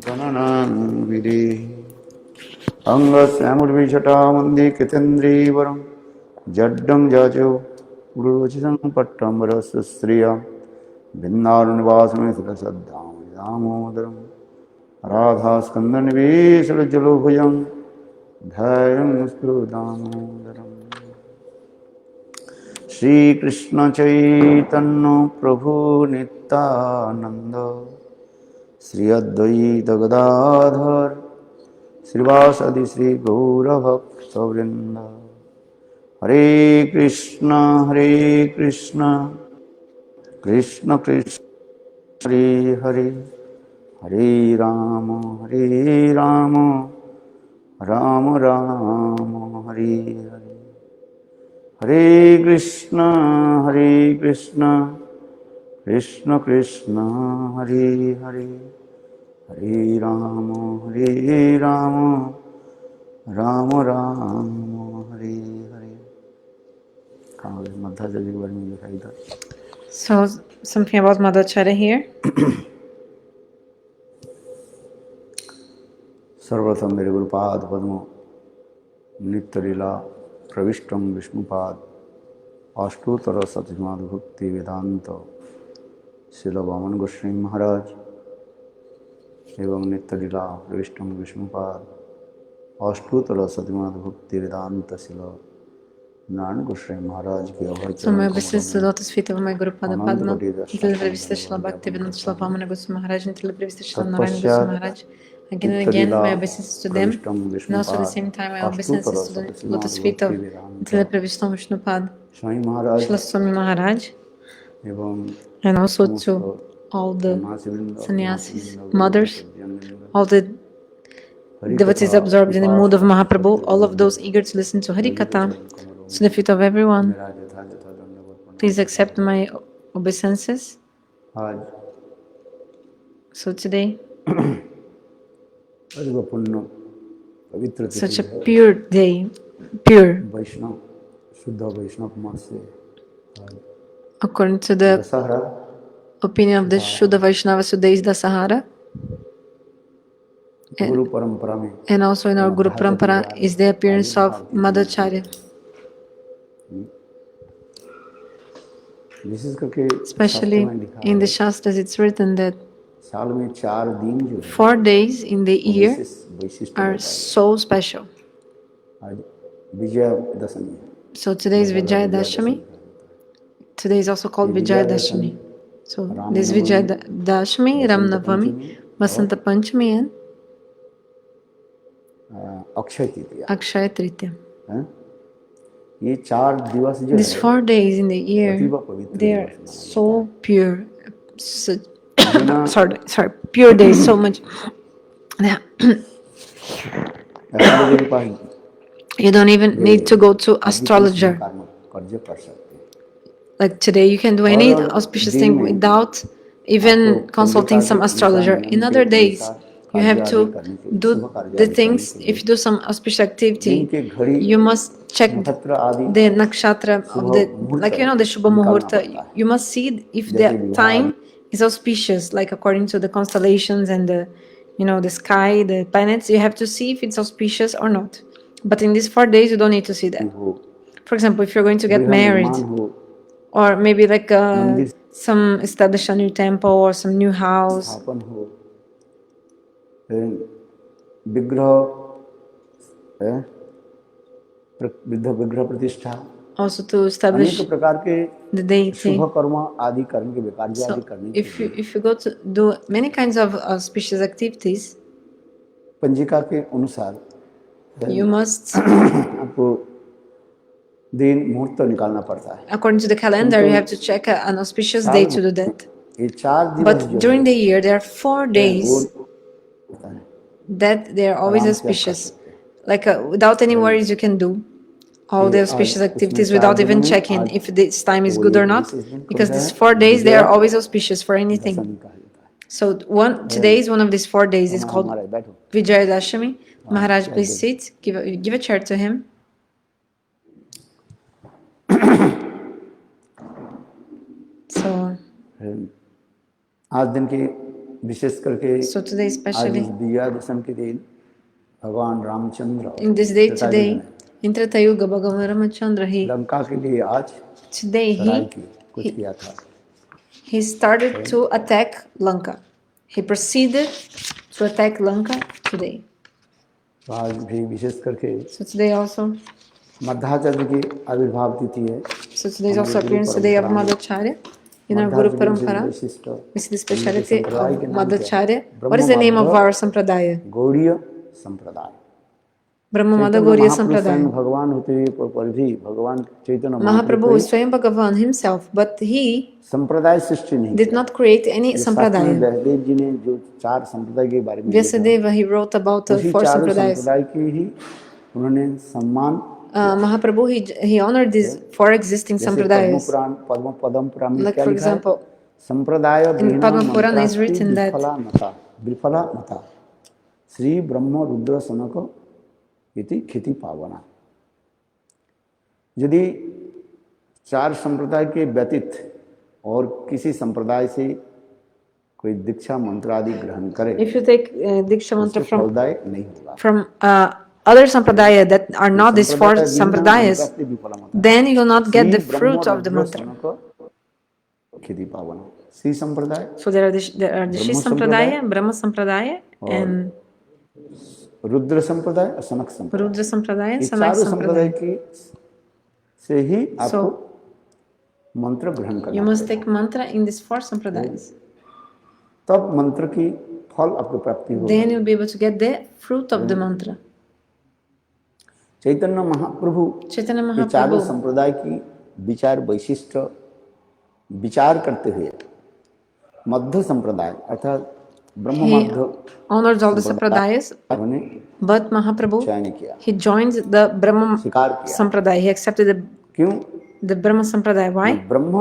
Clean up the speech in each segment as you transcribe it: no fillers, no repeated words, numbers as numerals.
सननं विदे अंगस्यामुर्विषटामन्दे कृतेन्द्रीवरं जड्डं जाचो गुरुवचितं पट्टम्बरस्त्रिया भिन्नारुनिवासमे सुखसद्धां दामोदरं राधास्कन्दनिवेशलजलोभुजं धैर्यं दामोदरम् श्रीकृष्ण चैतन्य प्रभु नित्यानंद श्री अद्वैत गदाधर श्रीवासदि श्री गौरभक्तवृंद हरे कृष्ण कृष्ण कृष्ण हरे हरे हरे राम राम राम हरे हरे हरे कृष्ण कृष्ण कृष्ण हरे हरे हरे राम राम राम हरे हरे। मध्वाचार्य जी के बारे में लिखा था। So, something about Madhacharya here. सर्वप्रथम मेरे गुरुपाद पद्म नित्य लीला प्रविष्टम विष्णुपाद अष्टोत्तर सतमाद भक्ति वेदांत शिल वामन गोस्वामी महाराज एवं नित्य लीला प्रविष्टम विष्णुपाद अष्टोत्तर सतमाद भक्ति वेदांत शिल नारायण गोस्वामी महाराज की अभय So, my obeisance to the lotus feet of my Guru Pada Padma, until the Prevista Shila Bhakti Vedanta Shila Vamana Goswami Maharaj, until the Prevista Shila Narayana Goswami Maharaj. Again and again, my obeisances to them, and also at the same time, my obeisances to the lotus feet of until the Prevista Vishnupad Shila Swami Maharaj, and also to all the sannyasis, mothers, all the devotees absorbed in the mood of Mahaprabhu, all of those eager to listen to Hari Katha, to the feet of everyone. Please accept my obeisances. So today, such a pure day, pure, according to the opinion of the Shuddha Vaishnavas, today is Dasahara. And also in our Guru Parampara is the appearance of Madhacharya. Especially in the Shastras, it's written that 4 days in the year are so special. So today is Vijayadashami. Today is also called Vijayadashami. So this Vijayadashami, Ramnavami, Vasanta Panchami, and Akshaya Tritiya. These 4 days in the year, they are so pure. Sorry, pure days, so much. You don't even need to go to astrologer. Like today, you can do any auspicious thing without even consulting some astrologer. In other days, you have to do the things. If you do some auspicious activity, you must check the nakshatra of the, the Shubha Muhurta. You must see if the time is auspicious, like according to the constellations and the, the sky, the planets. You have to see if it's auspicious or not. But in these 4 days, you don't need to see that. For example, if you're going to get married, or maybe like some establish a new temple or some new house. Also to establish the deity. So if you go to do many kinds of auspicious activities, you must according to the calendar, you have to check an auspicious day to do that. But during the year, there are 4 days that they are always auspicious. Like without any worries, you can do all the auspicious activities without even checking if this time is good or not, because these 4 days, they are always auspicious for anything. So today is one of these 4 days. It's called Vijayadashami. Maharaj, please sit. Give a chair to him. So विशेष करके So today आज especially, इस विजयादशमी के दिन भगवान Ramchandra in this day Treta युग today, में in Treta Yuga, Bhagavan Ramachandra, Lanka के लिए आज today चढ़ाई की कुछ he, किया था। he started to attack Lanka. He proceeded to attack Lanka today. तो आज भी विशेष करके So today also, मध्वाचार्य की आविर्भाव तिथि है। so today is also appearance today of Madhacharya in our Guru Parampara. We see the speciality of Madhacharya. What is the name of our Sampradaya? Gaudiya संप्रदाय। Brahma Madha Gauriya महापुरुष स्वयं Sampradaya. भगवान होते हुए पर भी भगवान चैतन्य Mahaprabhu is Swayam Bhagavan himself, but he संप्रदाय सृष्टि नहीं did not create any शास्त्र में Sampradaya. व्यासदेव जी ने जो 4 संप्रदाय के बारे में Vyasadeva, he wrote about the उसी 4 चारों Sampradayas. संप्रदाय की ही उन्होंने सम्मान Mahaprabhu, he honored these 4 existing जैसे Sampradayas. पद्म पदम पुराण में Like क्या for लिखा है? example, संप्रदाय in Padma Purana is written that विफला मता श्री ब्रह्म रुद्र सनक इति खेती पावना। यदि 4 संप्रदाय के व्यतीत और किसी संप्रदाय से कोई दीक्षा मंत्र आदि ग्रहण करे, if you take Diksha mantra उससे फलदायक नहीं होगा। from other Sampradaya that are not these 4 Sampradayas, then you will not get the fruit of the mantra. खेती पावना श्री संप्रदाय, So there are the Shri Sampradaya, Brahma Sampradaya, and Rudra संप्रदाय और सनक संप्रदाय। Rudra Sampradaya, ये Sanak चारों संप्रदाय Sampradaya. की से ही आपको So मंत्र ग्रहण you करना must पड़ेगा। take mantra in these 4 Sampradayas. तब मंत्र की फल आपको प्राप्ति होगी। Then you'll be able to get the fruit of the mantra. Chaitanya Mahaprabhu Chaitanya ये चारों Mahaprabhu, संप्रदाय की विचार वैशिष्ट विचार करते हुए मध्य संप्रदाय अर्थात ब्रह्म he Madhya honors all the Sampradayas, उन्होंने but Mahaprabhu, चयन किया, he joined the Brahma स्वीकार किया। Sampradaya. He accepted क्यों? the Brahma Sampradaya. Why? Brahma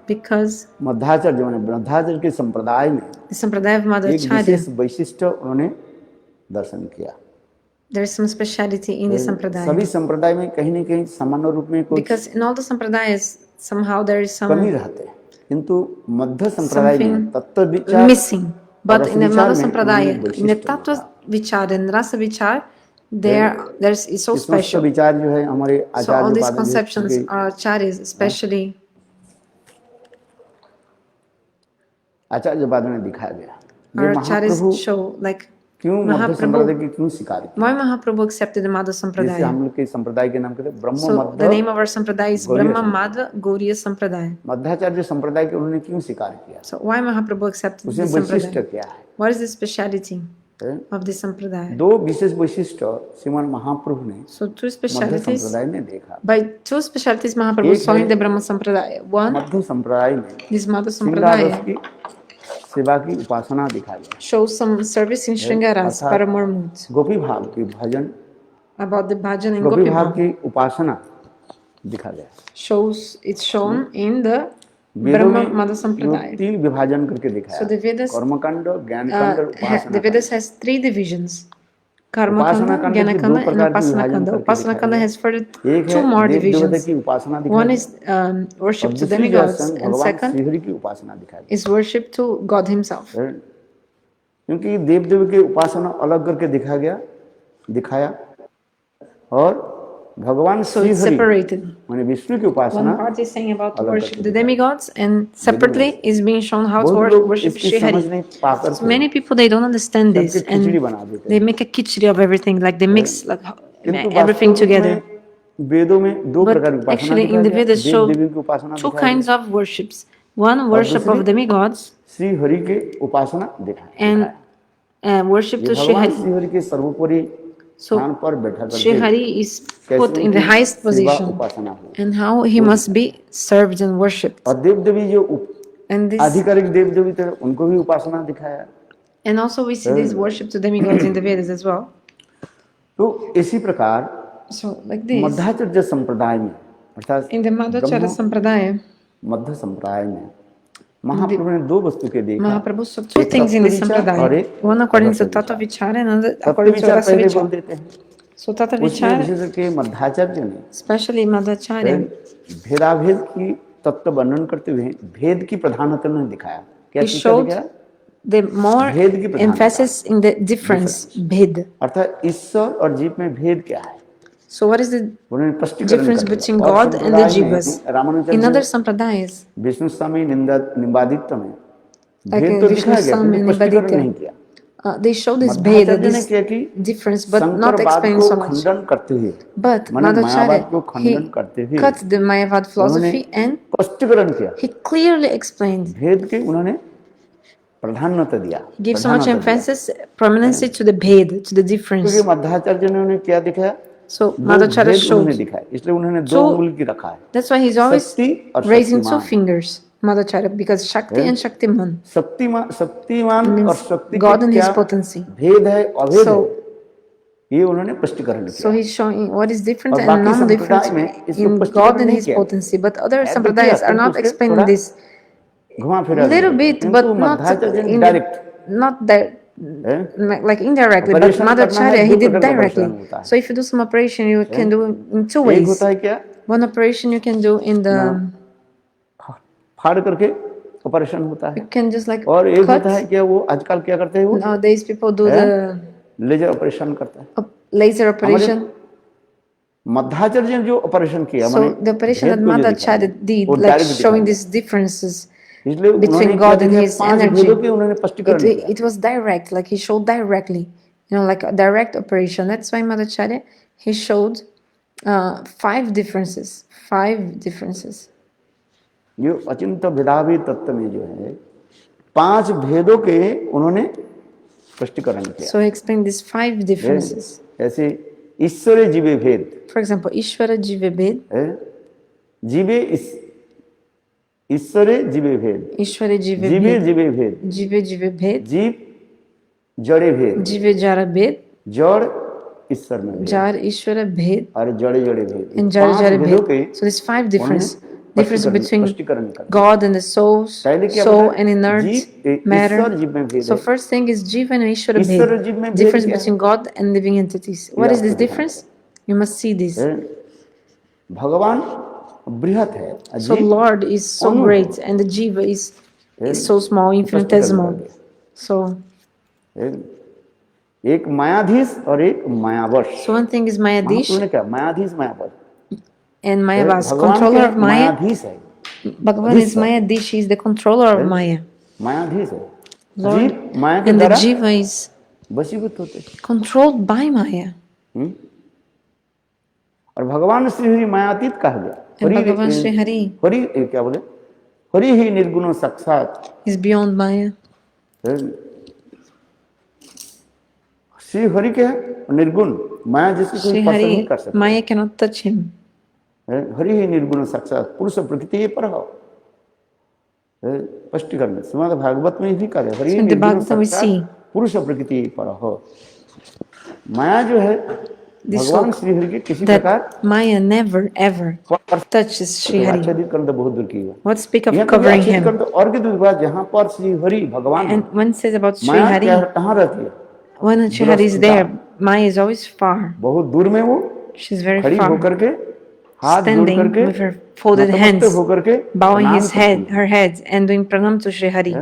Because Madhvacharya माने मध्वाचार्य के संप्रदाय में the Sampradaya of एक Madhacharya, विशेष वैशिष्ट उन्होंने दर्शन किया। there is some speciality in the Sampradaya. सभी संप्रदाय में कहीं न कहीं सामान्य रूप में कुछ Because in all the Sampradayas, somehow there is कमी some रहते हैं, किंतु मध्य संप्रदाय में something तत्व विचार missing. But in the Madhva Sampradaya, in the वैशिष्ट Tattva Vichar and Rasa Vichar, there's is so special. विचार जो है हमारे So all आचार्य these पाद conceptions are acharyas, especially आचार्य बाद में दिखाया गया। ये our Mahaprabhu acharyas show like क्यों मध्य Mahaprabhu, संप्रदाय की क्यों स्वीकार किया? why Mahaprabhu accepted the Madhva जैसे Sampradaya. हम लोग के संप्रदाय के नाम कहते हैं ब्रह्म So the Madhya name of our Sampradaya is Gauriya Brahma Madhva Gauriya Sampradaya. Madhvacharya संप्रदाय के उन्होंने क्यों स्वीकार किया? So why Mahaprabhu accepted उसमें the वैशिष्ट Sampradaya? क्या है? What is the speciality हैं? of the Sampradaya? दो विशेष वैशिष्ट श्रीमान महाप्रभु ने So two मध्य specialities. संप्रदाय में देखा। By 2 specialties Mahaprabhu एक saw है in the Brahma Sampradaya. One, मध्य संप्रदाय में this Madhva श्रृंगार रस Sampradaya की सेवा की उपासना दिखाई गई। shows some service in Shringaras, अर्थात Paramurmut, गोपी भाव की भजन, about the bhajan and Gopi Gopi भाव Bhav. की उपासना दिखा गया। It's shown in the वेदों Brahma में Madhva Sampradaya. 3 विभाजन करके दिखाया। So the Vedas, कर्मकांड, ज्ञानकांड और the Upasana Vedas has 3 divisions: Karma Upasana Kanda, कांड Jnana की 2 Kanda, and प्रकार की Upasana विभाजन Kanda. करके Upasana दिखाया Kanda गया। has further एक 2 more है देव देवता divisions. की उपासना दिखाई One गई is worship और to दूसरी जो demigods, है and भगवान second श्रीहरि की उपासना दिखाई गई। is worship to God Himself. क्योंकि देव देव की उपासना अलग करके दिखाया और भगवान So it's श्रीहरि separated. माने विष्णु की उपासना One part is saying about to अलग worship करके the दिखाया। demigods, and separately is being shown how to बहुत लोग worship इसकी Shri समझ Hari. नहीं पाकर So many people, they don't understand this, सबकी खिचड़ी and बना देते they हैं। make a khichdi of everything, like they mix like किंतु everything वास्तव together. में वेदों में 2 प्रकार की But उपासना actually, दिखाई in the गई। Vedas देव show देवी की उपासना 2 दिखाई kinds गई of worships. One, और worship of दूसरी demigods, श्री हरि के उपासना दिखाया। and worship ये to Shri भगवान Hari. श्री हरि के सर्वोपरि So स्थान पर बैठा Shri करके Hari is कैसे put in the उनकी highest सेवा position, उपासना हो। and how he must be served and worshipped. और देव देवी जो And this, आधिकारिक देव देवी थे उनको भी उपासना दिखाया। and also we see this worship to demigods in the Vedas as well. तो इसी प्रकार So like this, मध्वाचार्य संप्रदाय में अर्थात in the Madhacharya Sampradaya, मध्य संप्रदाय में महाप्रभु ने 2 वस्तु के देखा। Mahaprabhu saw 2 एक things in the तत्व विचार और Sampradaya. एक One according to रस Tattva विचार। Vichara, and another तत्व according to विचार Rasa पहले बोल Vichara. देते हैं। So Tattva उसमें Vichara, विशेष करके मध्वाचार्य ने especially Madhacharya, भेदाभेद की तत्व वर्णन करते हुए भेद की प्रधानता ने दिखाया। क्या he चीज का showed दिखाया? the more भेद की प्रधानता। emphasis in the difference, bhed. अर्थात ईश्वर और जीव में भेद क्या है, So what is the उन्होंने स्पष्टीकरण difference कर दिया। between और God and the संप्रदाय में jivas? In रामानुजन other में sampradayas, विष्णु स्वामी निम्बादित्य में like भेद in तो Vishnu दिखाया गया, Sam किंतु and स्पष्टीकरण नहीं Nibaditya, किया। they show this bhed, Madhvacharya ने this किया कि difference, but not शंकरवाद explain को so much. खंडन करते हुए, But माने मायावाद को Madhacharya, खंडन he करते हुए cut the Mayavad उन्होंने philosophy and स्पष्टीकरण किया, he clearly explained. भेद के उन्होंने प्राधान्यता दिया, He gives so much प्राधान्यता दिया। emphasis, prominence to the bhed, to the difference. क्योंकि मध्वाचार्य ने उन्हें क्या दिखाया, So दो Madhacharya भेद उन्होंने showed. दिखाया, इसलिए उन्होंने दो So अंगुल की रखा है, that's why he's always शक्ति और raising two Shaktimaan. fingers, Madhacharya, because Shakti and Shaktiman Shaktimaan और means शक्ति God के and क्या his potency. भेद है, अभेद So है, ये उन्होंने स्पष्टीकरण So किया। he's showing what is different और and बाकी non-different संप्रदाय में इसको in God स्पष्टीकरण and नहीं his किया, potency. But other ऐड तो किया, sampradayas are किंतु not उसके explaining थोड़ा this घुमा फिरा little दिया। bit, किंतु but not Madhvacharya in direct not that like indirectly. But operation करना है, Madhacharya he दो did प्रकार का directly. ऑपरेशन होता है। So if you do some operation, you can do in two एक ways. होता है क्या, One operation you can do in the फाड़ करके ऑपरेशन होता you है, can just like और एक होता है cut. क्या, वो आजकल क्या करते हैं, वो Nowadays people do the laser operation करता है। laser operation. मध्वाचार्य ने जो ऑपरेशन किया, So the operation that Madhacharya did, like showing these differences इसलिए between उन्होंने God क्या and दिया, his 5 energy. भेदों के उन्होंने स्पष्टीकरण किया। It was direct, like he showed directly, like a direct operation. That's why Madhacharya, he showed 5 differences. 5 differences. ये अचिंत भेदाभेद तत्व में जो है 5 भेदों के उन्होंने स्पष्टीकरण किया। So he explained these 5 differences. ऐसे ईश्वरे जीवे भेद, For example, Ishvara Jive Bhed, जीवे ईश्वरे जीवे भेद, Ishvara Jive जीवे Bhed, जीवे भेद, Jive Jive Bhed, जीव जड़े भेद, Jive Jara Bhed, जड़ ईश्वर में भेद, Jar Ishvara Bhed, और जड़े जड़े भेद, and Jara 5 Jara भेदों के Bhed. So there's 5 difference स्पष्टीकरण between कर दिया। God and the souls, पहले क्या soul बताया, and inert जीव matter. ईश्वर जीव में भेद So है, first thing is Jiva and Ishvara ईश्वर और जीव Bhed. में भेद Difference क्या है, between God and living entities. What is this difference? You must see this. भगवान बृहत है, So जीव Lord is so great and the Jiva is so small, infinitesimal. So एक मायाधीश और एक मायावश। one thing is Mayadish महाप्रभु ने क्या, मायाधीश मायावश, and Mayavas, भगवान controller के of Maya. मायाधीश है, Bhagavan is Mayadish, he is the controller of Maya. मायाधीश है, Lord, जीव माया के and the द्वारा Jiva is वशीभूत होते हैं। controlled by Maya. और भगवान श्री हरि मायातीत कहा गया। And Bhagavan Sri Hari Hari क्या बोले, हरि ही निर्गुण साक्षात, is beyond Maya. Shri Hari क्या है, निर्गुण, माया जिसकी कोई Sri स्पर्श नहीं Hari, कर सकता। Maya cannot touch him. Hari ही निर्गुण साक्षात पुरुष प्रकृति पर हो, स्पष्टीकरण श्रीमद् भागवत में भी कहा, हरि ही निर्गुण साक्षात पुरुष प्रकृति पर हो। माया जो है भगवान श्री हरि के किसी प्रकार Maya never ever touches Sri Hari. आच्छादित करना बहुत दूर की बात। What speak of covering him? और की दूर बात, जहाँ पर श्री हरि भगवान, And when it says about Sri Maya Hari, कहाँ रहती है, when Sri Hari is there, Maya is always far. बहुत दूर में वो She's very खड़ी far, होकर के हाथ जोड़ standing करके with her folded hands, नतमस्तक होकर के bowing प्रणाम his करती head, है। her head, and doing pranam to Sri Hari.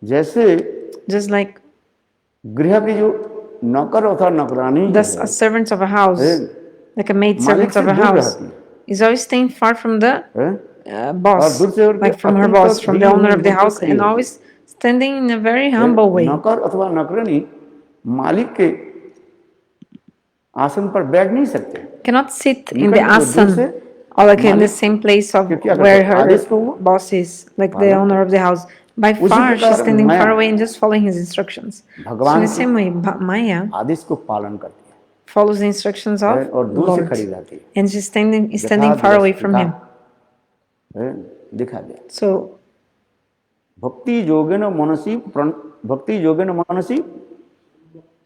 जैसे Just like गृह की जो नौकर अथवा नौकरानी thus a servant of a house, like a maid servant of a house, is always staying far from the boss, like from her boss, from the owner of the house, and always standing in a very humble way. नौकर अथवा नौकरानी मालिक के आसन पर बैठ नहीं सकते, Cannot sit in the asan or like in the same place of where her boss is, like the owner of the house. By far, she's standing far away and just following his instructions. So in the same way, Maya आदेश को पालन करती है follows the instructions of और दूर से Lord, खड़ी रहती है, and she's standing far away from him. दिखा दिया। So भक्ति योगेन मनसी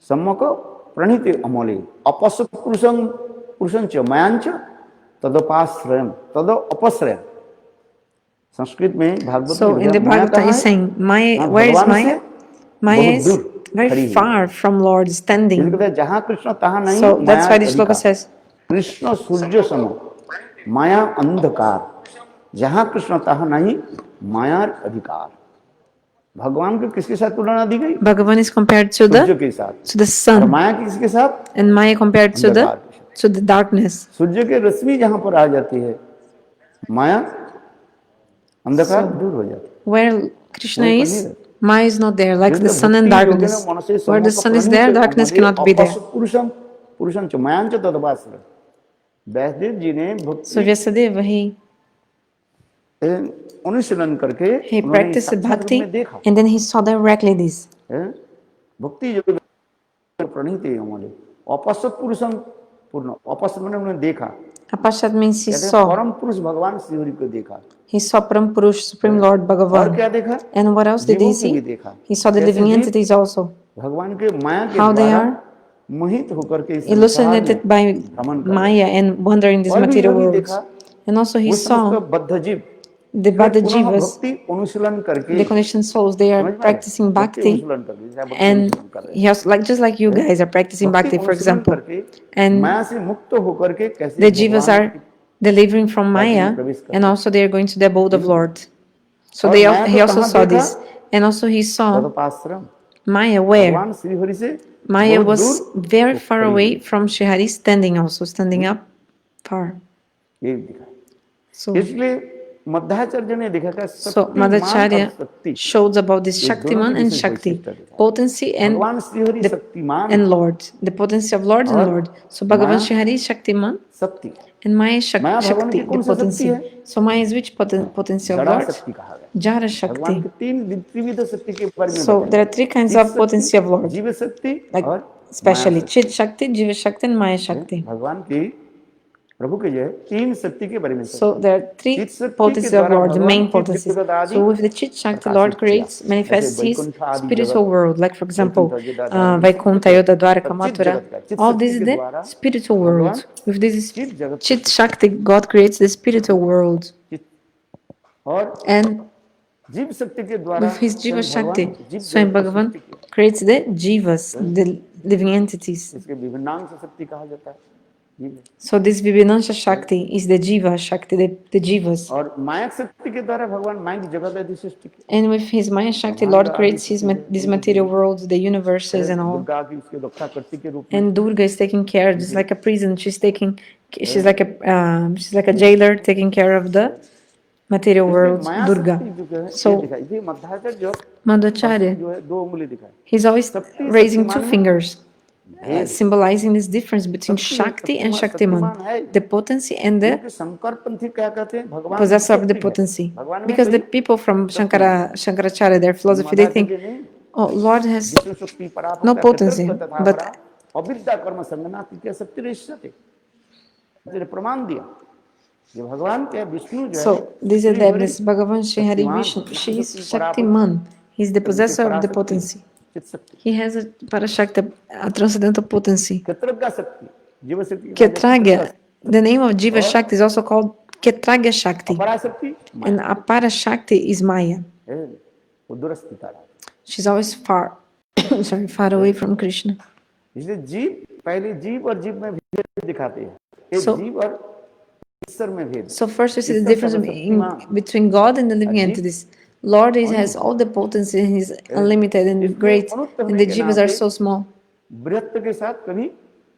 सम्मक प्रणीति अमले अपश्य पुरुषं च मयांच तदपाश्रयम तद अपश्रयम। संस्कृत में Bhagavat So in the Bhagavata is saying, Maya, where is Maya? Maya is very far from Lord, standing. जहाँ कृष्ण तहाँ नहीं, So that's why this shloka says, Krishna सूर्य सम माया अंधकार, जहाँ कृष्ण तहाँ नहीं माया अधिकार। भगवान को किसके साथ तुलना दी गई? Bhagavan is compared to Surya the के साथ। और sun, माया किसके साथ? and Maya compared to अंधकार के साथ। the darkness. सूर्य की रश्मि जहां पर आ जाती है, माया अंधकार दूर हो जाती है। Where Krishna वहीं पर is, नहीं रहती। Maya is not there, like the इसलिए sun and भक्ति darkness. योगिनो मनसे Where the sun is there, darkness cannot be there. पुरुषम पुरुषम च मायांच तदभास्वर। व्यासदेव जी ने So भक्ति Vyasadeva, अनुशीलन करके he उन्होंने practiced साक्षात रूप bhakti में देखा। and then he saw directly this. भक्ति योग प्रणीत है हमारे अपश्यत पुरुषम पूर्ण। अपश्यत मैंने उन्होंने देखा। Apashat means he कहते हैं saw. परम पुरुष भगवान श्री हरि को देखा। He saw Param Purush, Supreme Lord और Bhagavan. क्या देखा? And what else did he जीवों को भी see? देखा। He saw the कैसे living जीव entities also, भगवान के माया के how they द्वारा are मोहित होकर के इस संसार में illuminated by भ्रमण कर रहे हैं। Maya and wander in this और भी material यही world. देखा, And also he वो समस्त saw बद्ध जीव the वे Bada पुनः Jivas, भक्ति अनुशीलन करके the conditioned souls, they are समझ में आ रहा है? practicing भक्ति bhakti, अनुशीलन करके जैसे आप भक्ति and अनुशीलन कर रहे हैं। he has, like just like you guys are practicing भक्ति bhakti, for अनुशीलन example, करके and माया से मुक्त होकर के कैसे the Jivas भगवान are delivering from Maya, and also they are going to the abode of Lord. So और they Maya he को also कहाँ saw देखा? this, and also he saw तदपाश्रम। Maya where भगवान श्री हरि से Maya बहुत was दूर very वो far खड़ी away हुई। from Shihari, standing also, standing up far. ये दिखा। So, इसलिए मध्वाचार्य ने देखा था so शक्तिमान और Madhacharya शक्ति, shows about this ये दोनों की Shaktiman and विशेष Shakti, वैशिष्ट्य दिखा। potency and भगवान Shri Hari the Shaktimaan and Lord, the potency of Lord and और Lord. So Bhagavan Maya Shihari is Shaktiman शक्ति। and Maya is माया भगवान की Shakti, the कौन सी शक्ति potency. है? So Maya is which potency of जड़ा Lord? शक्ति कहा गया। Jara भगवान Shakti. के तीन त्रिविध शक्ति के बारे में So there are बताया। three kinds चित of potency शक्ति, of Lord, जीव शक्ति like और माया especially शक्ति। Chit Shakti, Jiva Shakti and Maya Shakti. भगवान की प्रभु के जो है तीन शक्ति के बारे में। So there are three चित शक्ति के potencies of द्वारा Lord, the भगवान main की potencies. जगत आदि So with the Chit Shakti, प्रकाशित Lord किया। creates, ऐसे manifests His वैकुंठ आदि spiritual जगत, world. Like for example, Vaikuntha जगत आदि Vaikuntha, Yoda, Dwaraka, सब चित Mathura. जगत का, चित All शक्ति this is के the द्वारा spiritual भगवान world. With this चित जगत को Chit Shakti, God creates the spiritual world. चित और And जीव शक्ति के द्वारा with His Jiva स्वयं भगवान Shakti, जीव Swayam जगत को Bhagavan सृष्टि किया। creates the Jivas, the living entities. इसके विभिन्नांश शक्ति कहा जाता है जीव। So this Vibhinansha Shakti is the Jiva Shakti, the Jivas. और माया शक्ति के द्वारा भगवान माया की जगत आदि सृष्टि की। And with his Maya Shakti, Lord creates these material worlds, the universes and all. Durga की उसके रक्षा करती के रूप में And Durga is taking care, just like a prison. She's like a jailer taking care of the material world, Maya Durga. शक्ति जो है So ये दिखाई ये मध्वाचार्य जो Madhacharya, जो है दो उंगली दिखाई। he's always raising two fingers, symbolizing this difference between Shakti and Shaktiman, the potency and the क्योंकि शंकर पंथी क्या कहते हैं भगवान possessor of the शक्ति है। potency. भगवान में Because the कोई people from Shankaracharya, their philosophy, they think, oh, Lord has Vishnu शक्ति पराभव no का potency, पितृत्व तथा but परा अविद्या कर्म संगना तृतीय शक्ति रेष्यते। तेरे प्रमाण दिया ये भगवान के विष्णु जो है so this is the evidence. Bhagavan Shri Hari Vishnu, she is Shaktiman. He is the possessor of the potency. चित शक्ति He has a Parashakti, a transcendental potency. क्षत्रज्ञ शक्ति जीव शक्ति Ketragya, the name of Jiva Shakti is also called Ketragya Shakti. Parashakti And Apara Shakti is Maya. वो दूरस्थ तारा। She's always far, far away from Krishna. इसलिए जीव पहले जीव और जीव में भेद दिखाते हैं। एक So- जीव और ईश्वर में भेद। So first we see the difference between God and the living entities. Lord has all the potency, and He's unlimited and great, and the Jivas are so small. बृहत्व के साथ कभी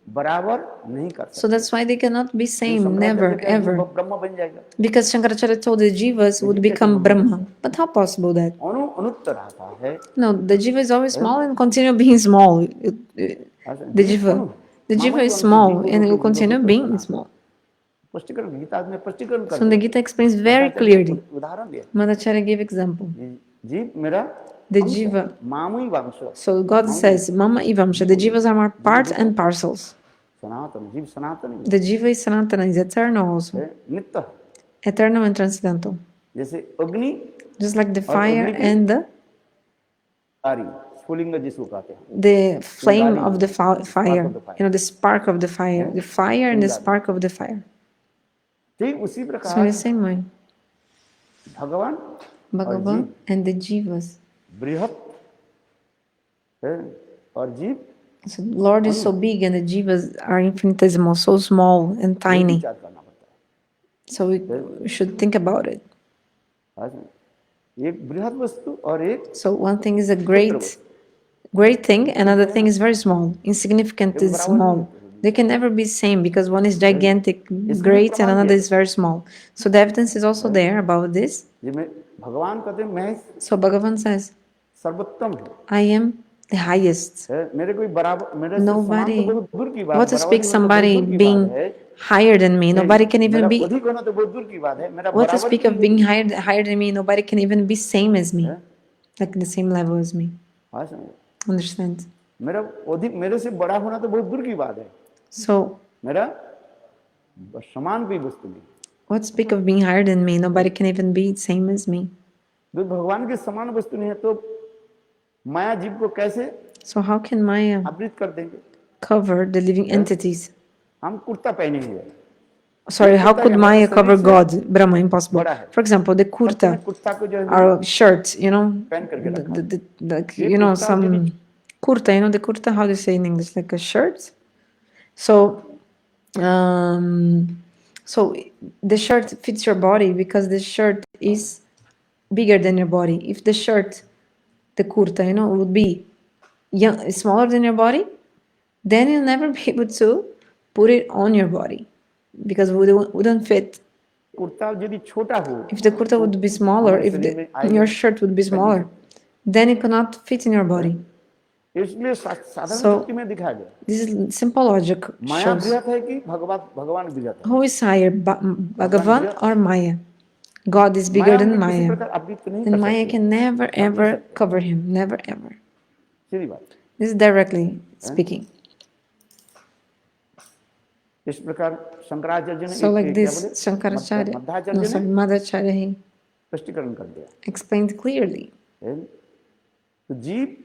बराबर नहीं कर सकते। So that's why they cannot be same, never, Shankaracharya ever. वो ब्रह्म बन जाएगा। Because Shankaracharya told the Jivas would become Brahma. But how possible that? अनुत्तर आता है। No, the Jiva is always small and continue being small. The Jiva is small and it will continue being small. स्पष्टीकरण गीता में स्पष्टीकरण So the Gita explains very clearly. उदाहरण दिया Madhacharya gave example. जीव मेरा The Jiva. मामूई वंश So God says, Mama Ivamsha, the Jivas are more parts and parcels. सनातन जीव सनातन The Jiva is Sanatana, is eternal also. है नित्य Eternal and transcendental. जैसे अग्नि Just like the fire and the आरी स्फुलिंग जिसको कहते हैं the flame of the fire, the spark of the fire, the fire and the spark of the fire. ठीक उसी So in प्रकार the same way, भगवान Bhagavan and the Jivas. बृहत है और जीव So Lord is so big and the Jivas are infinitesimal, so small and tiny. विचार करना पड़ता So we should think about it. है एक बृहद वस्तु और एक So one thing is a great thing, another thing is very small. Insignificant is small. They can never be same because one is gigantic, great, and another is very small. So the evidence is also there about this. भगवान कहते हैं मैं So Bhagavan says, सर्वोत्तम हूँ, I am the highest. मेरे कोई बराबर मेरे से समान तो Nobody, बहुत दूर की बात what to बराबरी speak होना तो बहुत somebody दूर की बात being है, higher than me? Nobody can even मेरा be. अधिक होना तो बहुत दूर की बात है, मेरा What to बराबर speak के of लिए being higher than me? Nobody can even be same as me, like the same level as me. हाँ समझ, Understand? मेरा अधिक मेरे से बड़ा होना तो बहुत दूर की बात है, So मेरा समान कोई वस्तु नहीं, what to speak of being higher than me? Nobody can even be same as me. तो भगवान के समान वस्तु नहीं है तो माया जीव को कैसे So how can Maya आवृत कर देंगे? cover the living entities? हम कुर्ता पहने हुए हैं, Sorry, how could Maya cover God? Brahma, impossible. For example, the kurta kurta को जो है or shirt, you know, पहन करके रखा, like, you know, some kurta, you know, the kurta, how do you say in English? Like a shirt? So, so the shirt fits your body because the shirt is bigger than your body. If the shirt, the kurta, you know, would be smaller than your body, then you'll never be able to put it on your body because we wouldn't fit. Kurta यदि छोटा हो, If the kurta would be smaller, if your shirt would be smaller, then it cannot fit in your body. इसलिए साधारण So युक्ति में दिखाया गया, this is simple logic Maya shows बृहत है कि भगवान बृहत है, who is higher, Bhagavan or Maya. God is bigger Maya than उन्हें किसी Maya, प्रकार आवृत नहीं and कर Maya सकती, can never ever cover him, never ever. सीधी बात, This is directly speaking. इस प्रकार शंकराचार्य ने So like क्या this, बोले, Shankaracharya, no, मध्वाचार्य sorry, ने Madhacharya, he स्पष्टीकरण कर दिया, explained clearly. तो जीव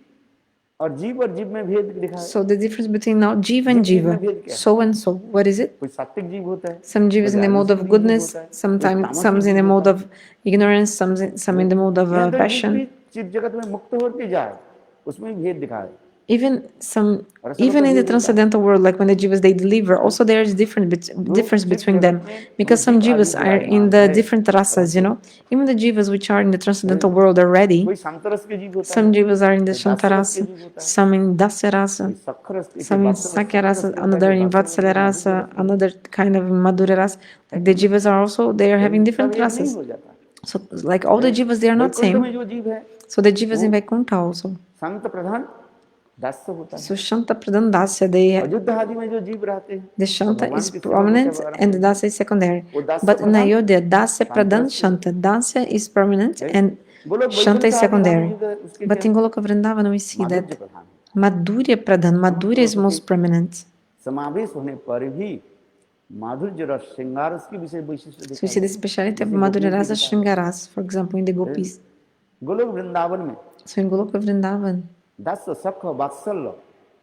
और जीव में भेद दिखा है, So the difference between now Jiva and Jiva, so and so, what is it? कोई सात्विक जीव होता है, Some Jiva is in the mode of goodness, sometimes some is in the mode of ignorance, some in the mode of passion. जीव जगत में मुक्त होते जाए उसमें भेद दिखा है, Even in the transcendental world, like when the jivas they deliver, also there is difference between them, because some jivas are in the different rasas, you know. Even the jivas which are in the transcendental world already, कोई संतरस के जीव होता है, some jivas are in the Shantarasa, some in Dasya-rasa, some in Sakya-rasa, another in Vatsalya-rasa, another kind of Madhurya-rasa. Like the jivas are also, they are having different rasas. So like all the jivas, they are not same. So the jivas in Vaikuntha also. संत प्रधान दास्य होता है, So Shanta Pradhan Dasya, the Ayodhya आदि में जो जीव रहते हैं, Shanta is prominent and the Dasya is secondary. But in Ayodhya, Dasya Pradhan Shanta. Dasya is prominent and Shanta is secondary. But in Goloka Vrindavana, we see that Madhurya Pradhan, Madhurya is most prominent. समावेश होने पर भी माधुर्य रस श्रृंगार रस की विशेष वैशिष्ट्य So we see the speciality of Madhurya Rasa Shringaras, for example, in the gopis. Golok Vrindavan में So in Goloka Vrindavan, दस सख वात्सल्य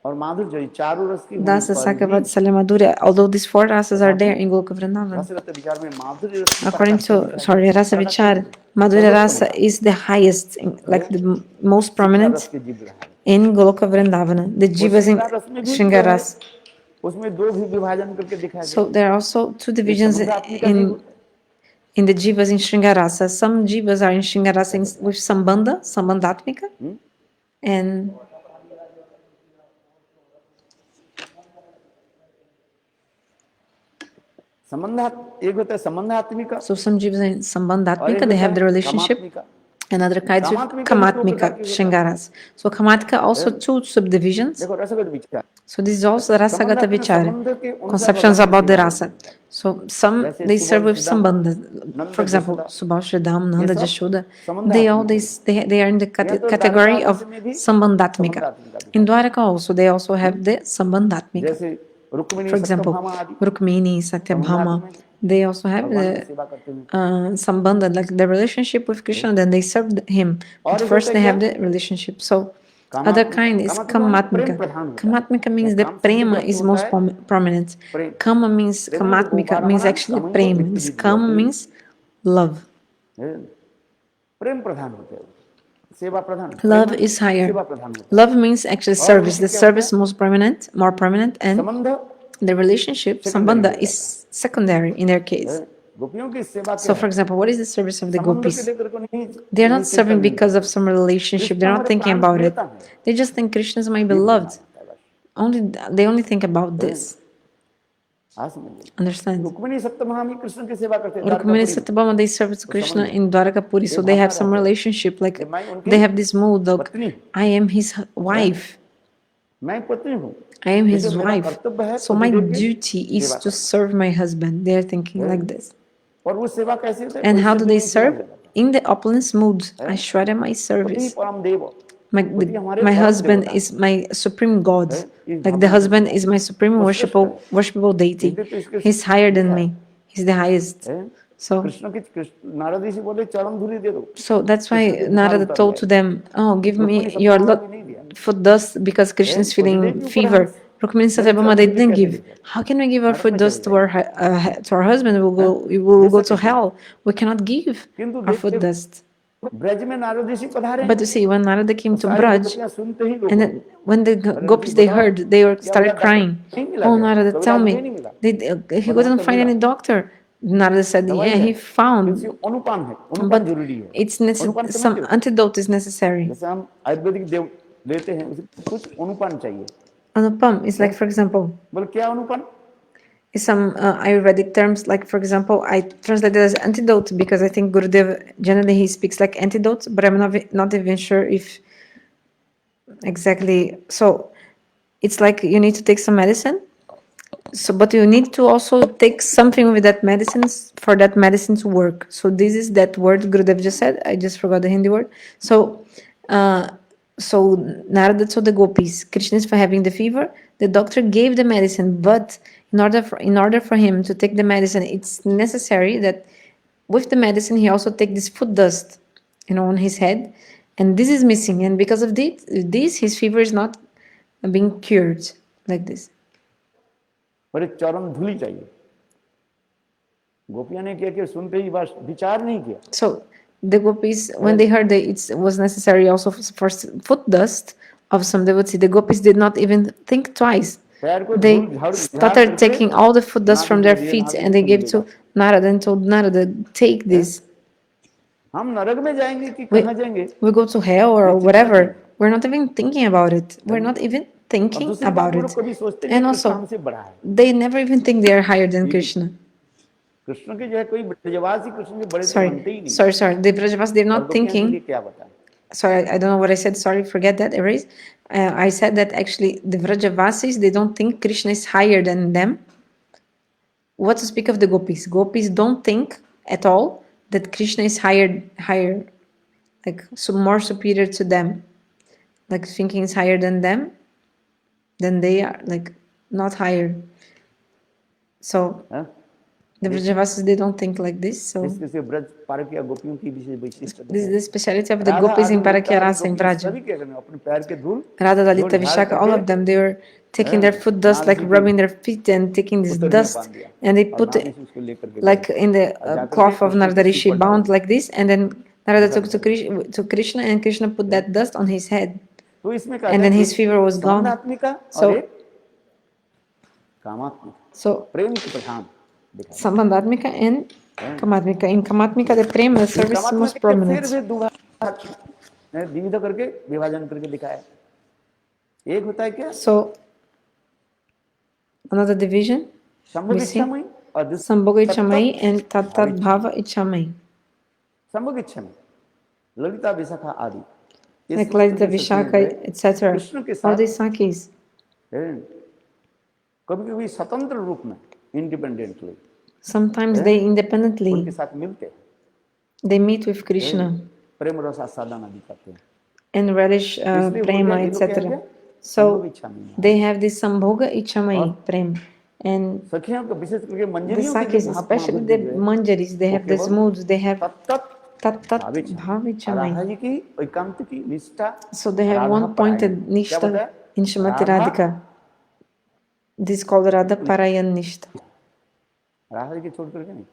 और माधुर्य चारों रस की Dasa Sakya Vatsalya Madhurya, although these four rasas are there in Goloka Vrindavan. रसगत विचार में माधुर्य रस According to, sorry, Rasa Vichar, Madhurya Rasa is the highest, like the most prominent के जीव रहा है, in Goloka Vrindavana. The jivas in Shringaras. उसमें दो भी विभाजन करके दिखाया गया, So there are also two divisions in the jivas in Shringarasa. Some jivas are in Shringarasa with Sambandha, Sambandhatmika, and संबंधात एक होता है संबंधात्मिका, so some jivas are in Sambandhatmika, they have the relationship. Another kind with Kamatmika, Shringaras. So Kamatka also two subdivisions. देखो रसगत विचार, So this is also Rasagata Vichara, conceptions about the rasa. So some they serve with Sambandha. For example, Subhashridam, Nanda, Jashoda, they are in the category of Sambandhatmika. In Dwaraka also, they also have the Sambandhatmika. जैसे Rukmini For example, Rukmini, Satyabhama, they also have the Sambandha, like the relationship with Krishna, then they serve him. But first they have the relationship. So other kind is Kamatmika. Kamatmika means the prema is most prominent. Kama means, Kamatmika means actually prema. This Kama means love. प्रेम प्रधान होते हैं, सेवा प्रधान, Love is higher. सेवा प्रधान होते Love means actually service. The service most prominent, more prominent, हैं, and संबंध the relationship, Sambandha, is secondary in their case. गोपियों की सेवा So, क्या for है? example, what is the service of the समुद्र के gopis? लेकर को नहीं, They are नहीं not चिंतन serving नहीं because of करते। some relationship. Krishna They're not हमारे thinking प्राण about it. प्रियतम है, They just think Krishna is my ये beloved. बोलना होता है बस। Only they only think about this. हाँ, समझिए। Understand? रुक्मिणी सप्तभामी कृष्ण की सेवा करते हैं Rukmini द्वारकापुरी में। Satyabhama, they serve to Krishna in Dwarakapuri, so ये they भावना have some रहते हैं relationship. Like कि मैं उनकी they have this mood, like पत्नी, I am his wife. मैं पत्नी हूँ, I am his इसलिए मेरा wife. कर्तव्य है So my पतिदेव की duty is सेवा to करना। serve my husband. They are thinking like this. और वो सेवा कैसे होती है? And how do they ऐश्वर्य सेवा serve? होता In the opulence mood. है। Aishwarya, my पति service. परम देव, My, पति हमारे my परम husband देवता is my supreme God. है। इस Like the भावना से husband सेवा is my supreme वो श्रेष्ठ है, worshipable deity. इसलिए तो इसके He's higher than लिखा है, me. He's the highest. है? So कृष्ण की नारद जी से बोले चरण धूलि दे दो, So that's कृष्ण why के बुखार Narada उतर told गए। to them, "Oh, give Rukmini me your सप्तभामा भी नहीं दिया, foot dust because Krishna is पतिदेव feeling के ऊपर हम fever." Rukmini मेरे Satyabhama, चरण they धूलि didn't कैसे give. दे सकते? How can we give our नरक foot में चले dust जाएंगे, to our husband? We will they go to सकेंगे। hell. We cannot give किंतु our foot देखते dust. ब्रज में नारद ऋषि पधारे, But you see, when Narada came तो to सारी Braj, गोपियां सुनते ही लोग and then when the अरे ऋषि gopis they बताओ heard, they क्या हो गया, started डॉक्टर crying. नहीं मिला Oh, क्या? Narada, tell कबीराज नहीं me. मिला, He वरना couldn't तो find मिला, any doctor. Narada said, दवाई yeah, है, he found, किसी अनुपान है, अनुपान but जरूरी है। it's अनुपान some समझते हो? antidote is necessary. जैसे हम आयुर्वेदिक देव लेते हैं, उसे कुछ अनुपान चाहिए, Anupam is like, है? for example, बोले क्या अनुपान? is some Ayurvedic terms. Like, for example, I translate it as antidote because I think Gurudev generally he speaks like antidote, but I'm not even sure if exactly. So it's like you need to take some medicine. So, but you need to also take something with that medicine for that medicine to work. So this is that word Gurudev just said. I just forgot the Hindi word. So, so Narada told the gopis, Krishna is for having the fever. The doctor gave the medicine, but in order for him to take the medicine, it's necessary that with the medicine he also take this foot dust, on his head, and this is missing. And because of this his fever is not being cured like this. बोले चरण धूलि चाहिए। गोपियां ने क्या किया, सुनते ही बस विचार नहीं किया। So the gopis, when they heard that it was necessary also for foot dust of some devotee, the gopis did not even think twice. They started taking all the foot dust from their feet and they gave to Narada and told Narada, take this. हम नरक में जाएंगे कि कहाँ जाएंगे? We go to hell or whatever. We're not even thinking about it. We're not even thinking about it. And also, they never even think they are higher than Krishna. Krishna के जो है कोई ब्रजवासी कृष्ण के बड़े तो बनते ही नहीं। Sorry. The Brajavas, they're not thinking. Sorry, I don't know what I said. Sorry, forget that. Erase. I said that actually the Vrajavasis, they don't think Krishna is higher than them. What to speak of the gopis? Gopis don't think at all that Krishna is higher, like more superior to them. Like thinking is higher than them, then they are like not higher. So the Vrajavasis, they don't think like this. So this is the speciality of the gopis in Parakya Rasa in Braj. Radha, Lalita, Vishaka, all of them, they were taking their foot dust, like rubbing their feet and taking this dust, and they put it like in the cloth of Narada Rishi, bound like this, and then Narada took to Krishna, and Krishna put that dust on his head, and then his fever was gone. So Sambandhatmika and Kamatmika. In Kamatmika, the prema service is most prominent. So another division, we see Sambhoga Ichamai and Tat Bhava Ichamai. Lalita Vishakha Adi. Like Lalita Vishakha, etc. All these Sakis. कभी-कभी स्वतंत्र रूप में, independently. Sometimes they independently. उनके साथ मिलते हैं. They meet with Krishna. प्रेम रस आस्वादन आदि करते हैं. And relish prema, etc. So they have this Sambhoga Ichamai prem. And the Sakis, especially the Manjaris, they have these moods. They have Tat Bhavichamai. So they have one pointed Nishta in Srimati Radhika. This is called Radha Parayan Nishta. Radha ji के छोड़ करके नहीं,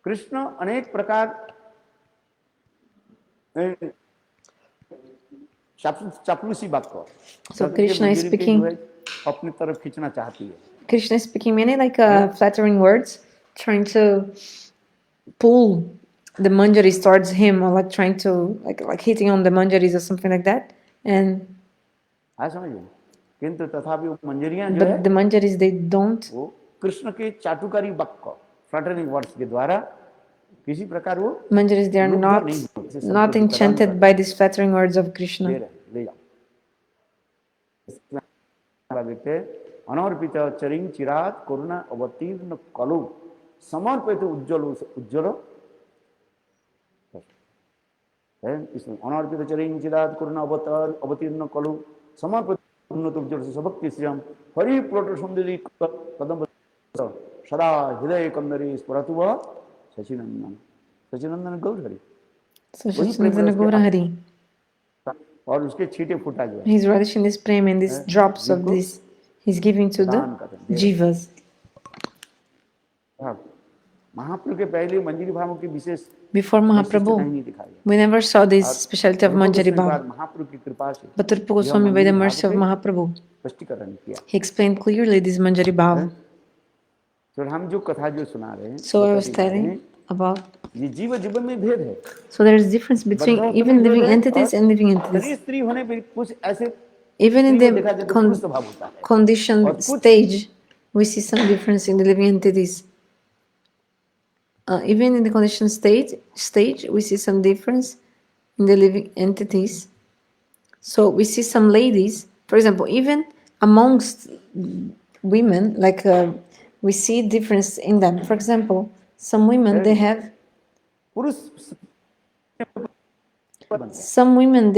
कृष्ण अनेक प्रकार चापलूसी बात को, so Krishna is speaking अपनी तरफ खींचना चाहती है. Krishna is speaking many like flattering words trying to pull the manjaris towards him, or like trying to like hitting on the manjaris or something like that. And हाँ समझिए, किंतु तथापि वो मंजरियां जो है but the manjaris, they don't, वो कृष्ण के चाटुकारी वाक्य फ्लटरिंग वर्ड्स के द्वारा किसी प्रकार वो manjaris, they are लुब्ध not नहीं होते, इसे not संतोष प्रदान enchanted करते by हैं। these flattering words of ले Krishna. रहे ले जाओ देखते हैं, अनर्पित चरिंग चिरात करुणा अवतीर्ण कलु समर्पित उज्ज्वल उज्ज्वल है, इसमें अनर्पित चरिंग चिरात करुणा अवतीर्ण कलु समर्पित उन्नत उज्ज्वल सबक्ति श्रियम हरि प्लोट सुंदरी कदम सदा हृदय कंदरी स्फुरतु वह सचिनंदन, सचिनंदन गौर Hari, So Sachinandana Gaura Hari, और उसके छींटे फूटा गया, he's relishing this prema and these drops of this he's giving to the jivas. महाप्रभु के पहले मंजरी भावों की विशेष Before Mahaprabhu, we never saw this specialty of Manjari Bhav. महाप्रभु की कृपा से But Rupa Goswami, by the mercy of Mahaprabhu, स्पष्टीकरण किया। he explained clearly this Manjari Bhav. तो हम जो कथा जो सुना रहे हैं, So I was telling about, ये जीव जीवन में भेद है। so there is difference between even living entities and living entities. स्त्री होने पे कुछ ऐसे Even in the conditioned stage, we see some difference in the living entities. Even in the conditioned stage, we see some difference in the living entities. So we see some ladies, for example, even amongst women, like we see difference in them. For example, some women, they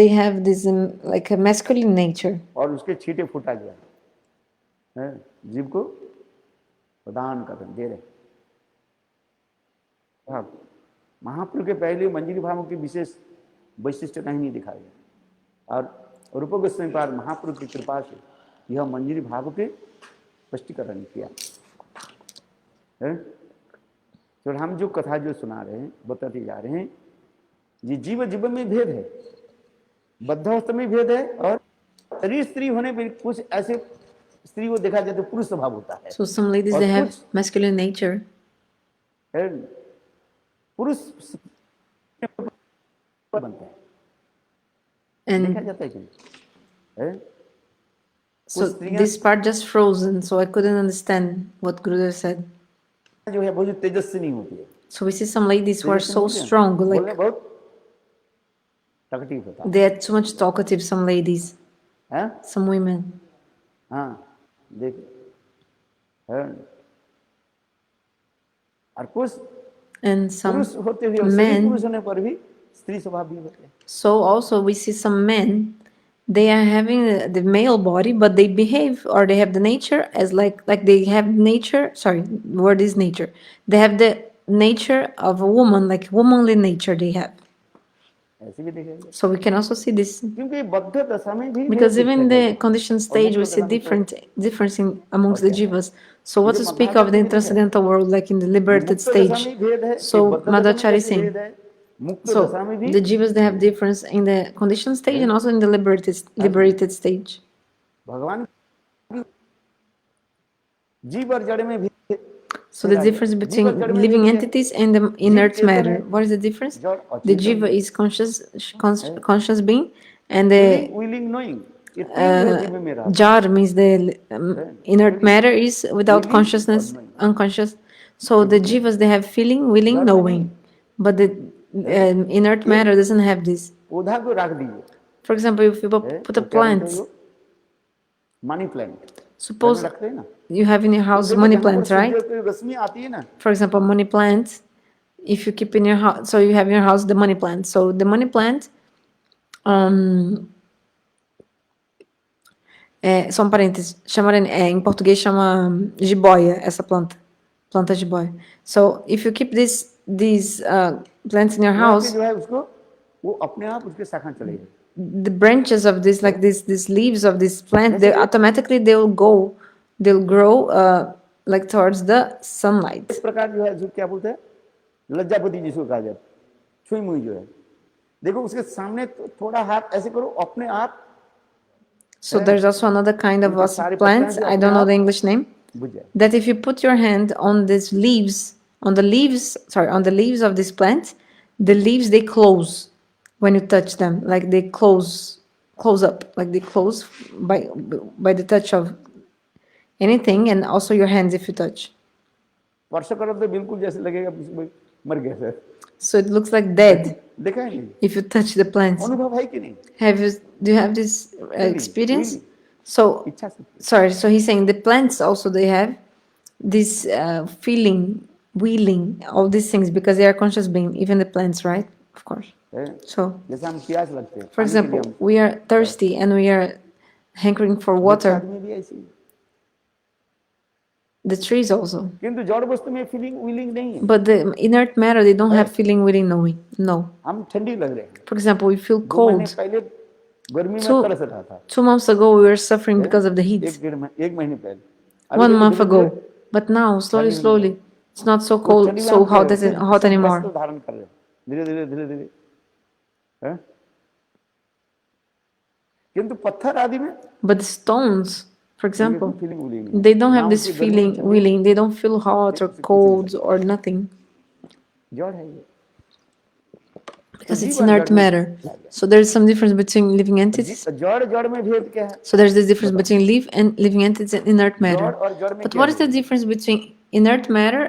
have this like a masculine nature. और उसके छींटे फूटा गया है, जीव को प्रदान कर दे रहे। महाप्रभु के पहले मंजरी भावों की विशेष वैशिष्ट कहीं नहीं दिखाया गया, और रूप गोस्वामी पाद महाप्रभु की कृपा से यह मंजरी भाव के स्पष्टीकरण किया है। तो हम जो कथा जो सुना रहे हैं, बताते जा रहे हैं, ये जीव जीवन में भेद है, बद्धावस्था में भेद है, और शरीर स्त्री होने पर कुछ ऐसे स्त्री को देखा जाए तो पुरुष स्वभाव होता है। So some ladies, they have masculine nature. पुरुष बनते हैं, देखा जाता है कि so this part just frozen, so I couldn't understand what Gurudev said. जो है बहुत तेजस्वी होती है। So we see some ladies who are so strong, like they are too much talkative. Some ladies, some women. हाँ, देख, और कुछ and some men. So also we see some men, they are having the male body, but they behave, or they have the nature as like they have nature. Sorry, word is nature. They have the nature of a woman, like womanly nature they have. So we can also see this, because even in the conditioned stage we see difference in amongst the jivas. So what to speak of the transcendental world, like in the liberated stage? So Madhacharya is saying, so the jivas, they have difference in the conditioned stage and also in the liberated stage. So the difference between living entities and the inert matter. What is the difference? The jiva is conscious being, and the jar means the inert matter is without consciousness, unconscious. So the jivas, they have feeling, willing, knowing, but the inert matter doesn't have this. For example, if you put a plant, money plant, suppose you have in your house money plant, right? For example, money plant, if you keep in your house, so you have in your house the money plant. So the money plant, só parênteses, em português chama jiboia, essa planta jiboia. So if you keep these plants in your house, the branches of this, like these leaves of this plant, they automatically they'll grow like towards the sunlight. लज्जापति जिसको कहा जाए, छुई मुई जो है, देखो उसके सामने थोड़ा हाथ ऐसे करो, अपने आप. So there's also another kind of plants, I don't know the English name, that if you put your hand on these leaves on the leaves, sorry, on the leaves of this plant, the leaves they close when you touch them, like they close up, like they close by the touch of anything, and also your hands if you touch. स्पर्श करो तो बिल्कुल जैसे लगेगा मर गया sir. So it looks like dead देखा है नहीं? if you touch the plants. अनुभव है कि नहीं? Do you have this experience? feeling. So इच्छा से. sorry, so he's saying the plants also they have this feeling, willing, all these things because they are conscious being, even the plants, right? Of course. So जैसे हम प्यास लगते हैं. for example, we are thirsty and we are hankering for water. आदमी भी ऐसी. The trees also. किंतु जड़ वस्तु में फीलिंग विलिंग नहीं है. But the inert matter, they don't have feeling, willing, knowing. No. हम ठंडी लग रहे हैं. For example, we feel 2 महीने cold. पहले गर्मी में Two- तरस रहा था. 2 months ago, we were suffering because of the heat. एक महीने पहले. 1 month ago. But now, slowly, it's not so cold, so hot anymore. वस्त्र धारण कर रहे हैं. धीरे. हैं? किंतु पत्थर आदि में But the stones, for example, feeling willing. they don't have this feeling, willing. They don't feel hot or cold or nothing जड़ है ये. because it's inert matter. So there's some difference between living entities. जड़ में भेद क्या है? So there's this difference between living entities and inert matter. जड़ और जड़ में But क्या what is the difference between inert matter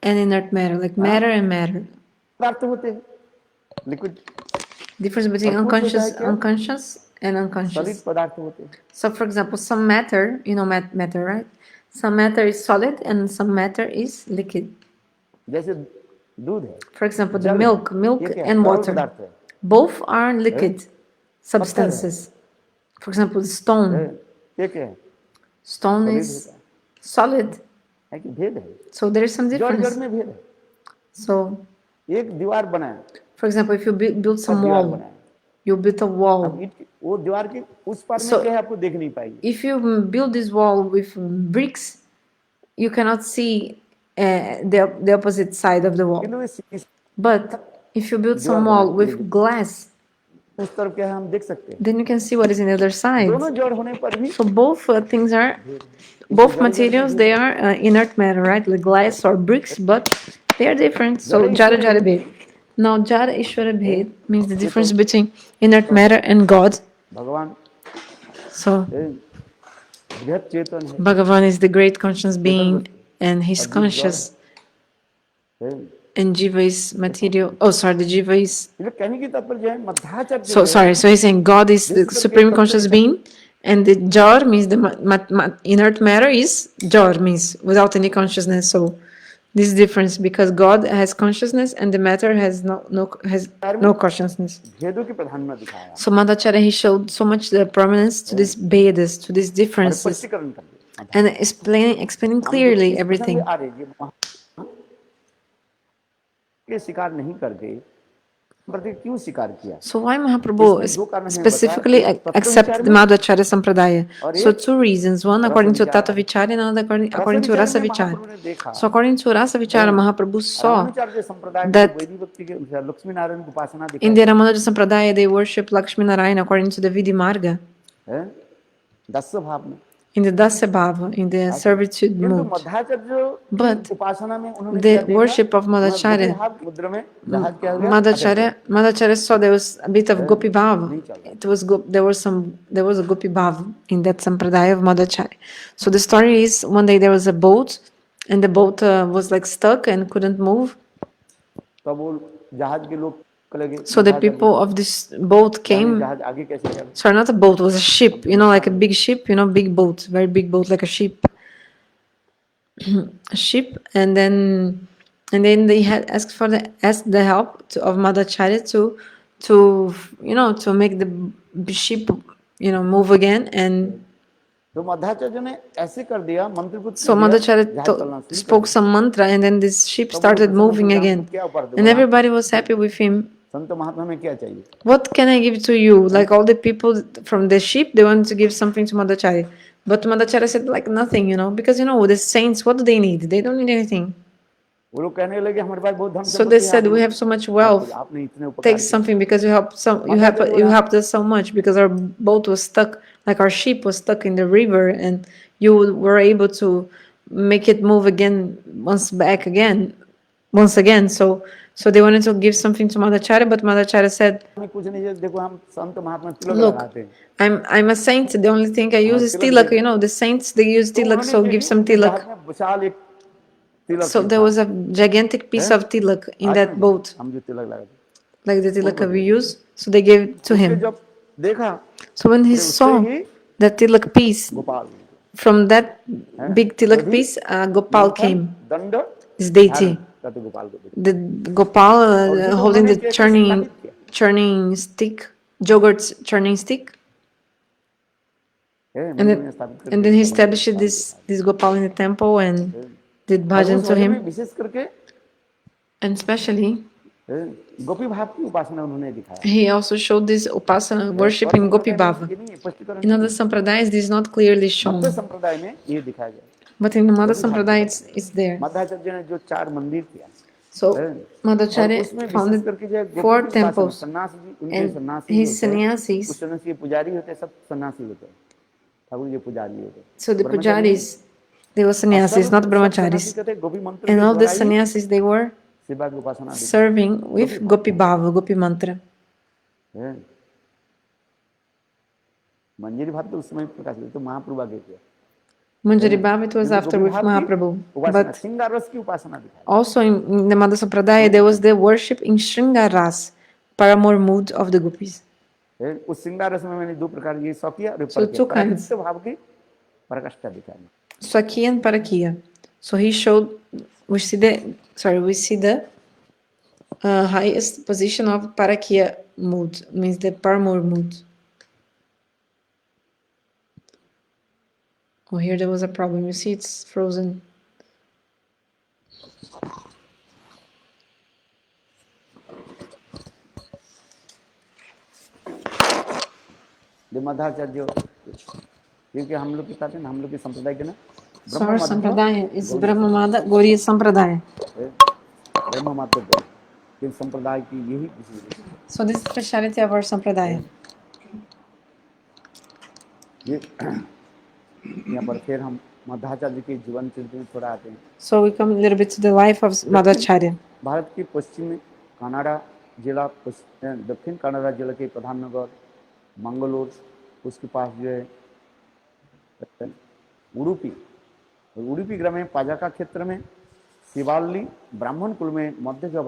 and inert matter, like matter and matter? पदार्थ होते हैं. Liquid Difference between unconscious and solid unconscious. पदार्थ होते हैं. So, for example, some matter, you know matter, right? Some matter is solid and some matter is liquid. जैसे दूध है. For example, the जल. milk ये क्या है? and तरल water. पदार्थ है. Both are liquid substances. For example, stone. ये क्या है? Stone Solid is होता है. solid. है कि भेद है. So there is some जड़ difference. में भेद है. So, एक दीवार बनाए. for example, if you build some दीवार wall, बनाए. you build a wall. अब ईंट वो दीवार के उस पार में So- क्या है आपको देख नहीं पाएगी. If you build this wall with bricks, you cannot see the opposite side of the wall. किंतु इस But if you build some wall with glass, उस तरफ क्या है हम देख सकते हैं. then you can see what is in the other side. दोनों जड़ होने पर भी So both things are, both materials, they are inert matter, right? Like glass or bricks, but they are different. So Jara Jara Bhed. Now Jara Ishvara Bhed means the difference between inert matter and God. भगवान So बृहत चेतन है. Bhagavan is the great conscious being and he's conscious, and Jiva is material. Oh, sorry, the Jiva is. ये कहने की तात्पर्य है मध्याचार्य. So sorry, so he's saying God is the supreme conscious being, and the jar means the inert matter is jar means without any consciousness. So this difference because God has consciousness and the matter has no consciousness. भेदों के प्रधान में दिखाया. So Madhacharya he showed so much the prominence to this Vedas, to these differences, स्पष्टीकरण कर दिया. and explaining clearly everything. आ रही है के शिकार नहीं करके प्रति क्यों स्वीकार किया. So why Mahaprabhu specifically accept the Madhacharya Sampradaya? So 2 reasons. One according to Tattva Vichara and another according to Rasa Vichara. So according to Rasa Vichara, Mahaprabhu saw Ramanujacharya संप्रदाय में that वैदिक भक्ति के अनुसार लक्ष्मी नारायण की उपासना in the Ramanuja Sampradaya they worship Lakshmi Narayana according to the Vidhi Marga, है दस भाव में. in the Dasya Bhava, in the servitude किंतु mood. मध्याचार्य But उपासना में उन्होंने the क्या देखा? worship of Madhacharya, मुद्रा में जहाज क्या हो गया. Madhacharya saw there was a bit of Gopi Bhava. It was there was a Gopi Bhava in that Sampradaya of Madhacharya. So the story is one day there was a boat and the boat was like stuck and couldn't move. तब वो जहाज के लोग लगे. So the people of this boat came. जहाज आगे कैसे गया. Sorry, not a boat, it was a ship, you know, like a big ship, you know, big boat, very big boat, like a ship. A ship, and then they had asked the help of Madhacharya to make the ship, move again. And तो मध्याचार्य ने ऐसे कर दिया मंत्रपुत्र. so Madhacharya spoke some mantra, and then this ship started moving again, and everybody was happy with him. संत महात्मा में क्या चाहिए. What can I give to you? Like all the people from the ship, they wanted to give something to Madhacharya. But Madhacharya said like nothing, because the saints, what do they need? They don't need anything. वो लोग कहने लगे हमारे पास बहुत धन. So they said we have so much wealth. आपने इतने उपकार Take something because you helped us so much because our boat was stuck, like our ship was stuck in the river, and you were able to make it move again once back again. once again. So they wanted to give something to Madhacharya, but Madhacharya said, हमें कुछ नहीं है, देखो हम संत महात्मा तिलक look, लगाते हैं, I'm a saint. The only thing I use is tilak. You know, the saints, they use तो tilak, उन्होंने so ये give भी some उनके tilak. जहाज में विशाल एक तिलक So there था, was a gigantic piece हैं? of tilak in आज that में boat, हम जो तिलक लगाते like the हैं, tilak we use. So they gave it to उसके him. जब देखा So when he तो उससे saw he that tilak piece, Gopal, from that हैं? big tilak दधि piece, Gopal मंथन came, दंड his धारण deity. करते गोपाल को देखा, The Gopal और उसी को holding उन्होंने the क्या क्या स्थापित किया, churning stick, yogurt churning stick. हैं? And मंदिर में then, स्थापित and करके then he सबको established स्थान this दिखाया, this Gopal in the temple and हैं? did और bhajan उस to भजन में him. विशेष करके, And especially, हैं? गोपी भाव की उपासना उन्होंने दिखाया, he also showed this upasana worship और in Gopi संप्रदाय में Bhava. ये नहीं है, स्पष्टीकरण In नहीं other है, sampradayas, this is not clearly Madhya shown, संप्रदाय में ये दिखाया गया, but in the Madhva गोपी भाव की sampradaya, Upasana, it's there. Madhvacharya ने जो 4 मंदिर किया, So हैं? और Madhacharya उसमें विशेष founded करके जो गोपी 4 की उपासना, temples, सन्यासी जी, उनके and सन्यासी his होते हैं, sannyasis, उस समय के पुजारी होते हैं, सब सन्यासी होते हैं, ठाकुर जी पुजारी होते हैं, so the ब्रह्मचारी नहीं, pujaris, they were और sannyasis, not सब brahmacharis. सन्यासी कहते हैं गोपी मंत्र And के all the द्वारा ही sannyasis, they were शिवा की उपासना दिखाई, serving गोपी with भाव, Gopi Bhava, Gopi Mantra. हैं? मंजरी भाव तो उस समय प्रकाश हुए, तो महाप्रभु आगे किया, Manjari Bhava, it was क्योंकि after गोपी with भाव की Mahaprabhu. उपासना, But श्रृंगार रस की उपासना दिखाई, also in the Madhva Sampradaya, there was the worship in Shringaras, paramour mood of the gopis. हैं? उस श्रृंगार रस में मैंने 2 प्रकार ये स्वकीय और So परकीय, 2 kinds, प्राकृत भाव की प्रकाष्ठा दिखाई, Swaki and Parakiya. So he showed, we see the highest position of Parakiya mood, means the paramour mood. Oh, here there was a problem. You see, it's frozen. जो मध्वाचार्य, क्योंकि हम लोग के साथ है ना, हम लोग के संप्रदाय के ना So our sampradaya is Brahmamada Gauriya Sampradaya. ब्रह्म मात्र गौड़, कि संप्रदाय की यही विशेषता है, So this is the speciality of our sampradaya. ये यहाँ पर फिर हम मध्वाचार्य के जीवन चरित्र में थोड़ा आते हैं, So we come a little bit to the life of Madhacharya. Bharat के पश्चिम में कनाडा जिला, दक्षिण कनाडा जिला के प्रधान नगर मंगलोर, उसके पास जो है उडुपी, और उडुपी ग्राम में पाजाका क्षेत्र में शिवाली ब्राह्मण कुल में मध्यदेव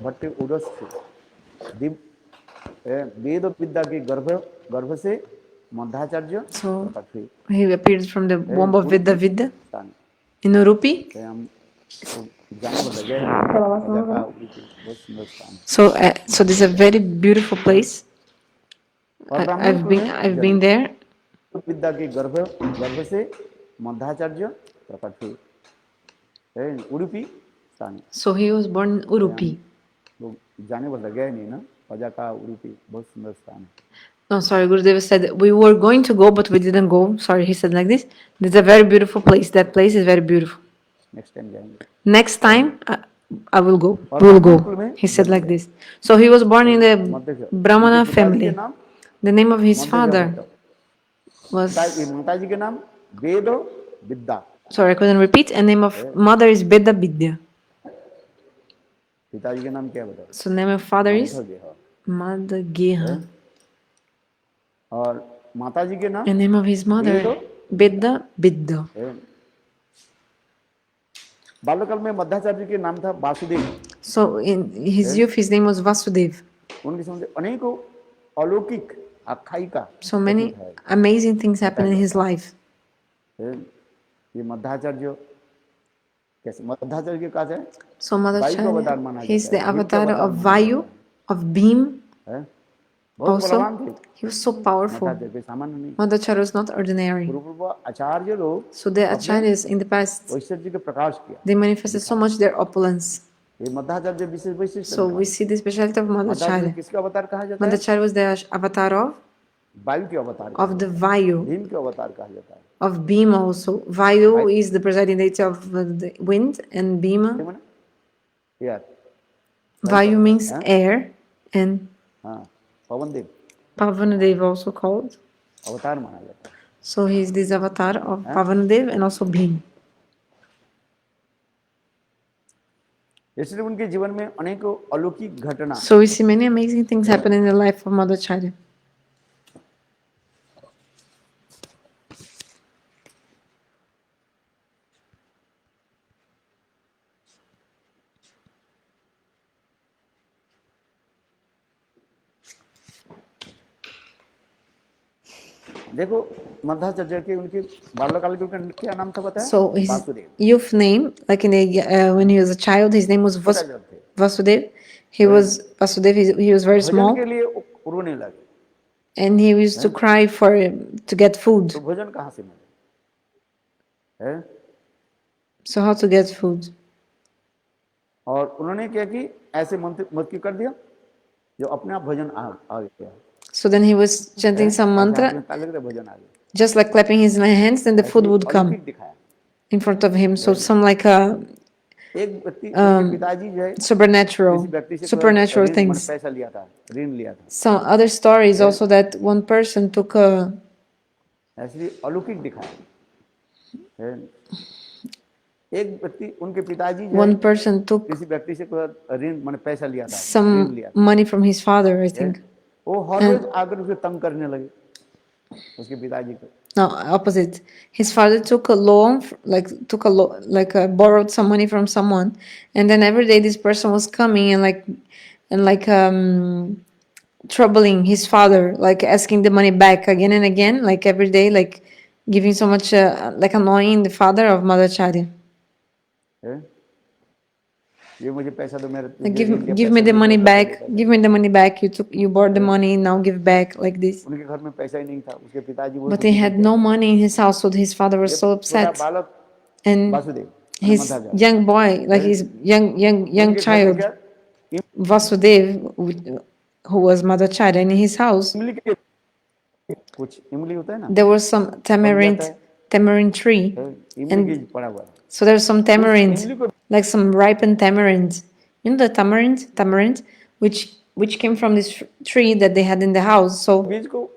भट्ट उदस वेद विद्या के गर्भ से Madhvacharya, So he appeared from the womb of Vidya स्थान, in Urupi. हम जाने वाला है, पाजाका उडुपी बहुत सुंदर स्थान, So this is a very beautiful place. और ब्राह्मण कुल में I've been there. विद्या के गर्भ से मध्वाचार्य प्रकट हुए, उडुपी स्थान, So he was born in Urupi. लोग जाने वाला गए नहीं ना, पाजाका उडुपी बहुत सुंदर स्थान है, No, sorry, Gurudev said we were going to go, but we didn't go. Sorry, he said like this. It's a very beautiful place. That place is very beautiful. Next time जाएंगे, Next time, I will go. We will go. He said like this. So he was born in the Brahmana family. The name of his father was, माताजी के नाम वेद विद्या, sorry, I couldn't repeat. And name of mother is Beda Vidya. पिताजी के नाम क्या बताओ, So name of father is Madhavdev, Madhageha. और माताजी के नाम And name of his mother Beda Vidya. बाल्यकाल में मध्वाचार्य के नाम था Vasudev, So in his youth, his name was Vasudev. उनके समझ अनेकों अलौकिक आख्यायिका, So many amazing things happened in his life. ये मध्वाचार्य कैसे, मध्वाचार्य के काज है, So अवतार माना Madhacharya, he's the जाता है, avatar अवतार of माना Vayu, of Bhim. है, बहुत Also, बलवान थे he was so powerful. Madhvacharya, कोई सामान्य नहीं, Madhacharya was not ordinary. पूर्व आचार्य लोग So the acharyas in the past, ऐश्वर्य के प्रकाश किया, they manifested so much their opulence. ये मध्वाचार्य विशेष वैशिष्ट, So we see the speciality of Madhvacharya Madhacharya. किसका अवतार कहा जाता है, Madhacharya was the avatar वायु के अवतार, of the Vayu, भीम के अवतार कहा जाता है, of Bhima also. Vayu is the presiding deity of the wind, and Bhima, यार Vayu means air, and हाँ पवन देव Pavanadev also called. अवतार माना जाता है, So he is this avatar of Pavanadev and also Bhim. इसलिए उनके जीवन में अनेकों अलौकिक घटना So we see many amazing things happen in the life of Mother Charya. देखो मध्वाचार्य के उनके बाल्यकाल के उनका क्या नाम था बताया? So his Vasudev. youth name, like in the when he was a child, his name was छोटा जब थे Vasudev. He was Vasudev. He was very bhajan small, के लिए रोने लगे, and he used to cry for to get food. तो भोजन कहाँ से मिले है? So how to get food? और उन्होंने क्या कि ऐसे मंत्र कर दिया जो अपने आप भजन आ गया। So then he was chanting some ऐसे हाथ में mantra, ताले रखते भजन आ गया। just like clapping his hands, then the food ऐसे would come अलौकिक दिखाया। in front of him. So some like a एक व्यक्ति उसके पिताजी जो है किसी supernatural व्यक्ति से supernatural ऋण things. पैसा लिया था, ऋण लिया था। Some other stories also that one person took a ऐसे अलौकिक दिखाया है। एक व्यक्ति उनके पिताजी जो है one person took किसी व्यक्ति से ऋण पैसा लिया था, ऋण some लिया था। money from his father, I think. वो हर रोज आकर उसे तंग करने लगे उसके पिताजी को। No, opposite. His father took a loan, borrowed some money from someone, and then every day this person was coming and troubling his father, like asking the money back again and again, like every day, like giving so much, like annoying the father of Mother Charya. ये मुझे पैसा दो, मेरे Like, give me the money back. Give me the money back. You borrowed the money. Now give back, like this. उनके घर में पैसा ही नहीं था, उसके पिताजी वो But he had no money in his house, so his father was so छोटा upset. बालक And Vasudev his young boy, like his young child, Vasudev, who was Mother Charya, in his house, इमली के कुछ इमली होता है ना, there was some tamarind tree, इमली and के पड़ा हुआ है। so there's some tamarind, इमली को like some ripened tamarind. You know the tamarind, which came from this tree that they had in the house. बीज को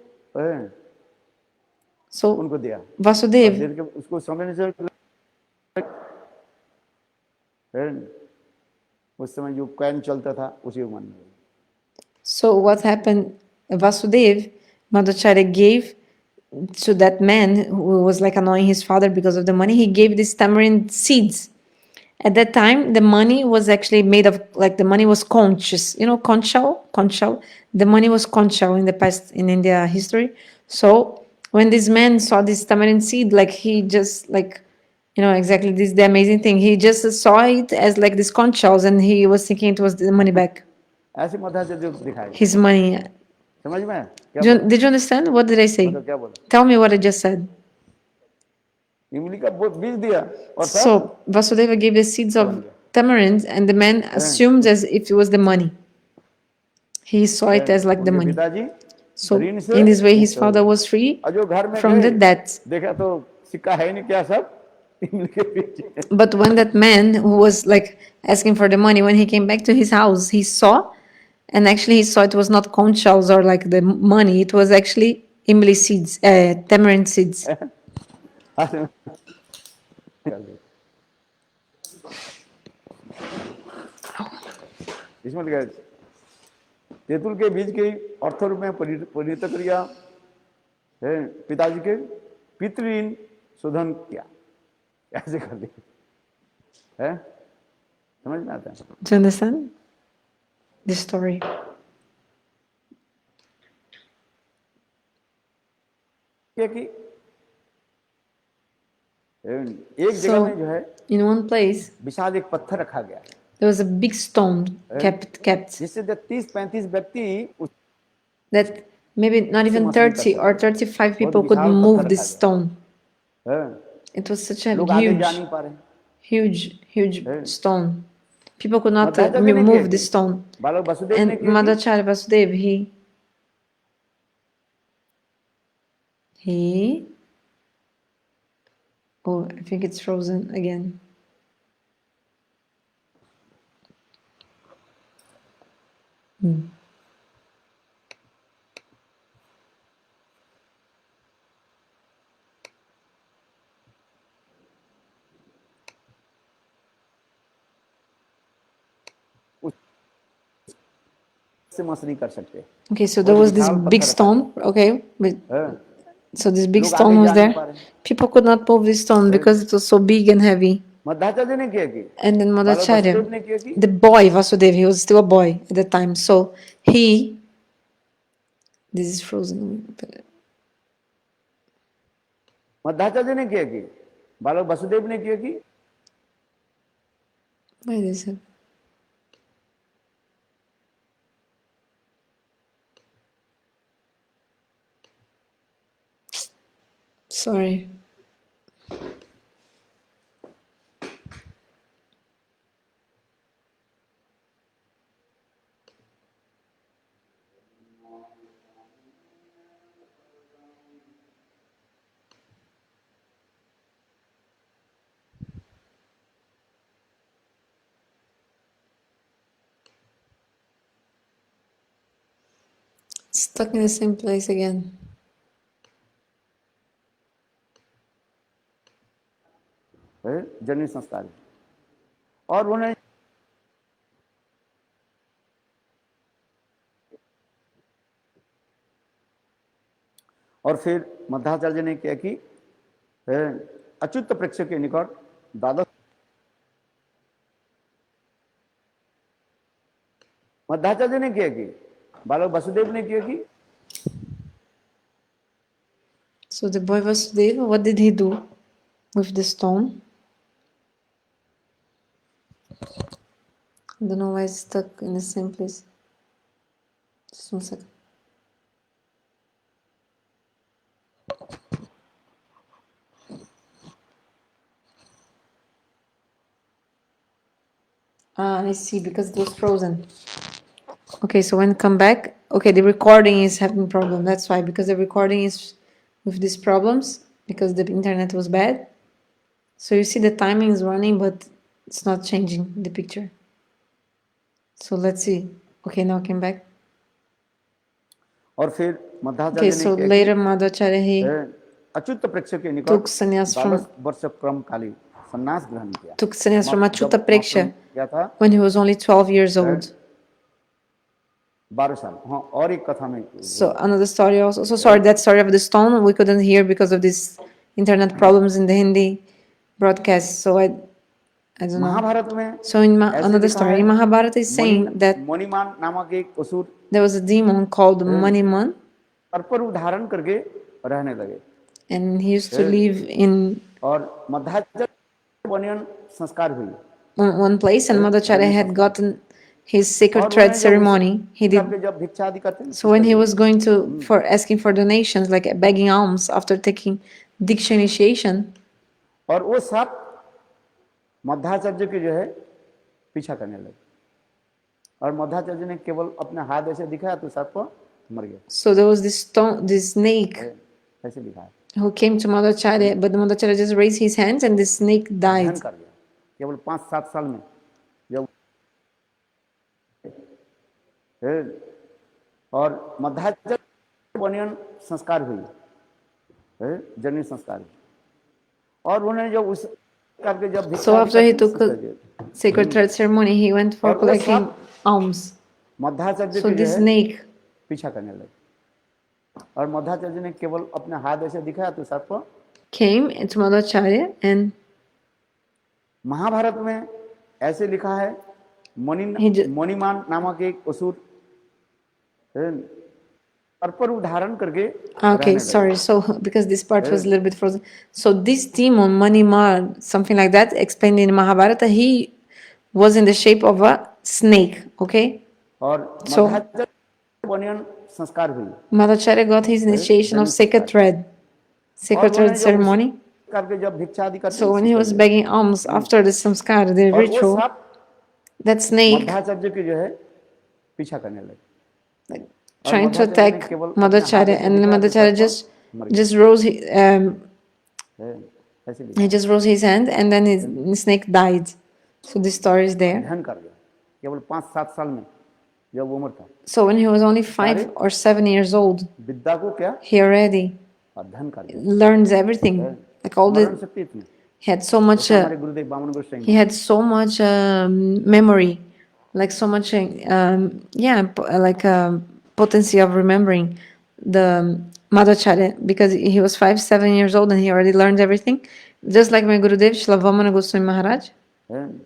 So उनको दिया, और Vasudev, दे के उसको समझने से उस समय जो कैन चलता था उसी को मानने। so what happened? Vasudev, Madhacharya gave to that man who was like annoying his father because of the money. He gave these tamarind seeds. At that time, the money was actually made of, like, the money was conches. You know, conchal. The money was conchal in the past in India history. So when this man saw this tamarind seed, like he just like, you know, exactly this the amazing thing. He just saw it as like this conchals, and he was thinking it was the money back. ऐसे मध्वाचार्य दिखाएगा His money. समझ में क्या Did you understand? What did I say? मतलब क्या बोला? Tell me what I just said. इमली का बीज दिया और So Vasudeva gave the seeds of tamarind, and the man assumed as if it was the money. He saw it as like the money. पिताजी So in this way, his father was free और जो घर में from the debt. देखा तो सिक्का है नहीं क्या सब इमली के बीज। But when that man who was like asking for the money, when he came back to his house, he saw, and actually he saw it was not conch shells or like the money, it was actually imli seeds, tamarind seeds. इसमें लिखा है तेतुल के बीज के अर्थ रूप में परिणत क्रिया है, पिताजी के पितृऋण शोधन किया, ऐसे कर दिया है। समझ में आता है? Do you understand this story? क्या कि एक जगह में जो है in one place विशाल एक पत्थर रखा गया, there was a big stone kept जिससे 30-35 व्यक्ति that maybe not even 30 or 35 people could move this stone. It was such a huge stone. People could not move this stone. And Madhacharya Vasudev, he oh, I think it's frozen again. से मस नहीं कर सकते। Okay, so there was this big stone. Okay, so this big stone was there. People could not move this stone because it was so big and heavy. Madhvacharya ने क्या की? And then बालक Madhacharya, Vasudev ने क्या की? the boy Vasudev, he was still a boy at the time. So he, this is frozen. Madhvacharya ने क्या की? बालक वसुदेव ने क्या की? Why is it? Sorry. Stuck in the same place again. जननी संस्कार और उन्हें और फिर मध्वाचार्य ने क्या की? अच्युत प्रेक्षक के निकट द्वादश मध्वाचार्य ने क्या की? बालक वसुदेव ने क्या की? So the boy Vasudeva, what did he do with the stone? I don't know why it's stuck in the same place. Just 1 second. Ah, I see, because it was frozen. Okay, so when come back, okay, the recording is having problem. That's why, because the recording is with these problems, because the internet was bad. So you see the timing is running, but it's not changing the picture. So let's see. Okay, now came back. और फिर Madhvacharya Okay, ने so क्या later की? Madhacharya, he Achyut प्रेक्षक के निकट took sannyas 12 from वर्ष क्रम काली संन्यास ग्रहण किया। took sannyas from जब Achyuta Preksha क्या था? when he was only 12 years old. 12 साल। हाँ, और एक कथा में So another story also. So sorry, that story of the stone we couldn't hear because of this internet problems in the Hindi broadcast. So I don't know. Mahabharat में So in ऐसे another लिखा story, है, Mahabharata is saying that Maniman नामक एक असुर there was a demon called Maniman, पर धारण करके रहने लगे and he used to live in और मध्वाचार्य बनियन संस्कार हुई one place, and Madhacharya had gotten his sacred और thread उन्हें जब ceremony. He did. करके जब भिक्षा आदि करते हैं, So when he was going to for asking for donations, like begging alms after taking Diksha initiation, और वो सब मध्वाचार्य के जो है पीछा करने लगे और मध्वाचार्य ने केवल अपने हाथ ऐसे दिखाया तो सर्प मर गया। so there was this stone, this snake ऐसे दिखाया who came to Madhacharya, but Madhacharya just raised his hands and the snake ध्यान died. कर गया। केवल 5-7 साल में जब और मध्वाचार्य बनियन संस्कार हुई, जननी संस्कार हुई और उन्होंने जब उस करके जब So after he took a sacred thread ceremony, he went for collecting alms. Madhvacharya So के जो this है snake पीछा करने लगे और मध्वाचार्य ने केवल अपने हाथ ऐसे दिखाया तो सर्प came to Madhacharya, and Mahabharat में ऐसे लिखा है, मणिमान नामक एक असुर पर धारण करके okay, sorry. So because this part was a little bit frozen. So this demon, Manimar, something like that, explained in Mahabharata, he was in the shape of a snake. Okay. और So बनियन संस्कार हुई Madhacharya got his initiation of sacred thread ceremony. करके जब भिक्षा आदि करते So when he was begging alms after the samskar, the ritual, that snake Madhvacharya के जो है पीछा करने लगे, like, trying to attack Madhacharya, and Madhacharya just he just rose his hand, and then the snake died. So this story is there. ध्यान कर गया केवल 5-7 साल में जब उम्र था। So when he was only 5 or 7 years old, विद्या को क्या he already अध्ययन कर गया, learns everything, like all the शक्ति इतनी he had so much हमारे गुरुदेव बामन Goswami he had so much memory. like so much, like potency of remembering the Madhacharya, because he was 5, 7 years old and he already learned everything. Just like my Gurudev, Srila Vamana Goswami Maharaj, हैं?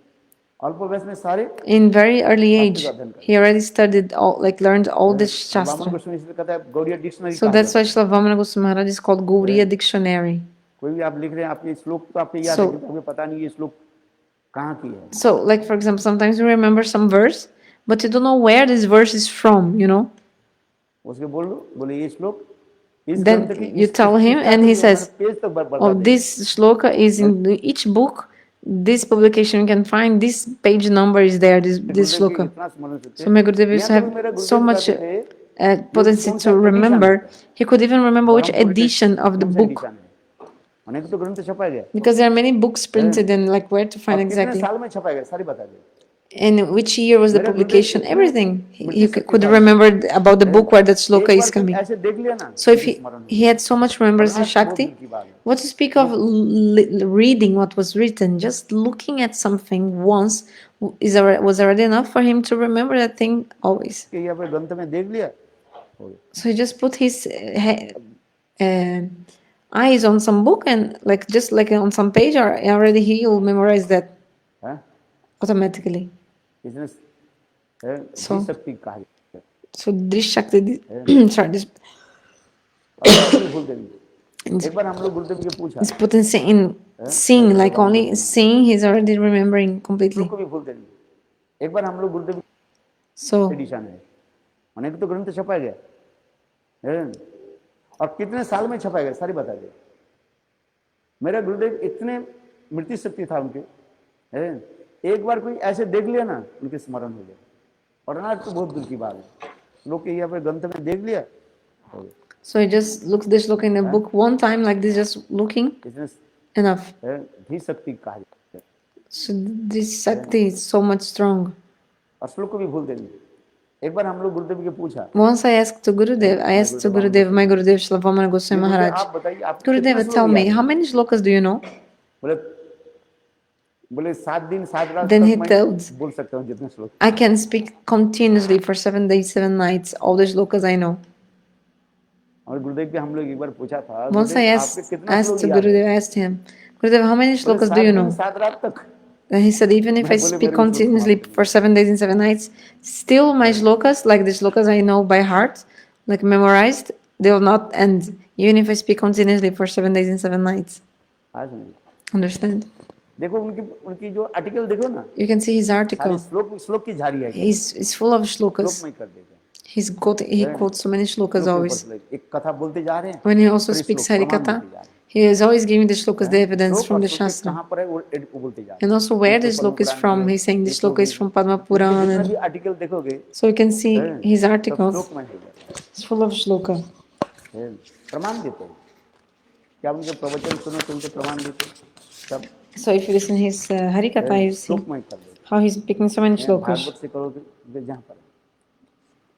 अल्प वयस में सारे in very early age, शास्त्र का अध्ययन he already studied all, like learned all this हैं? Vaman Shastra. Goswami इसलिए कहता है गौड़िया डिक्शनरी So कहा that's जाता why है। Srila Vamana Goswami Maharaj is called Gauriya Dictionary. कोई भी आप लिख रहे हैं, आप ये श्लोक तो आपको याद है, So, कि हमें पता नहीं ये श्लोक कहाँ की है। so like for example, sometimes you remember some verse, but you don't know where this verse is from, you know. उसके बोल दो, बोले ये श्लोक इस Then ग्रंथ की you tell him and he says, page तक बता oh, देंगे। this shloka is in each book, this publication you can find, this page number is there, this गुरुदेव की shloka. इतना स्मरण शक्ति So my Gurudev used to यहाँ तक मेरा have so गुरुदेव much कहते थे, potency कौन सा to edition remember. है? He could even remember which Brahmapur के edition of the कौन सा book, edition है? अनेक तो ग्रंथ छपा गया, because there are many books printed and like where to और find कितने exactly. साल में छपा गया, सारी बता दे। And which year was the मेरा गुरुदेव publication, इतने everything. मिट्टी He शक्ति could था, remember about the book where that एक shloka बार is कोई coming. ऐसे देख लिया ना, So if उनके स्मरण हो he had so much remembrance and बड़ा बहुत Shakti, दूर की बात है। what to speak of reading what was written, just looking at something once was already enough for him to remember that thing always. कि ये अपने ग्रंथ में देख लिया, हो गया। So he just put his eyes on some book and like just like on some page, or already he will memorize that हैं? automatically. इसने है, So- भी शक्ति कहा गया। So Drish Shakti, sorry, this और इसको भूल देंगे। एक बार हम लोग गुरुदेव के पूछा, this potency in seeing, like only seeing, he's already remembering completely. को भी भूल देंगे। एक बार हम लोग गुरुदेव So एडिशन है, अनेक तो ग्रंथ छपा गया, है? और कितने साल में छपा गया, सारी बता दे। मेरा गुरुदेव इतने मृत्यु शक्ति था उनके, है? एक बार कोई ऐसे देख लिया ना, उनके स्मरण हो गया, और ना तो बहुत दूर की बात है। लोग के यहाँ पे ग्रंथ में देख लिया, हो गया। so he just looks this look in the book one time like this, just looking इसने enough. है, भी शक्ति कहा जाता है, So this Shakti is so much strong. और श्लोक को भी भूल देंगे। एक बार हम लोग गुरुदेव के पूछा, Once I asked to Gurudev, my Gurudev Srila Vamana Goswami Gurudev, Maharaj, आप बताइए, आप Gurudev, कितने tell श्लोक me, याद how हैं? many shlokas do you know? बोले बोले 7 दिन 7 रात Then तक he मैं tells, बोल सकता हूँ जितने श्लोक। I can speak continuously for 7 days, 7 nights, all the shlokas I know. और गुरुदेव के हम लोग एक बार पूछा था, Once I गुरुदेव, asked, आपके कितना asked श्लोक to याद है? Gurudev, I asked him, Gurudev, how many बोले shlokas 7 do you दिन know? 7 रात तक। And he said, even if I speak continuously for 7 days and 7 nights, still my shlokas, like the shlokas I know by heart, like memorized, they will not end, even if I speak continuously for 7 days and 7 nights. आज नहीं। Understand? देखो उनकी उनकी जो article देखो ना, You can see his सारे article. श्लोक की झाड़ी है, He's full of श्लोक shlokas. में कर देगा। He quotes so many shlokas श्लोक के ऊपर always. श्लोक, एक कथा बोलते जा रहे हैं, When he also फिर speaks श्लोक प्रमाण Harikatha, देते जा रहे हैं। he is always giving the shlokas, the evidence श्लोक from और the श्लोक के Shastra. कहाँ पर है वो बोलते जा रहे हैं। And also where this shloka is from, he's saying this shloka is from Padma उनके Puran. जितना भी And आर्टिकल देखोगे, so you can see his सब articles. श्लोक में हो जाता It's full of shloka. है, प्रमाण देते हैं। क्या उनके प्रवचन सुनो तो उनके प्रमाण देते हैं, सब So if you listen his Harikatha, you see श्लोक में कर देते how he's picking so many हैं। shlokas. भागवत से करोगे तो जहाँ पर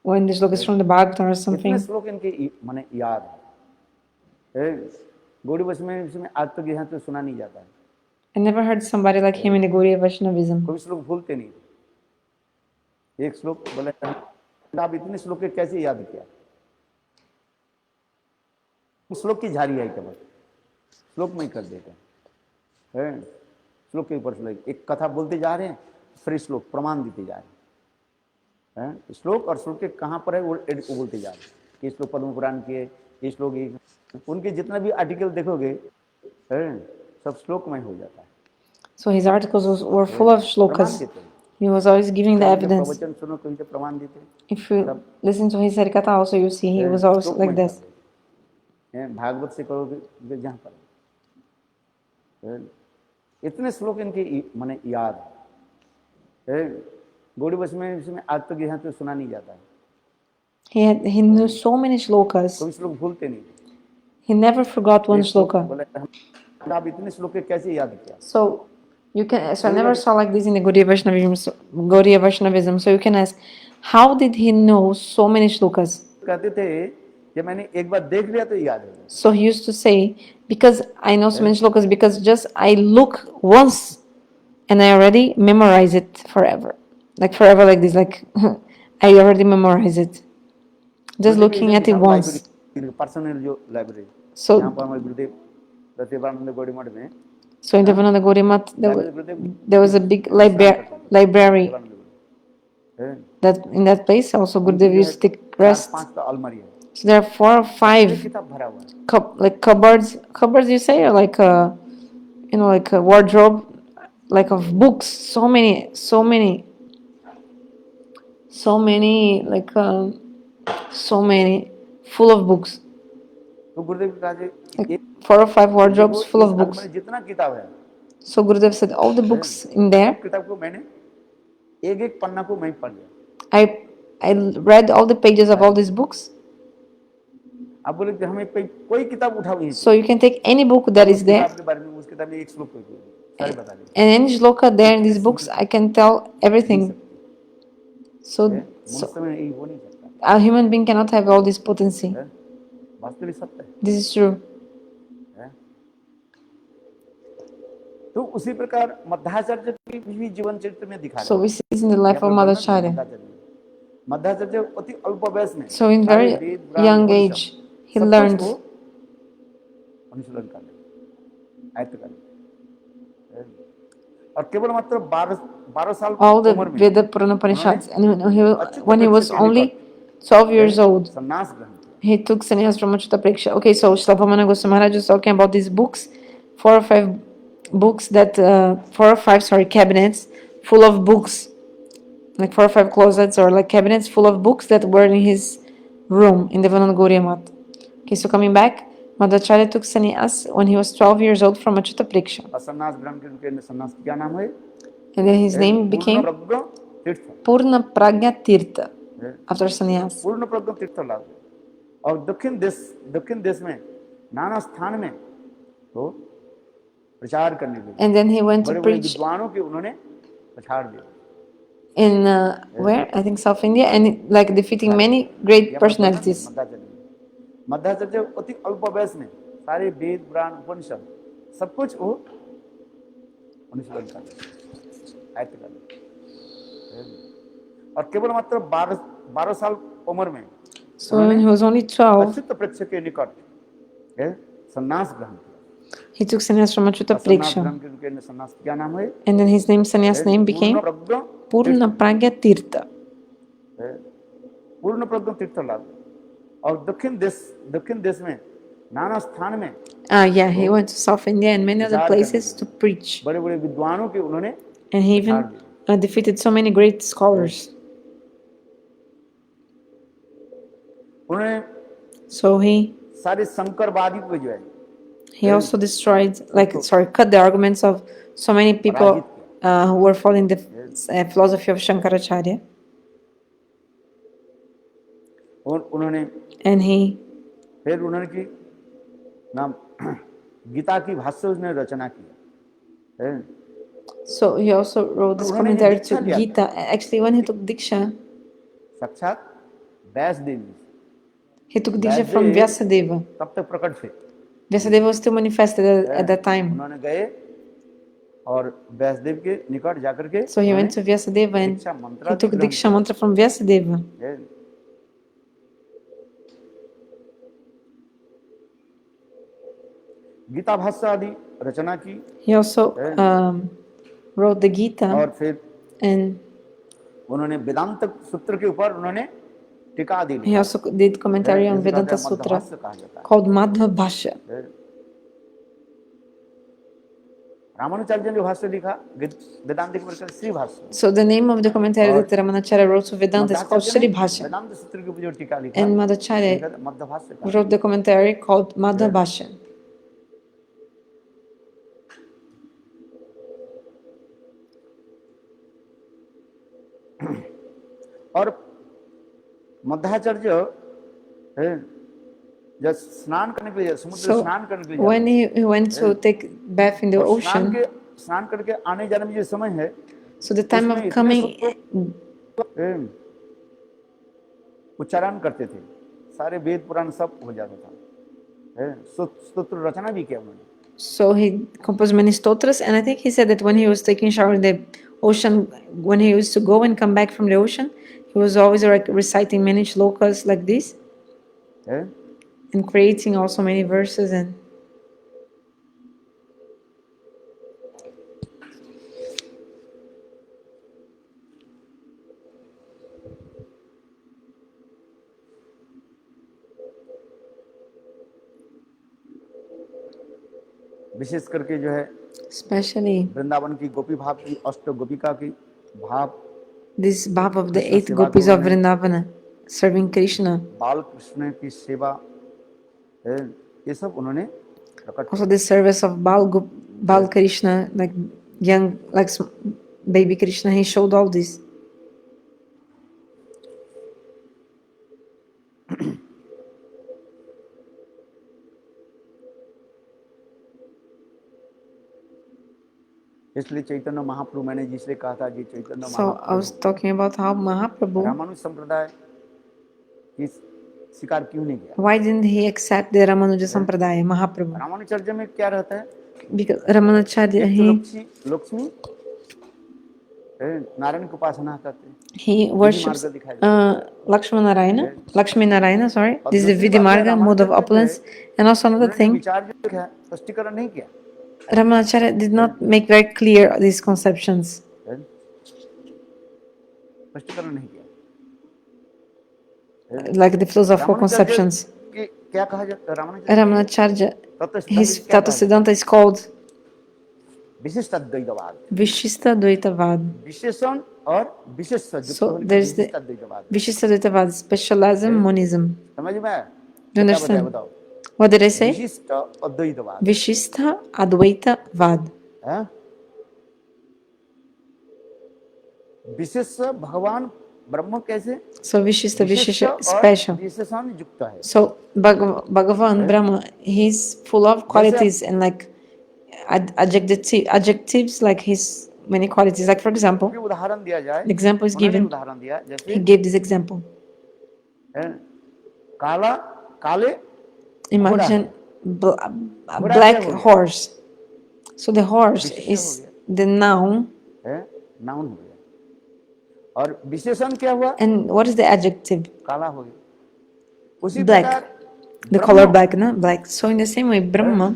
When the shloka is from the Bhagavatam or कितने something. श्लोक इनके माने याद है। गौड़ी वश में इसमें आज तक यहाँ तो सुना नहीं जाता है, I never heard somebody like him in the Gaudiya Vaishnavism. कोई श्लोक भूलते नहीं। एक श्लोक बोले, आप इतने श्लोक के कैसे याद किया? श्लोक की झाड़ी है केवल, श्लोक में ही कर देते हैं। श्लोक के ऊपर श्लोक, एक कथा बोलते जा रहे हैं, फिर श्लोक प्रमाण देते जा रहे हैं। श्लोक और श्लोक के कहाँ पर है वो बोलते जा रहे हैं। ये श्लोक पद्म पुराण के, ये श्लोक उनके जितना भी आर्टिकल देखोगे, सब श्लोक में हो जाता है। So his articles were full of प्रमाण shlokas. देते हैं, He was always giving the evidence. प्रवचन सुनो कहीं से प्रमाण देते हैं। If you listen to his Harikatha also, you see he was always श्लोक like में this. कर देते हैं। भागवत से करोगे तो जहाँ पर इतने श्लोक इनके माने याद है। गौड़ी वश में इसमें आज तक यहाँ तो सुना नहीं जाता है, He knew so many shlokas. कोई श्लोक भूलते नहीं। He never forgot one एक श्लोक shloka. बोले, आप इतने श्लोक के कैसे याद किया? So you can. So I never saw like this in the Gaudiya Vaishnavism. So you can ask, how did he know so many shlokas? कहते थे कि मैंने एक बार देख लिया तो याद है। So he used to say, because I know so many shlokas, because just I look once and I already memorize it forever. like forever like this. Like I already memorized it. Just looking at it once. Personal जो library So यहाँ पर हमारे गुरुदेव प्रतिभानंद गौड़ी मठ में so in Devananda Gauri Math, library Gurudev there was a big विश्राम करते थे library Devanand गौड़ी है। that in that place also उनकी Gurudev जो है used to take 4-5 rest. तो अलमारी है, So there are 4 or सारे 5 किताब भरा हुआ है। like cupboards you say, or like a, you know, like a wardrobe, like of books. So many, like so many, full of books. तो गुरुदेव का जो Like 4 or 5 wardrobes full of books. अलमारी जितना किताब है So Gurudev said all the books in there. सब किताब को मैंने एक पन्ना को मैं पढ़ लिया। I read all the pages of all these books. आप बोले कि हमें कोई किताब उठाओ यहीं So you can take any book that is there, किताब के बारे में उस किताब में एक श्लोक कोई सारे बता दें। and any shloka there in these books, I can tell everything. So मनुष्य में यही हो नहीं सकता। a human being cannot have all this potency. वास्तविक सत्य है। This is true. तो उसी प्रकार मध्वाचार्य के भी जीवन चरित्र में दिखा So we see this in the life of Madhacharya. Madhvacharya अति अल्प वयस में So in very young age, he learned अनुशीलन करने, आयत्त करने, और केवल मात्र 12 साल all the उम्र में Veda Purana Upanishads, and when he was only 12 years old, संन्यास ग्रहण किया। he took sannyas from Achyuta Preksha. Okay, so Shlapamana Goswami Maharaj is talking about these books, 4 or 5 books that 4 or 5 cabinets full of books, like 4 or 5 closets or like cabinets full of books that were in his room in Devananda Gauri Math. Okay, so coming back, Madhacharya took sannyas when he was 12 years old from Achyuta Preksha, संन्यास ग्रहण के संन्यास क्या नाम है? and then his name became Purna Pragya Tirtha after sannyas. पूर्ण प्रज्ञ तीर्थ लाभ और दक्षिण देश में नाना स्थान में तो प्रचार करने के लिए And then he went to बड़े preach विद्वानों के उन्होंने प्रचार दिया। in where? I think South India, and like defeating many great personalities. Madhvacharya अति अल्प वयस में सारे वेद पुराण उपनिषद सब कुछ वो अनुशीलन कर आयत्त कर और केवल मात्र 12 साल उम्र में So when he was only 12, Achyut प्रेक्ष के निकट संन्यास ग्रहण किया। he took sannyas from Achyuta Preksha, संन्यास क्या नाम है? and then his sannyas name became Purna Pragya Tirtha. पूर्ण प्रज्ञ तीर्थ लाभ और दक्षिण देश में नाना स्थान में Yeah, he went to South India and many other places to preach, बड़े बड़े विद्वानों के उन्होंने and he even defeated so many great scholars. उन्होंने So he सारे संकरवादी को जो है also destroyed, cut the arguments of so many people who were following the philosophy of Shankaracharya. उन्होंने And फिर उन्होंने की नाम गीता की भाष्य उसने रचना की। So he also wrote this commentary to Gita. Actually, when he took Diksha, साक्षात व्यास देवी he took Diksha from Vyasadeva. तब तक प्रकट थे। Vyasadeva was still manifested at that time. उन्होंने गए और व्यासदेव के निकट जाकर के So he went to Vyasadeva and he took Diksha mantra from Vyasadeva. Gita भाष्य आदि रचना की। He also wrote the Gita, और फिर and उन्होंने वेदांत सूत्र के ऊपर उन्होंने टीका दी। he also did commentary on Vedanta Sutra called Madhva Bhashya. Ramanujacharya ने भाष्य लिखा वेदांत के प्रकार श्री भाष्य। So the name of the commentary that Ramanacharya wrote to Vedanta is called Shri Bhashya, वेदांत सूत्र के ऊपर जो टीका लिखा and Madhacharya मध्य भाष्य wrote the commentary called Madhva Bhashya. और मध्वाचार्य जब स्नान करने के लिए समुद्र स्नान करने के लिए when he went to take bath in the ocean, स्नान करके आने जाने में जो समय है, so the time of coming, उच्चारण करते थे, सारे वेद पुराण सब हो जाता था, स्तोत्र रचना भी किया उन्होंने। So he composed many stotras, and I think he said that when he was taking shower in the ocean, when he used to go and come back from the ocean, he was always like reciting many shlokas like this है? and creating also many verses. And विशेष करके जो है especially Vrindavan की गोपी भाव की अष्ट गोपिका की भाव, this bhav of the Krishna 8 सेवा gopis को of उन्होंने Vrindavana serving Krishna. बाल कृष्ण की सेवा है, ये सब उन्होंने प्रकट Also the service of Bal Krishna, like young, like baby Krishna, he showed all this. इसलिए चैतन्य महाप्रभु, मैंने जिसलिए कहा था कि चैतन्य So I was talking about how Mahaprabhu, Ramanuj संप्रदाय की स्वीकार क्यों नहीं किया? why didn't he accept the Ramanuja Sampradaya, Mahaprabhu? रामानुचर्य में क्या रहता है? Because Ramanacharya, एक तो he लक्ष्मी नारायण की उपासना करते हैं, he worships Lakshmi Narayana, sorry. This is the Vidimarga, mode of opulence. And also another उन्होंने thing, विचार जो है स्पष्टीकरण नहीं किया, Ramanacharya did not make very clear these conceptions. स्पष्टीकरण नहीं किया। Like the philosophical conceptions. क्या कहा जाता है? Ramanacharya, his Tattva-siddhanta is called विशिष्ट अद्वैतवाद, Vishista Dvaitavad. विशेषण और विशेष से युक्त So होने का there's the विशिष्ट अद्वैतवाद। Vishista Dvaitavad, specialism, monism. समझ में आया? You understand? बताओ। What did I say? विशिष्ट अद्वैतवाद, Vishista Advaitavad. हैं? विशेष भगवान ब्रह्म कैसे? So Vishista, विशिष्ट Vishesha, और special. विशेषण युक्त है। So Bhagavan Brahma, he's full of qualities and like adjectives, like his many qualities. Like for example, कोई उदाहरण दिया जाए, the example is उन्होंने given. उदाहरण दिया, He जैसे gave this example. काला काले Imagine a घोड़ा black क्या हो गया? horse. So the horse विशेषण हो is the noun, है, नाउन हो गया, और विशेषण क्या हुआ? and what is the adjective? काला हो गया। उसी Black. प्रकार The color black, no? Black. So in the same way, Brahma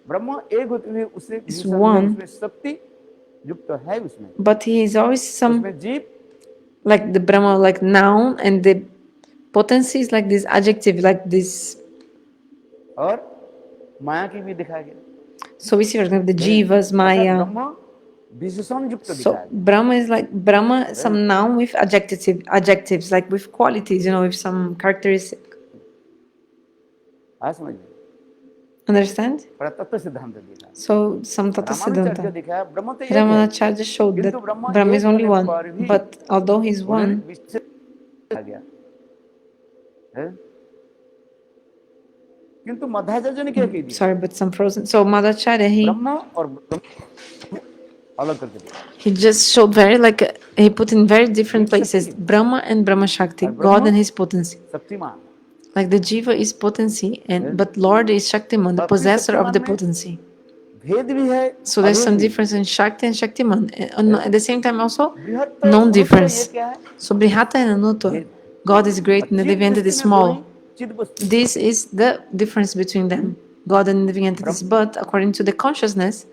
ब्रह्म एक होते हुए उससे is विशेषण है, one, उसमें शक्ति युक्त है, उसमें but he is always some, उसमें जीव, like the Brahma, like noun, and the potency is like this adjective, like this. और माया की भी दिखाया गया। So we see, for example, the Jivas, Maya. ब्रह्म विशेषण युक्त So दिखाया गया। Brahma is like Brahma, some noun with adjectives, like with qualities, with some characteristic. आज समझ में Understand? बड़ा तत्व सिद्धांत देखा। So some Tattva Ramanujacharya Siddhanta. दिखाया ब्रह्म तो एक है, Ramanacharya showed that Brahma is only one, but although he's उन्होंने one, विशेष आ गया है, किंतु मध्वाचार्य ने क्या कह दिया? sorry, but some frozen. So Madhacharya, ब्रह्म और ब्रह्म अलग करके दिया। he just showed very like he put in very different places Brahma and Brahma Shakti, God and his potency. Shaktimaan, Like the Jiva is potency, and but Lord is Shaktiman, the possessor of the potency. भेद भी है, So there's some difference in Shakti and Shaktiman, and at the same time also non-difference. So Brihata and Anuttara, God is great and the living entity is small. This is the difference between them, God and the living entities. But according to the consciousness,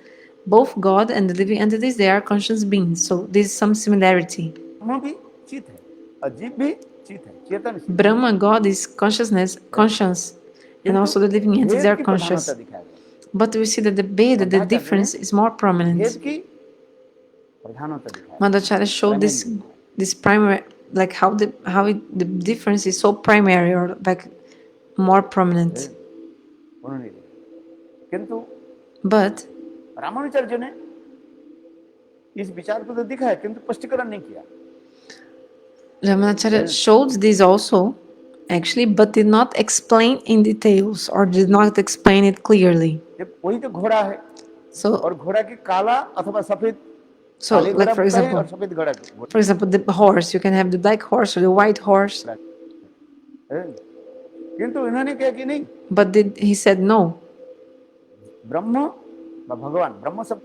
both God and the living entities, they are conscious beings. So there is some similarity. ब्रह्म भी चित है, अजीब भी चित है, चेतन है। Brahma, God is consciousness, conscious, and also the living entities are conscious. But we see that the Veda, the difference is more prominent. Madhacharya showed this primary, like how the difference is so primary or like more prominent. But Ramanujacharya ने इस विचार को तो दिखाया, किंतु स्पष्टीकरण नहीं किया। Ramanacharya showed this also, actually, but did not explain in details or did not explain it clearly. वही तो घोड़ा है, So, और घोड़ा की काला अथवा सफेद, so like for example, सफेद घोड़ा, the horse, you can have the black horse or the white horse. किंतु इन्होंने क्या कि नहीं, But he said no. ब्रह्म भगवान, ब्रह्म सब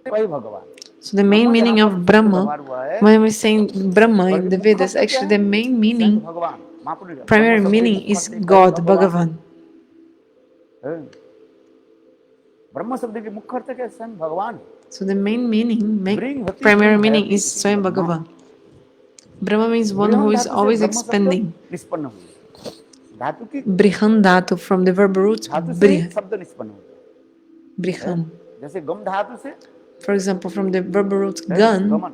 वही भगवान, So the main Brahma meaning जहाँ of पर Brahma, व्यवहार हुआ है, when we say Brahma in बल्कि the मुख्य Vedas, शब्द क्या actually है? the main स्वयं meaning, भगवान महापुरुष ब्रह्म primary शब्द meaning मुख्य is अर्थ है God, भगवान Bhagavan. है। ब्रह्म शब्द के मुख्य अर्थ क्या है? स्वयं भगवान। So the main meaning, bring हति primary ब्रिंग meaning हयति is इति Swayam Brahma. Bhagavan. Brahma means one who Brihan is धातु से always ब्रह्म शब्द expanding. निष्पन्न हुए। धातु की Brihan Dhatu from the verb root धातु से ही Brih, शब्द निष्पन्न होता है। Brihan. जैसे गम धातु से For example, from the verb root है Gan, गमन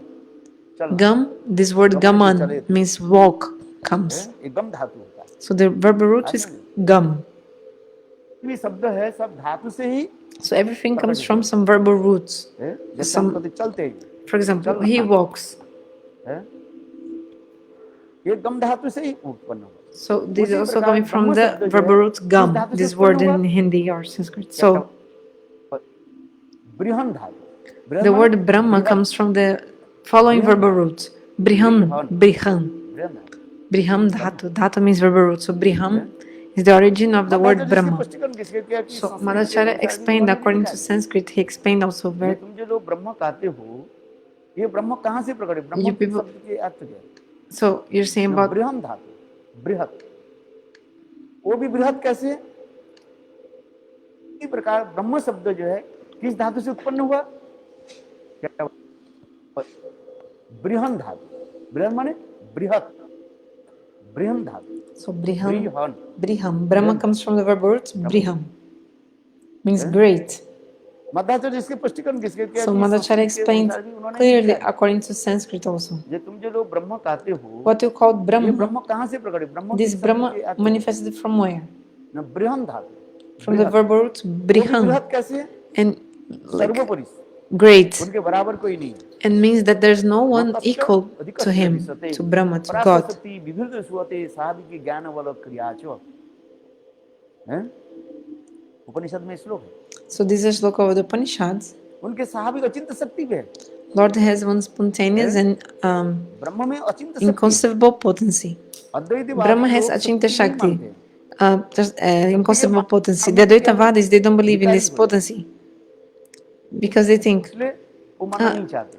चलना, Gam, this word गमन की Gaman चले थे, means walk है comes. ये गम धातु होता है। So the verb root is Gam. ये शब्द है सब धातु से ही So everything comes प्रकट from हुआ some verbal roots. है। जैसे हम Some, कहते चलते हैं, for example, he चलना walks. है, ये गम धातु से ही उत्पन्न हुआ। So this is उसी also प्रकार coming from ब्रह्म the शब्द जो verb है root किस Gam, धातु से this उत्पन्न word हुआ? in Hindi or Sanskrit. So Brihan धातु, the बृहन word माने Brahma बृहत, comes from the following Brihan verbal Dhatu. roots. Briham, Briham. Brihan धातु। Briham Dhatu. Dhatu means verbal root. So Briham is the origin of the word Madhvacharya इसके Brahma. स्पष्टीकरण किसके किया कि So Sanskrit के Madhacharya अनुसार भी explained उन्होंने भी according लिखा to है। Sanskrit, he explained also ये where तुम जो लोग ब्रह्म कहते हो, ये ब्रह्म कहाँ से प्रकट है? ब्रह्म you के people. शब्द के अर्थ क्या है? So you're saying about Brihan धातु, बृहत, वो भी बृहत कैसे है? इसी प्रकार ब्रह्म शब्द जो है किस धातु से उत्पन्न हुआ? क्या? बृहन धातु, बृहन माने बृहत, बृहन धातु, so Briham. Brihan, Briham. Brahma Briham. comes from the verb root Briham. Means Yeah. great. Madhvacharya इसके स्पष्टीकरण किसके किया So कि Madhacharya संस्कृत के explains अनुसार भी उन्होंने clearly लिखा है। according to Sanskrit also. ये तुम जो लोग ब्रह्म कहते हो, What you call ये Brahma, ब्रह्म कहाँ से प्रकट है? ब्रह्म this के शब्द Brahma के अर्थ क्या है? manifested from where? न बृहन धातु, From the बृहत, verb root वो भी Briham. बृहत कैसे है? And like सर्वोपरि, great. उनके बराबर कोई नहीं है। And means that there's no न one तस्य equal to अधिकस्य him, विशते, to Brahma, to God. पराशक्ति विभिन्न सुवते साधिकी ज्ञान बल क्रियाचो, हैं? उपनिषद में श्लोक है। So this is a shloka of the Upanishads. उनके साहबिक अचिंत शक्ति पे है। Lord has one spontaneous and ब्रह्म में अचिंत शक्ति है। inconceivable potency. अद्वैतवादी Brahma has लोग Achinta शक्ति नहीं Shakti, मानते हैं। just inconceivable potency. The Advaitavadis, they don't believe in this potency because they think इसलिए वो मानना नहीं चाहते।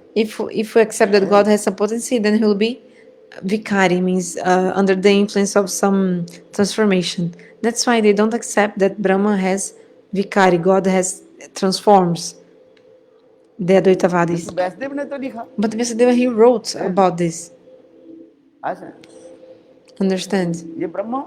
if we accept that God has some potency, then he will be vikari, means under the influence of some transformation. That's why they don't accept that Brahma has vikari, God has transforms the Advaitavadis. किंतु वैष्णव ने तो लिखा, But Vyasadeva, he wrote about this. ऐसा Understand? ये ब्रह्म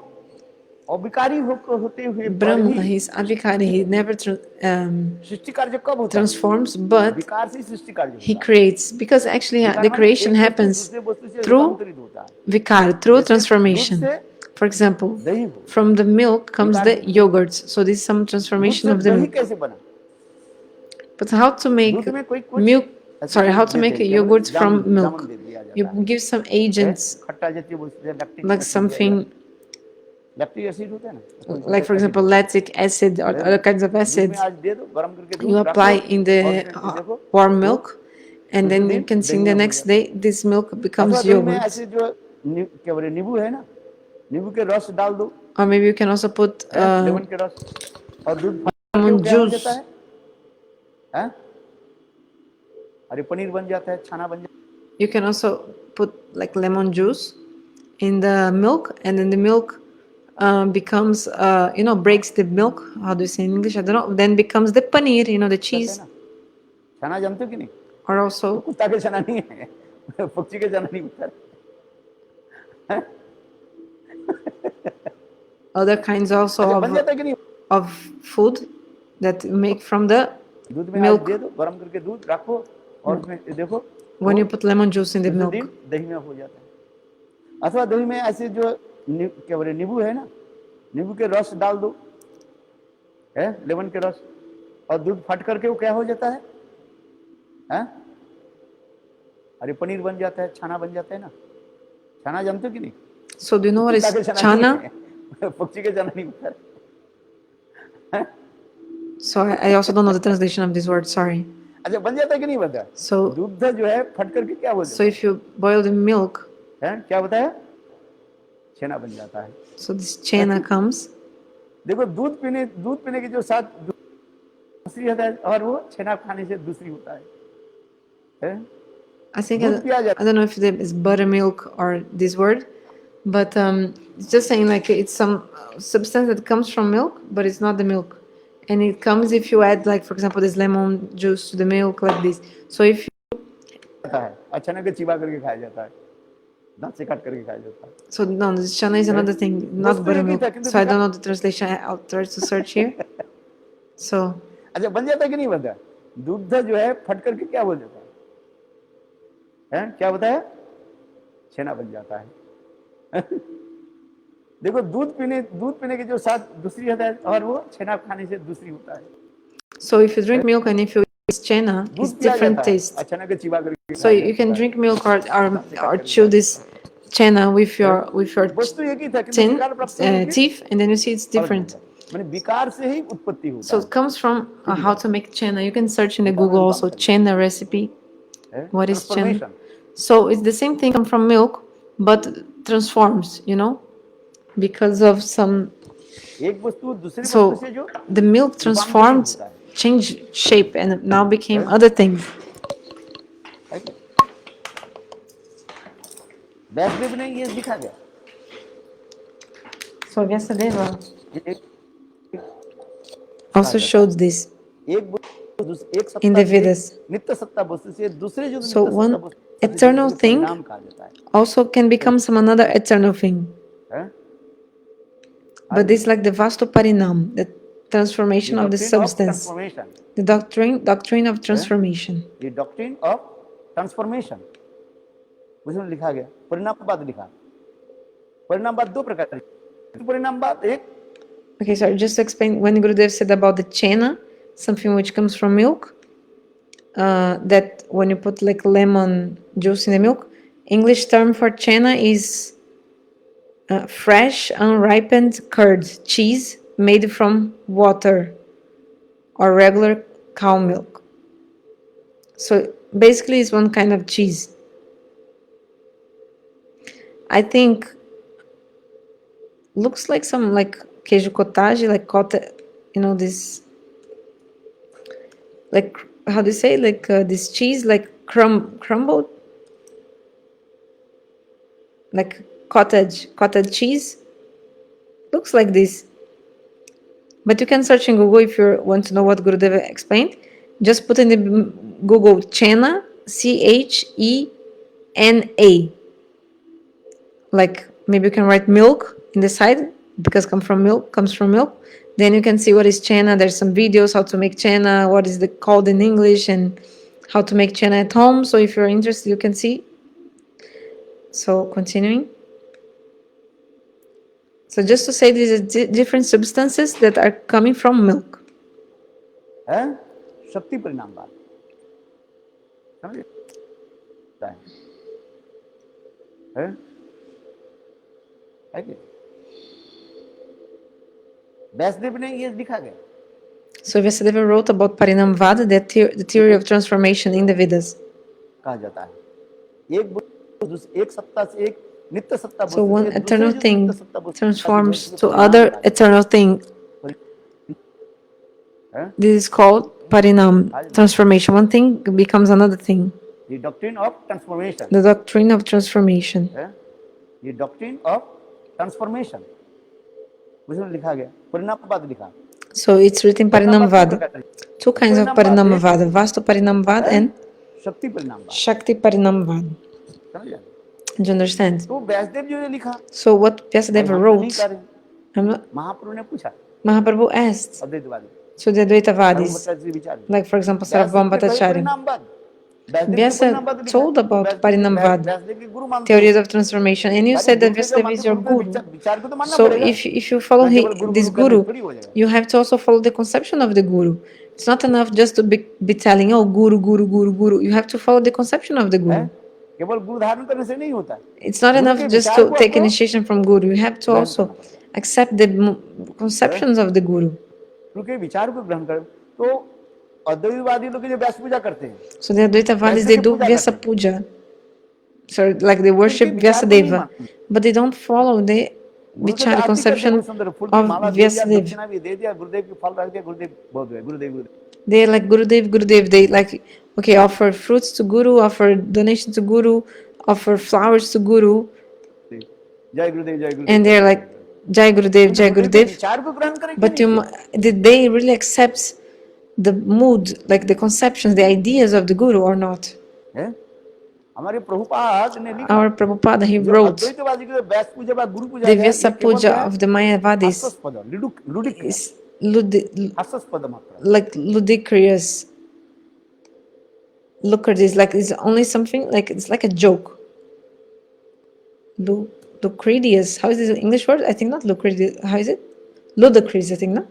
अविकारी होते हुए पर Brahma, भी he's avikari, he never सृष्टि कार्य कब होता है? transforms, but विकार से ही सृष्टि कार्य he होता है। creates, because actually विकार the माने creation एक वस्तु happens दूसरे वस्तु से through रूपांतरित होता है। vikar, through जैसे दूध transformation. से For example, दही हो, from the milk comes विकार the से yogurts. So this is some दूध transformation से of the दही milk. कैसे बना? But how to make दूध में कोई कुछ milk, ऐसे sorry, how to देते make हैं, a क्या बोले? yogurt from jamun milk? दे दिया जाता You है। give some agents, खट्टा जातीय वस्तु से lactic like something, lactic acid होता है ना, like for example lactic acid or other kinds of दूध acids. में आज दे दो, गरम करके दूध You रखो, apply in the और फिर देखो, warm milk, and then दूसरे you दिन can see दही the में हो next जाता है। day this milk अथवा becomes दही में yogurt. ऐसे जो क्या बोले नींबू है ना, नींबू के रस डाल दो, Or maybe you can also put lemon के रस, और दूध फाड़ के वो lemon क्या हो juice. जाता है? हैं? अरे पनीर बन जाता है, छाना बन जाता You can also put like lemon juice in the milk, and then the milk becomes, breaks the milk. How do you say in English? I don't know. Then becomes the paneer, the है cheese. ना? छाना जानते हो कि नहीं? Or तो also, कुत्ता के छाना नहीं है, पक्षी के छाना नहीं होता है। other kinds also अच्छा बन जाता है कि नहीं? of food that make from the दूध में आज milk. दे दो, गरम करके दूध रखो, और उसमें देखो When you put lemon juice in the दूसरे milk. दिन दही में हो जाता है। अथवा दही में ऐसे जो क्या बोले नींबू है ना, नींबू के रस डाल दो, है लेमन के रस, और दूध फट करके वो क्या हो जाता है? हैं? अरे पनीर बन जाता है, छाना बन जाता है ना। छाना जानते हो कि नहीं? So do you know what is कुत्ता के छाना chana? नहीं है, पक्षी के छाना नहीं होता है। So I also don't know the translation of this word. Sorry. अच्छा बन जाता है कि नहीं बनता? So दूध जो है फट करके क्या हो so जाता if you boil the milk, है? क्या होता है? छेना बन जाता है। so this chana comes. देखो दूध पीने के जो साथ दूसरी होता है, और वो छेना खाने से दूसरी होता है। है? I think दूध पिया जाता I don't know if it is buttermilk or this word, but it's just saying like it's some substance that comes from milk, but it's not the milk, and it comes if you add like for example this lemon juice to the milk like this. So if है, अचानक Chiba करके खाया जाता है, दांत से काट करके खाया जाता है। so no, this chana is another thing, not वस्तु एक ही था, buttermilk. किंतु So I don't विकार know the translation. I'll try to search here. So अच्छा बन जाता है कि नहीं बनता? दूध जो है फट करके क्या बन जाता है? क्या होता है? छेना बन जाता है। देखो दूध पीने के जो साथ दूसरी होता है और वो छेना खाने से दूसरी होता है। so if you drink milk and if you eat chena, it's दूध पिया different जाता है, taste. अचानक चिबा करके So खाया you can जाता है। drink milk or chew this chena with your वस्तु एक ही था, किंतु विकार प्राप्त होने की teeth, and then you see it's फर्क different. होता है। माने विकार से ही उत्पत्ति होता So है। it comes from how to make chena. You can search in the Google also chena recipe. What is chena? Transformation. So it's the same thing come from milk, but transforms, you know, because of some. एक वस्तु दूसरी So वस्तु से जो the milk transformed, changed shape, and now became other things. Vyasdev ने ये दिखा गया। So Vyasadeva एक also showed this एक in the Vedas. नित्य सत्ता वस्तु से दूसरे जो So one eternal thing also can become some another eternal thing. But this is like the Vastuparinam, the transformation of the substance, the doctrine of transformation. The doctrine of transformation. उसमें लिखा गया परिणामवाद लिखा। परिणामवाद दो प्रकार के, परिणामवाद एक। Okay, so just to explain when Gurudev said about the chena, something which comes from milk, that when you put like lemon juice in the milk, English term for chena is fresh unripened curd cheese made from water or regular cow milk. So basically it's one kind of cheese. I think looks like some like queijo cottage, like cottage, you know, this like how do you say, like this cheese like crumbled, like cottage cheese, looks like this. But you can search in Google if you want to know what Gurudeva explained. Just put in the Google chena, CHENA, like maybe you can write milk in the side because comes from milk. Then you can see what is chena. There's some videos how to make chena, what is the called in English, and how to make chena at home. So if you're interested, you can see. So continuing. So just to say, these are different substances that are coming from milk. शक्ति परिणामवाद, समझे? व्यासदेव ने ये लिखा गया। So Vyasadeva wrote about Parinamvada, the theory of transformation in the Vedas. कहा जाता है एक सत्ता से एक नित्य सत्ता। So one eternal thing transforms to other eternal thing. This is called Parinam, transformation. One thing becomes another thing. The doctrine of transformation. The doctrine of transformation. The doctrine of transformation. उसमें लिखा गया परिणामवाद लिखा। So it's written Parinamvada. Two kinds of Parinamvada, Vastu Parinamvada and Shakti Parinamvada. Do you understand? So what Vyasadeva wrote, Mahaprabhu asked. So the Advaitavadis, like for example Sarvabhauma Bhattacharya, Vyasa told about Parinamvada, theories of transformation, and you said that Vyasadeva is your guru. So if you follow this guru, you have to also follow the conception of the guru. It's not enough just to be telling, oh, guru. You have to follow the conception of the guru. It's not enough just to take initiation from guru. You have to also accept the conceptions of the guru. So the Advaitavadis, they do Vyasa Puja. So like they worship Vyasadeva, but they don't follow the Vichara conception of Vyasadeva. They're like Gurudev, Gurudev. They like, okay, offer fruits to Guru, offer donation to Guru, offer flowers to Guru, जय गुरुदेव जय गुरुदेव and they're like, Jai Gurudev, Jai गुरुदेव के Gurudev. विचार को ग्रहण करें कि But नहीं did they really accept the mood, like the conceptions, the ideas of the Guru or not? है? हमारे प्रभुपाद ने लिखा Our Prabhupada, he जो wrote अद्वैतवादी के व्यास पूजा व गुरु पूजा the है, Vyasa ये केवल Puja क्या है? of the Mayavadis हास्यास्पद, लुडिक is हास्यास्पद मात्र like ludicrous. Look at this, like it's only something like it's like a joke. Lucretius. How is this English word? I think not lucretius. How is it? Ludicrous, I think, no?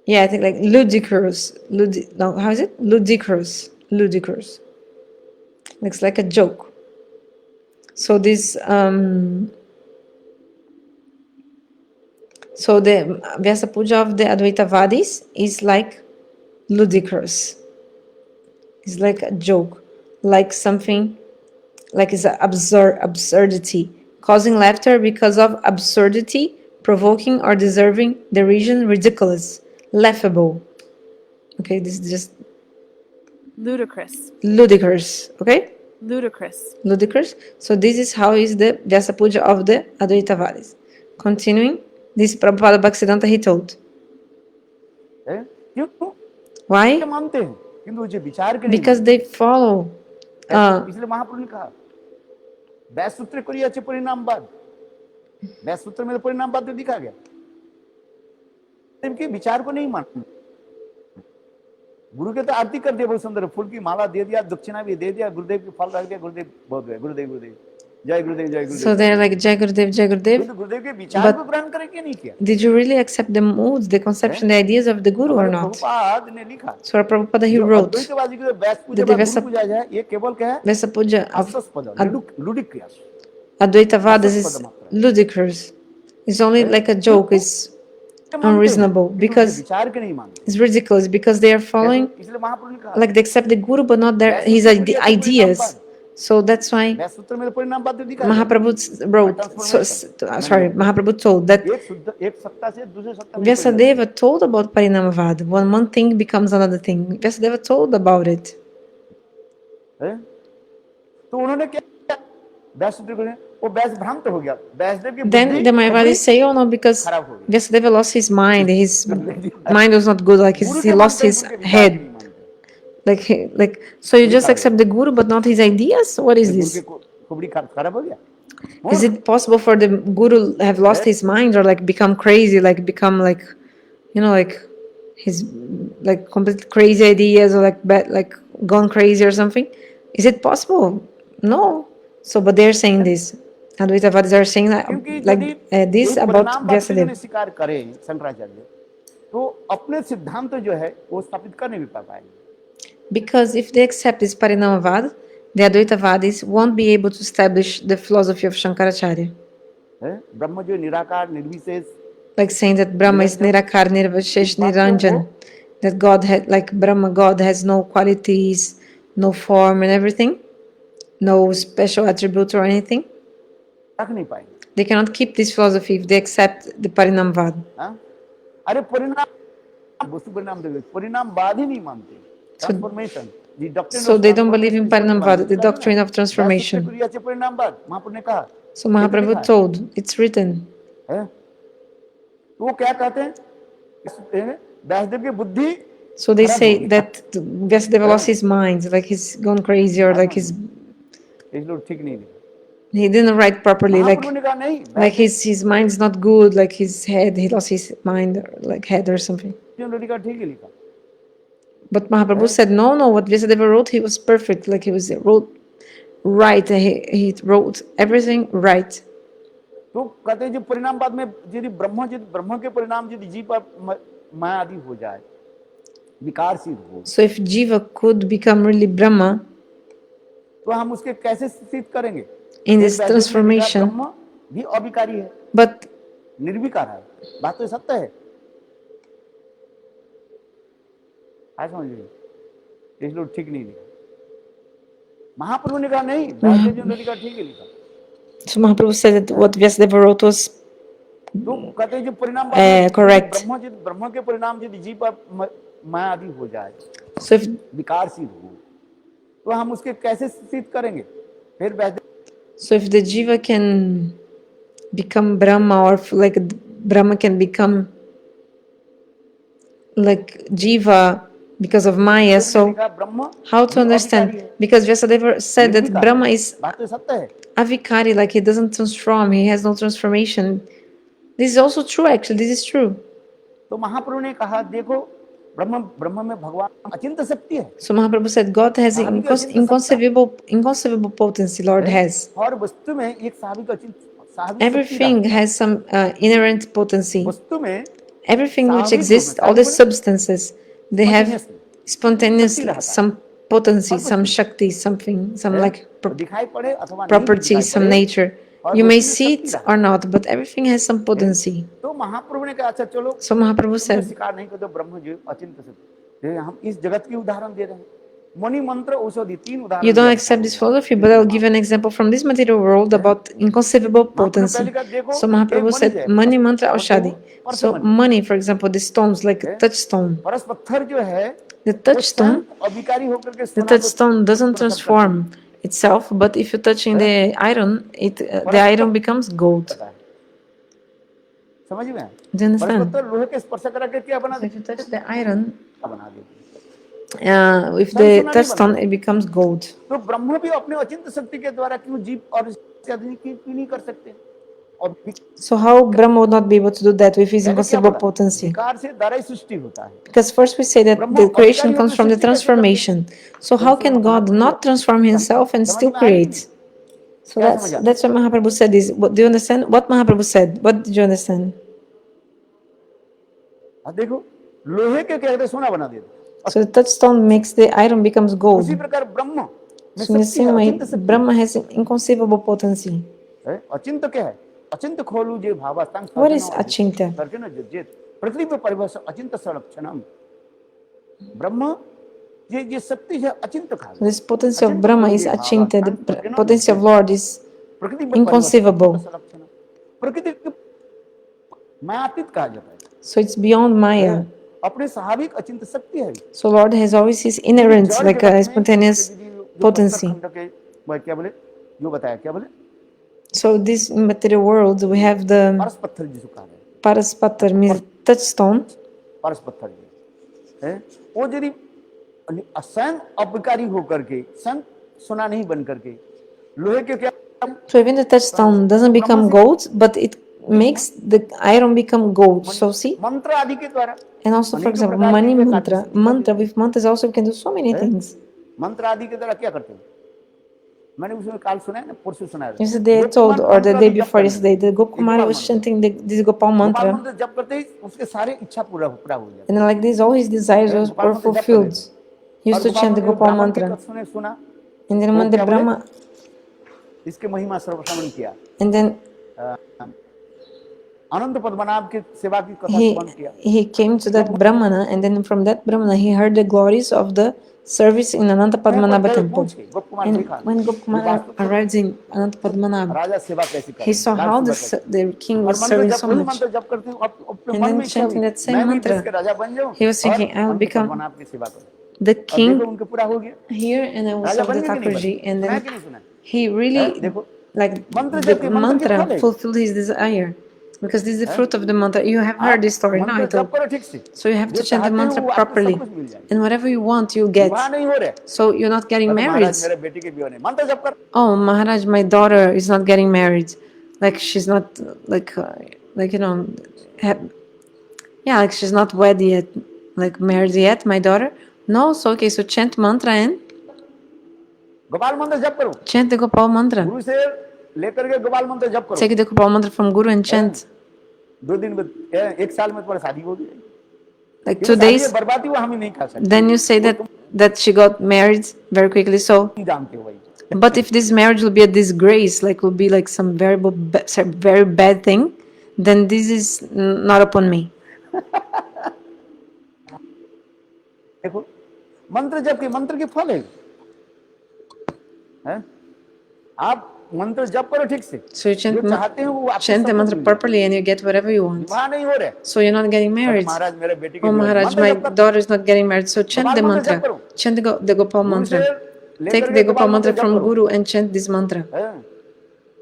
Yeah, I think like ludicrous. No, how is it? Ludicrous. Ludicrous. Looks like a joke. So this so the Vyasa Puja of the Advaitavadis is like ludicrous. It's like a joke, like something, like it's an absurdity, causing laughter because of absurdity, provoking or deserving derision, ridiculous, laughable. Okay, this is just Ludicrous. ludicrous. Okay, Ludicrous. ludicrous. So this is how is the Vyasa Puja of the Advaitavadis. Continuing, this Prabhupada Bhaktisiddhanta he told. है? क्यों? Why? क्या मानते हैं? किंतु जो विचार के नहीं Because they follow. मानते। इसलिए महाप्रभु ने कहा व्यास सूत्र करियाचे परिणामवाद, व्यास सूत्र में तो परिणामवाद तो दिखा गया, इनके विचार को नहीं मानते। गुरु के तो आरती कर दिया, बहुत सुंदर फूल की माला दे दिया, दक्षिणा भी दे दिया, गुरुदेव के फल रख दिया, गुरुदेव बहुत गए, गुरुदेव गुरुदेव जय गुरुदेव जय गुरुदेव। So they're like Jai Gurudev, Jai Gurudev. तो गुरुदेव के विचार को ग्रहण करे कि नहीं किया? Did you really accept the moods, the conception, the ideas of the Guru or हमारे not? प्रभुपाद ने लिखा So our Prabhupada he जो wrote अद्वैतवादी के व्यास पूजा the व गुरु Vyasa पूजा है, ये केवल क्या है? Vyasa Puja of हास्यास्पद, लुडिक्रियस। Advaitavadis is ludicrous. It's only like a joke. It's unreasonable because विचार के नहीं मानते। it's ridiculous because they are following, इसलिए महाप्रभु ने कहा like they accept the Guru but not their his ideas. So that's why व्यास सूत्र में तो परिणामवाद तो दिखा गया। Mahaprabhu wrote. Sorry, Mahaprabhu told that एक शुद्ध एक सत्ता से दूसरे सत्ता में Vyasadeva told about Parinamavad. When one thing becomes another thing, Vyasadeva told about it. है? तो उन्होंने क्या किया? व्यास सूत्र को वो व्यास भ्रांत हो गया, व्यासदेव की Then the Mayavadis say, oh no, because Vyasadeva lost his mind. His mind was not good. Like he lost his head. Like so you just accept the Guru but not his ideas? What is this? खोपड़ी खराब हो गया। Is it possible for the Guru have lost his mind or like become crazy, like become like, you know, like his like complete crazy ideas or like bad, like gone crazy or something? Is it possible? No. So, but they're saying this. Advaitavadis are saying that, like this about Vyasadeva. स्वीकार करें शंकराचार्य, तो अपने सिद्धांत जो है वो स्थापित कर नहीं पाएंगे। Because if they accept this Parinamavad, the Advaitavadis won't be able to establish the philosophy of Shankaracharya. ब्रह्म जो निराकार निर्विशेष, like saying that Brahma is Nirakar, Nirvashesh, Niranjan, that God had, like Brahma, God has no qualities, no form and everything, no special attributes or anything. रख नहीं पाएंगे। They cannot keep this philosophy if they accept the Parinamvad. अरे परिणाम वस्तु परिणाम देवे, परिणामवाद ही नहीं मानते। Transformation, the doctrine So of they don't believe in Parinamvad, the doctrine of transformation. परिणामवाद महापुरुष ने कहा। So Mahaprabhu told, it's written. है? तो वो क्या कहते हैं? व्यासदेव की बुद्धि। So they say that Vyasadeva lost his mind, like he's gone crazy or like he's. ठीक नहीं। He didn't write properly, like his mind is not good, like his head, he lost his mind, or like head or something. But Mahaprabhu said, no, what Vyasadeva wrote, he was perfect, like he wrote right, he wrote everything right. तो कहते हैं जो परिणामवाद में यदि ब्रह्म के परिणाम यदि जीव पर माया आदि हो जाए, विकारशील हो, so if Jiva could become really Brahma, तो हम उसके कैसे स्थित करेंगे? in this transformation, भी अविकारी है, but निर्विकार है, बात तो सत्य है। आज समझिए, इसलिए ठीक नहीं लिखा। महाप्रभु ने कहा नहीं, व्यासदेव जी ने लिखा ठीक है लिखा। So Mahaprabhu said that what Vyasadeva wrote was कहते हैं जो परिणाम बाद में correct. ब्रह्म के परिणाम यदि जीव पर माया आदि हो जाए, So if विकारशील हो, तो हम उसके कैसे सिद्ध करेंगे? फिर the jiva can become Brahma, or like Brahma can become like Jiva because of Maya. So Brahma how to understand? Because Vyasadeva said that Brahma is बात तो सत्य है। avikari, like he doesn't transform, he has no transformation. This is also true, actually. This is true. तो महाप्रभु ने कहा देखो ब्रह्म में भगवान अचिंत शक्ति है। So Mahaprabhu said God has inconceivable potency. Lord has. और वस्तु में एक स्वाभाविक अचिंत Everything has some inherent potency. वस्तु में Everything which exists, all the substances, they have spontaneously some potency, some shakti, something, some like दिखाई पड़े अथवा नहीं property, दिखाई some पड़े, nature. You may see it or not, but everything has some potency. तो महाप्रभु ने कहा अच्छा चलो, So Mahaprabhu said, स्वीकार नहीं करते ब्रह्म जो अचिंत शक्ति, हम इस जगत की उदाहरण दे रहे हैं, मणि मंत्र औषधि, 3 उदाहरण। you don't accept this philosophy, but I'll give an example from this material world about inconceivable potency. So Mahaprabhu said, money, mantra, aushadhi. So money, for example, the stones, like a touchstone. परस पत्थर जो है, The touchstone doesn't transform itself, but if you're touching the iron, the iron becomes gold. समझ में? Do you understand? पत्थर लोहे के स्पर्श करके क्या बना So if you touch the iron, बना देती with the touchstone, it becomes gold. तो ब्रह्म भी अपने अचिंत शक्ति के द्वारा क्यों जीव और क्यों नहीं कर सकते? So how Brahma would not be able to do that with his inconceivable potency? विकार से द्वारा ही सृष्टि होता है। Because first we say that the creation comes from the transformation. So how can God not transform himself and still create? So that's what Mahaprabhu said. Is do you understand what Mahaprabhu said? What did you understand? देखो लोहे के क्या कहते सोना बना देते। So the touchstone makes the iron becomes gold. उसी प्रकार ब्रह्म So in the same way, Brahma has inconceivable potency. अचिंत क्या है? अचिंत खोलू जे भावास्तांग। What is achinta? पृथ्वी पर परिभाषा अचिंत संरक्षणम। ब्रह्म ये शक्ति है अचिंत का। This potency of Brahma is achinta. The potency of Lord is inconceivable. प्रकृति मायातीत कहा जाता है। So it's beyond Maya. अपने स्वाभाविक अचिंत शक्ति है। So Lord has always his inherent, like a spontaneous potency. क्या बोले? जो बताया क्या बोले? So this material world, we have the परस पत्थर जिसको कहा है। Paras Pattar means touchstone. परस पत्थर है वो यदि स्वयं अविकारी होकर के स्वयं सोना नहीं बन करके लोहे के क्या। So even the touchstone doesn't become gold, but it makes the iron become gold. So see, मंत्र आदि के द्वारा। and also for example, mani mantra with mantras also we can do so many things. मंत्र आदि के द्वारा क्या करते हैं? मैंने उसमें काल सुना है ना, परसों सुना है। Yesterday I told, or the day before yesterday, the Gokumari was chanting this Gopal mantra. जब करते ही उसके सारे इच्छा पूरा हो जाता। And like this, all his desires were fulfilled. He used to chant the Gopal mantra. सुना। And then when the Brahma, इसके महिमा श्रवण किया। and then अनंत पद्मनाभ की सेवा की कथा श्रवण किया। he came to that Brahmana, and then from that Brahmana he heard the glories of the service in Ananta Padmanabha temple. And when Gopakumara arrived in Ananta Padmanabha, he saw how the king was serving so much. And then chanting that same mantra, he was thinking, I will become the king here and I will serve the Thakurji. And then he really, like, the mantra fulfilled his desire. Because this is the fruit of the mantra. You have heard this story, no? So you have to chant the mantra properly. And whatever you want, you'll get. So you're not getting married. Oh, Maharaj, my daughter is not getting married. Like she's not, like you know, like she's not wed yet, like married yet, my daughter. No, so okay, so chant mantra and chant the Gopal mantra. Take the Gopal mantra from Guru and chant. Like 2 days, then you say that she got married very quickly. So, but if this marriage will be a disgrace, like will be like some very bad thing, then this is not upon me. मंत्र जबकि मंत्र के फल है आप मंत्र जप करो ठीक से, So you जो चाहते हैं वो आपको chant the सब कुछ mantra मिल जाएगा। properly and you get whatever you want. विवाह नहीं हो रहे, So you're not getting अरे married. महाराज मेरे बेटे के Oh विवाह, Maharaj, मंत्र my जप कर, daughter is not getting married. So chant Gopal the मंत्र जप mantra. करो, Chant the Gopal गुरु से mantra. लेकर Take के the गोपाल Gopal मंत्र mantra जप from करो, Guru and chant this mantra. हैं?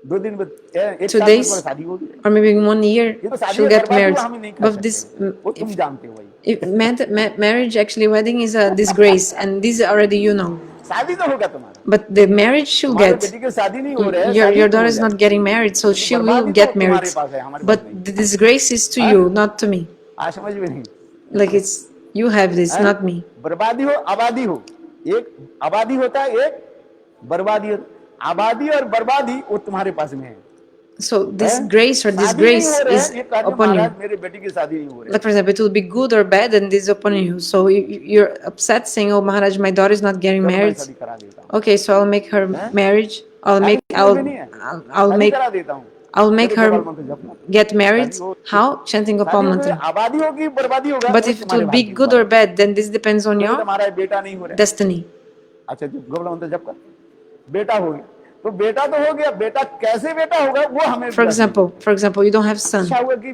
2 दिन में, एक 2 साल में days तुम्हारी शादी होगी। or maybe in 1 year ये तो शादी she'll है, get बर्बादी married. हुआ, हम नहीं खा But this, सकते, वो तुम जानते हो भाई। marriage, actually wedding is a disgrace and this already you know. शादी तो होगा तुम्हारा, But the marriage she'll तुम्हारे get. बेटी की शादी नहीं हो रहा है, Your शादी तो daughter हो is जाएगी। not getting married, so तो she will बर्बादी get तो married. तुम्हारे पास है, हमारे पास But नहीं। the disgrace is to you, not to me. आज समझ में नहीं, Like it's you have this, हैं? not me. बर्बादी हो आबादी हो, एक आबादी होता है, एक बर्बादी हो, आबादी और बर्बादी वो तुम्हारे पास में है। So this हैं? grace or शादी नहीं disgrace हो रहा is है, ये कह रहे upon महाराज you. मेरे बेटी की शादी नहीं हो रही Like for example, it will be good or bad, and this is upon you. So you're upset saying, "Oh Maharaj, my daughter is not getting चलो मैं married." शादी करा देता हूँ, Okay, so I'll make her हैं? marriage. I'll शादी make समझ में नहीं है, I'll शादी make करा देता हूँ, I'll make तेरे her गोपाल मंत्र जप कर। get married. शादी हो, How? Chanting Gopal शादी होगी, mantra. आबादी होगी, बर्बादी होगा, But वो if it तुम्हारे will be भाग्य good पर or है। bad, then this depends on तो your तुम्हारा बेटा नहीं हो रहा है, destiny. अच्छा जो गोपाल मंत्र जप कर, बेटा हो गया, तो बेटा तो हो गया, बेटा कैसे बेटा होगा वो हमें For example, you don't have अच्छा son. हुआ कि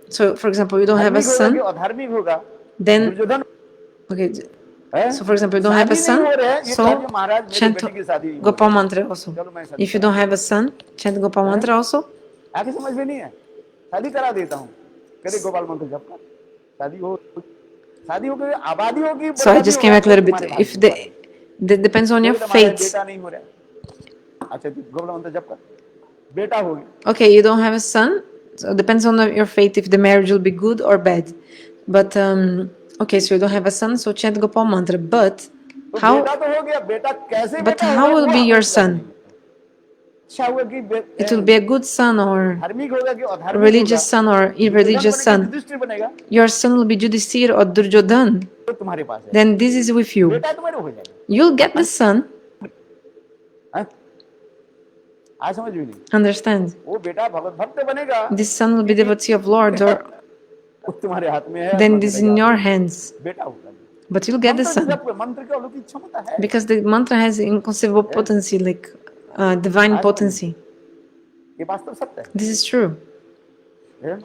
So for example, you don't have a धार्मिक होगा कि son. अधार्मिक होगा, Then दुर्योधन okay. है, So for example, you don't have a शादी नहीं son. हो रहा है, ये So कह रही है, महाराज मेरे chant बेटी की शादी नहीं हो Gopal रही है। mantra also. चलो मैं शादी If you करा don't have a son, chant Gopal mantra also. आगे समझ में नहीं है, शादी करा देता हूँ, कहते गोपाल मंत्र जप कर, शादी हो, शादी होगी, आबादी होगी, So I बर्बादी just came होगा, back a little वो bit. तुम्हारे If भाग्य पर है। that depends on your कहते तुम्हारा fate. बेटा नहीं हो रहा है, अच्छा जी गोपाल मंत्र जप कर, बेटा हो गया, Okay, you don't have a son. So it depends on your fate if the marriage will be good or bad. But okay, so you don't have a son, so chant Gopal mantra. But तो how? बेटा तो हो गया, बेटा कैसे But बेटा how होगा will वो be हमें your पता son? नहीं। अच्छा हुआ कि It will be a good son or धार्मिक होगा कि a अधार्मिक religious होगा, son or दुर्योधन irreligious बनेगा, son. युधिष्ठिर बनेगा, Your son will be Yudhishthir or Duryodhan. तो तुम्हारे पास है, Then this is with you. बेटा तुम्हारे हो जाएगा, You'll get the son. हैं? आज समझ में नहीं, Understand? वो बेटा भगवत भक्त बनेगा, This son will be devotee of Lord, or वो तुम्हारे हाथ में है, then मंत्र this is in जाप your करो, hands. बेटा होगा, But you'll get the मंत्र son जप करो, मंत्र की अलौकिक क्षमता है, because the mantra has inconceivable potency, like divine आज potency. ये वास्तव सत्य है, This is true. हैं?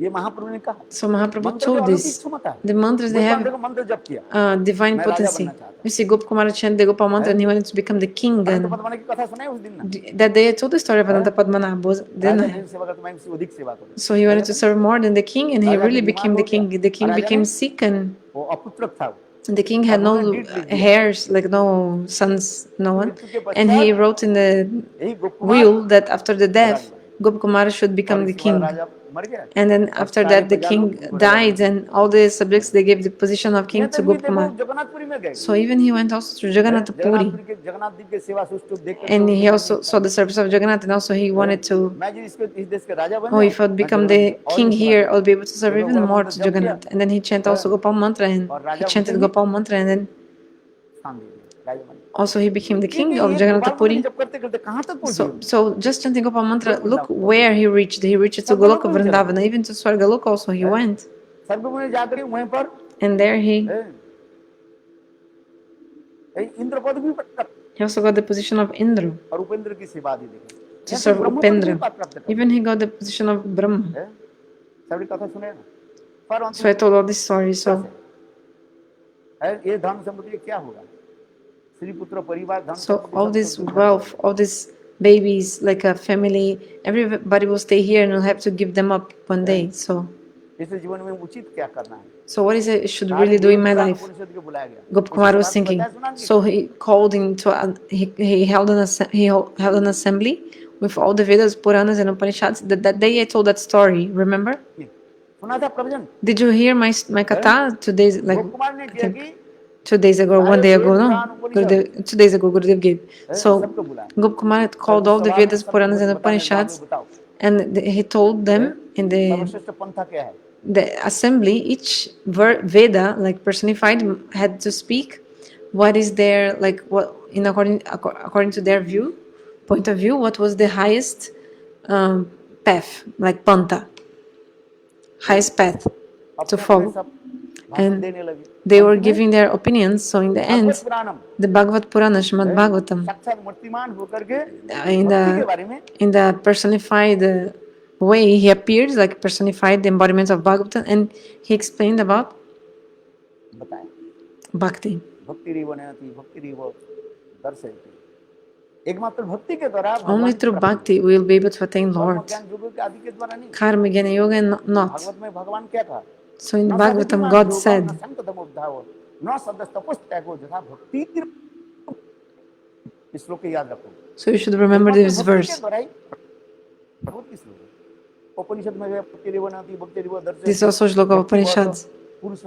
ये महाप्रभु ने कहा, So Mahaprabhu मंत्र की told अलौकिक this. क्षमता है, The mantras they Gopal have देखो मंत्र जप किया, divine मैं राजा potency. बनना चाहता हूँ, You see, Gopkumara chanted the Gopal mantra and he wanted to become the king. Anant And Padmanabha की कथा सुनाई उस दिन ना, that day I told the story of Ananta Padmanabh. Raja Then ने सेवा करता, मैं इससे अधिक सेवा करूँ, so he wanted to serve more than the king, and he Raja really के became the बीमार हो king. गया, The king राजा became ने sick, and वो अपुत्रक था, the king had no heirs, like no sons, no one. And he wrote in the यही गोकुमार will that after the death, Gopkumara should become the king. राजा मर गया, And then after that, the king died, and all the subjects they gave the position of king to देखो Gopkumara. Jagannathpuri में गए, So even he went also to Jagannath Puri, Jagannathpuri के जगन्नाथ जी के सेवा सुष्टुप देख and he also saw the service of Jagannath, and also he wanted to, मैं जी इस देश के राजा बन oh, if I'd become the king here, I'll be able to serve even more to Jagannath. And then he chanted also Gopal mantra, and he chanted Gopal mantra, and then राजा बन, also he became the king क्योंकि of ये Jagannath Gopal Puri. जब करते करते कहाँ तक पहुंचे, So just chanting Gopal mantra, look where he reached. He reached to Goloka Vrindavana, even to Swargaloka also he went. स्वर्ग में जाकर वहीं पर And there he इंद्र पद भी प्राप्त, also got the position of Indra, और उपेंद्र की सेवा दी देखो, to serve Upendra. Even he got the position of Brahma. सबरी कथा सुने ना, पर So I told all this story. So ये धन संपत्ति क्या होगा, स्त्री पुत्र परिवार धन so all this wealth, all these babies, like a family, everybody will stay here and will have to give them up one day. So इस जीवन में उचित क्या करना है, so what is it I should really do in my life? उपनिषद को बुलाया गया, Gopkumar was thinking. So he called into he held an assembly with all the Vedas, Puranas, and Upanishads. That day I told that story. Remember? सुना था प्रवचन, Did you hear my katha 2 days, like गोकुमार ने किया कि 2 days ago, 1 day ago? No, Gurudev, 2 days ago, Gurudev gave. So सबको बुलाया, Gopkumar had called all the Vedas, Puranas, and Upanishads, बताओ and he told them in the सर्वश्रेष्ठ पंथा क्या है, assembly, each Veda, like personified, had to speak what is their, like, what in according to their point of view, what was the highest path, like panta, highest path to follow. भाषण and देने लगे। they were अंत में giving their opinions. So in the Bhagavat end, पुराणम the Bhagavad Purana, Srimad Bhagavatam, साक्षात मूर्तिमान होकर के in भक्ति के बारे में the personified way, he appeared like personified the embodiment of Bhagavatam, and he explained about बताएं। bhakti. भक्ति रिव नयति भक्ति रिव दर्शयति। एकमात्र भक्ति के द्वारा Only भगवान की through प्राप्ति bhakti we will be able to attain कर्म Lord. ज्ञान योग के आदि के द्वारा नहीं। Karma, Jnana Yoga, and not. Bhagavat में भगवान क्या कहा? So in न Bhagavatam, सदिमान God योगम न said, संततम उद्धाव न सदस्तपस्त्यागो यथा भक्ति। इस श्लोक को याद रखो। so you should remember एकमात्र this भक्ति के verse. द्वारा ही भगवत की श्लोक है। उपनिषद में है भक्ति रिव नयति भक्ति रिव दर्शयति। This is also Shloka of भक्ति बहुत Upanishads. पुरुष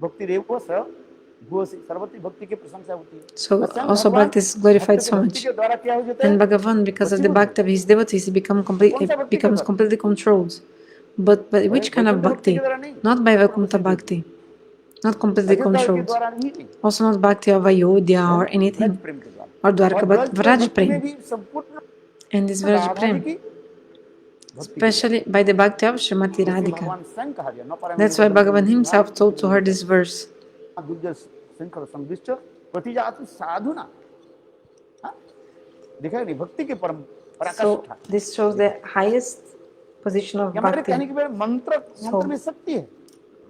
भक्ति रेव स भूसी सर्वत्र भक्ति की प्रशंसा होती है। So स्वयं also भगवान Bhakti is glorified भक्त के so भक्ति much. के द्वारा क्या हो जाता And है? Bhagavan, because of the वशीभूत bhakti of his devotees, he कौन सा भक्ति के becomes द्वारा? completely controlled. But which kind of Vaikuntha भक्ति bhakti? के द्वारा नहीं। Not by Vaikuntha bhakti, not completely Ayodhya के controlled. द्वारा नहीं। Also not bhakti of Ayodhya or Braj anything, प्रेम के द्वारा। or Dwarka, और but ब्रज Vraj भक्ति में Prem. भी संपूर्ण And this Vraj Radha ji Prem, की भक्ति के especially by the bhakti of Srimati द्वारा। Radhika. भगवान स्वयं कहा गया, न परम That's why Bhagavan himself told to her this verse. दुर्जय शंकर संविष्ट प्रतिजातु साधुना। हाँ? देखा नहीं भक्ति के परम पराकाष्ठा। So this shows the highest position of क्या मतलब bhakti. कहने की बात मंत्र में शक्ति है।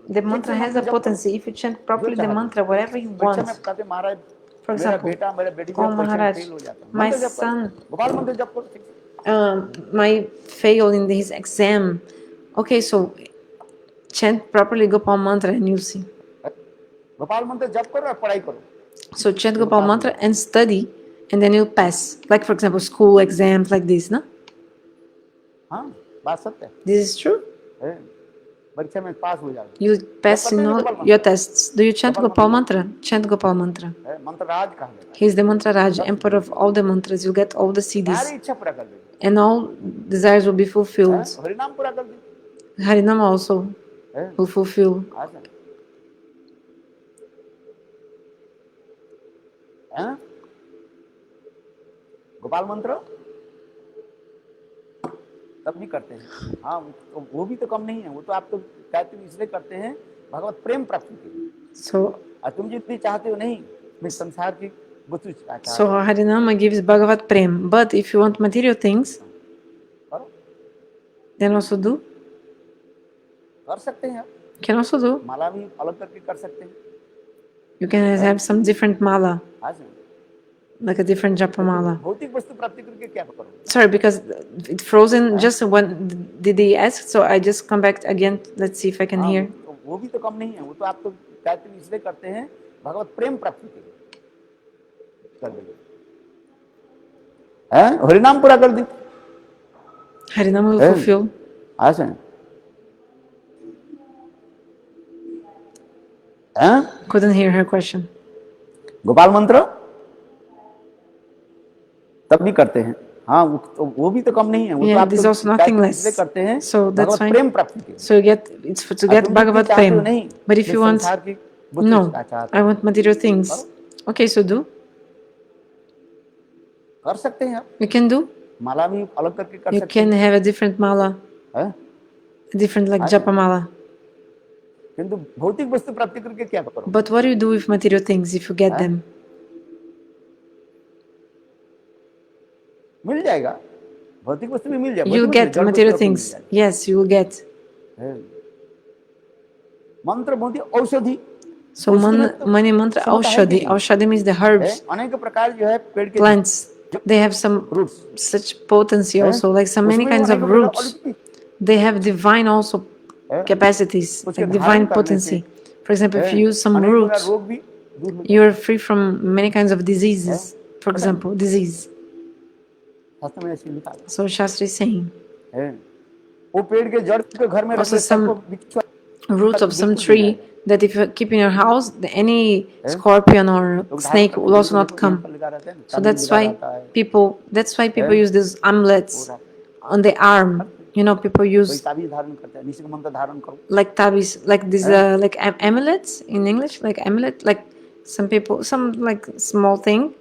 The mantra has a potency. If you chant properly the mantra, whatever you परीक्षा में want. बताते महाराज For मेरा example, बेटा मेरा बेटी oh जब परीक्षा में Maharaj, फेल हो जाता है। my मंत्र जप करो। son गोपाल मंत्र जप करो, ठीक है। might fail in his exam. Okay, so chant properly Gopal mantra and you'll see. Gopal मंत्र जप करो और पढ़ाई करो। So chant Gopal mantra and study, and then you'll pass. Like for example, school exams like this, no? हाँ, बात सत्य है। This is true. परीक्षा में पास हो जाओगे। You pass in all your tests. Do you chant Gopal mantra? Chant Gopal mantra. मंत्र राज कहा गया। He is the mantra Raj, emperor of all the mantras. You get all the सारी CDs, इच्छा पूरा कर देगी। and all desires will be fulfilled. हरिनाम पूरा कर देगी। Harinam also will fulfill. Gopal मंत्र तब नहीं करते हैं। हाँ, वो भी तो कम नहीं है। वो तो आप तो कहते इसलिए करते हैं भगवत प्रेम प्राप्ति के लिए। So और तुम जितनी चाहते हो नहीं, मैं संसार की वस्तु चाहता So Harinama gives Bhagavat Prem, but if you want material things, करो, then also do. कर सकते हैं। Can also do. माला भी अलग करके कर सकते हैं। You can have some different mala, हाँ, like a different japa mala. भौतिक वस्तु प्राप्ति करके क्या करो? Sorry, because it's frozen just when did they ask? So I just come back again. Let's see if I can हाँ, hear. वो भी तो कम नहीं है। वो तो आप तो कहते इसलिए करते हैं भगवत प्रेम प्राप्ति के लिए कर देंगे। हरिनाम पूरा कर दी। Harinama will fulfill. आसन Couldn't hear her question. Gopal मंत्र तब भी करते हैं। हाँ, वो भी तो कम नहीं है। वो तो Yeah, आप this is तो also nothing इसलिए less. करते हैं So that's भगवत fine. प्रेम प्राप्ति के लिए। So you get it's to get Bhagavat Prem. But if you want, no, I want material things. Okay, so do. कर सकते हैं आप। You can do. माला भी अलग करके कर You सकते can have a different mala, हैं। a different like japa mala. किंतु भौतिक वस्तु प्राप्ति करके क्या करो? But what do you do with material things if you get them? मिल जाएगा। भौतिक वस्तु भी मिल जाएगा। You get material things. Yes, you will get. मंत्र बहुत औषधि। So many mantra aushadhi. Aushadhi means the herbs, अनेक प्रकार जो है पेड़ के plants. They have some roots. such potency also, like so many kinds of roots. They have divine also capacities, like divine potency. For example, if you use some roots, रोग भी दूर हो you are free from many kinds of diseases. For example, disease. शास्त्र में ऐसे लिखा है। So Shastri is saying, वो पेड़ के जड़ के घर में Also रखते some सबको बिच्छू roots of some tree that if you keep in your house, any scorpion or snake will also not come. So that's why people use these amulets on the arm. You know, people कोई use ताबीज धारण करता है, निश्चित मंत्र धारण करो। like tabis, like these like amulets in English, like amulet, like some people, some like small thing,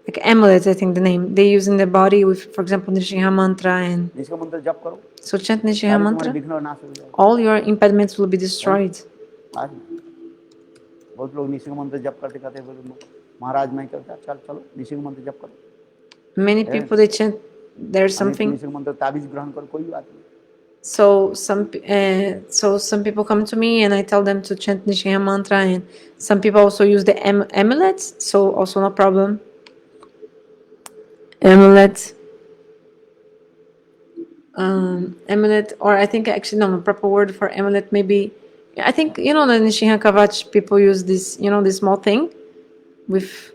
like amulets, I think the name they use in the body with, for example, Nishiha mantra, and निश्चित मंत्र जप करो। so chant Nishiha सारे mantra. तुम्हारे विघ्न नाश हो जाएंगे। All your impediments will be destroyed. आज बहुत लोग निशिंग मंत्र जप करते करते बोले महाराज मैं करता, चल चलो निशिंग मंत्र जप करो, Many people they chant there's अनेक something. निशिंग मंत्र ताबीज ग्रहण करो, कोई बात नहीं। So some people come to me and I tell them to chant Nishinha mantra, and some people also use the amulets, so also no problem. Amulet, amulet, or I think actually no, the proper word for amulet maybe. I think the Nishinha Kavach people use this, this small thing with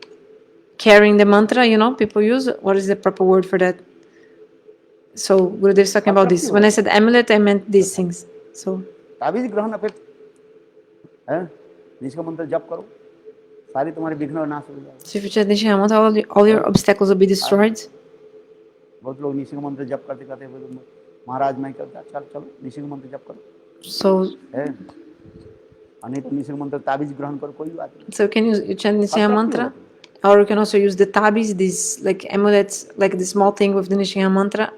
carrying the mantra. People use. What is the proper word for that? So Gurudev is talking about this. When I said amulet, I meant these things. So ताबीज ग्रहण अपेक्षा है निशिंग मंत्र जप करो, सारी तुम्हारे विघ्न और नाश हो जाएगा। so if you chant Nishinha mantra, all your obstacles will be destroyed. बहुत लोग निशिंग मंत्र जप करते करते बोले महाराज मैं करता, चल चलो निशिंग मंत्र जप करो, So है अनेक निशिंग मंत्र ताबीज ग्रहण करो, कोई बात नहीं। So can you chant Nishinha mantra? Or you can also use the tabiz, these like amulets, like the small thing with the Nishinha mantra.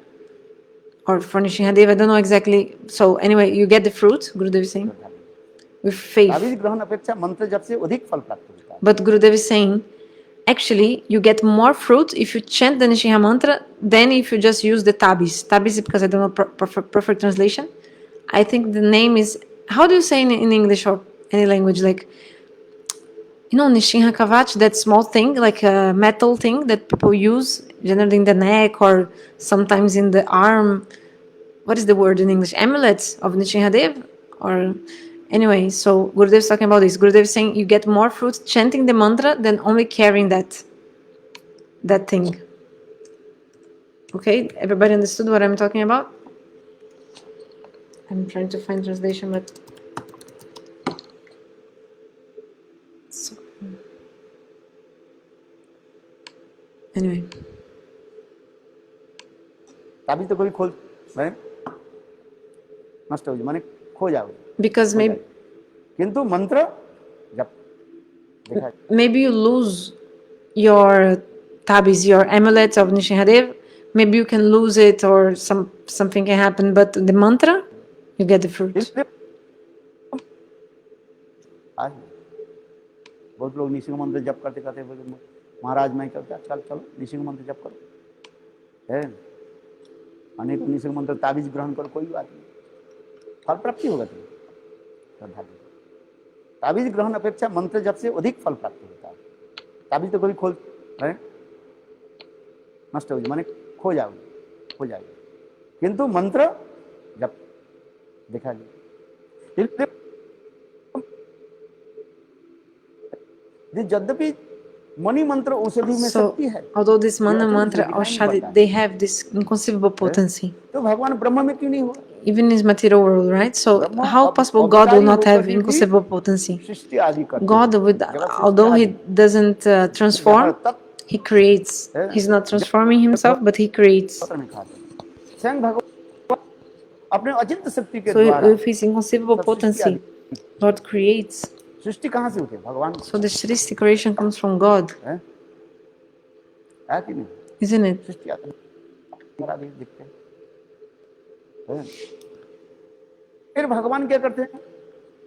Or for Nishinha Dev, I don't know exactly. So anyway, you get the fruit, Gurudev is saying, with faith. ताबीज ग्रहण अपेक्षा मंत्र जप से अधिक फल प्राप्त होता है। But Gurudev is saying, actually, you get more fruit if you chant the Nishinha mantra than if you just use the tabiz. Tabiz, because I don't know perfect translation. I think the name is, how do you say in English or any language, like, Nishinha Kavach, that small thing, like a metal thing that people use generally in the neck or sometimes in the arm. What is the word in English? Amulets of Nishinha Dev? Or anyway, so Gurudev is talking about this. Gurudev is saying you get more fruit chanting the mantra than only carrying that thing. Okay, everybody understood what I'm talking about? I'm trying to find translation, but anyway. ताबीज तो कभी खोल नष्ट हो जाए, माने खो जाओगे। Because maybe किंतु मंत्र जप देखा, maybe you lose your tabiz, your amulets of Nishinha Dev. Maybe you can lose it or something can happen, but the mantra, you get the fruit. आज बहुत लोग निशिंग मंत्र जप करते करते बोले महाराज मैं करता, चल चलो निशिंग मंत्र जप करो, है अनेक निशिंग मंत्र ताबीज ग्रहण करो, कोई बात नहीं, फल प्राप्ति होगा तुम्हें। श्रद्धालु ताबीज ग्रहण अपेक्षा मंत्र जप से अधिक फल प्राप्त होता है। ताबीज तो कभी खोल नष्ट हो जाए, माने खो जाएगा, किंतु मंत्र जप देखा जाए। यद्यपि मणि मंत्र औषधि में शक्ति है, although this mantra Aushadhi, they have this inconceivable potency. तो भगवान ब्रह्म में क्यों नहीं हुआ? Even in material world, right? So how possible God will not have inconceivable potency? सृष्टि आदि करते God, although He doesn't transform, He creates. He's not transforming Himself, but He creates. स्वयं भगवान अपने अचिंत्य शक्ति के So द्वारा if His inconceivable potency, Lord creates. सृष्टि कहाँ से उठे? भगवान। So the Srishti creation comes from God, है कि नहीं? isn't it? सृष्टि आदि दिखते हैं। फिर भगवान क्या करते हैं?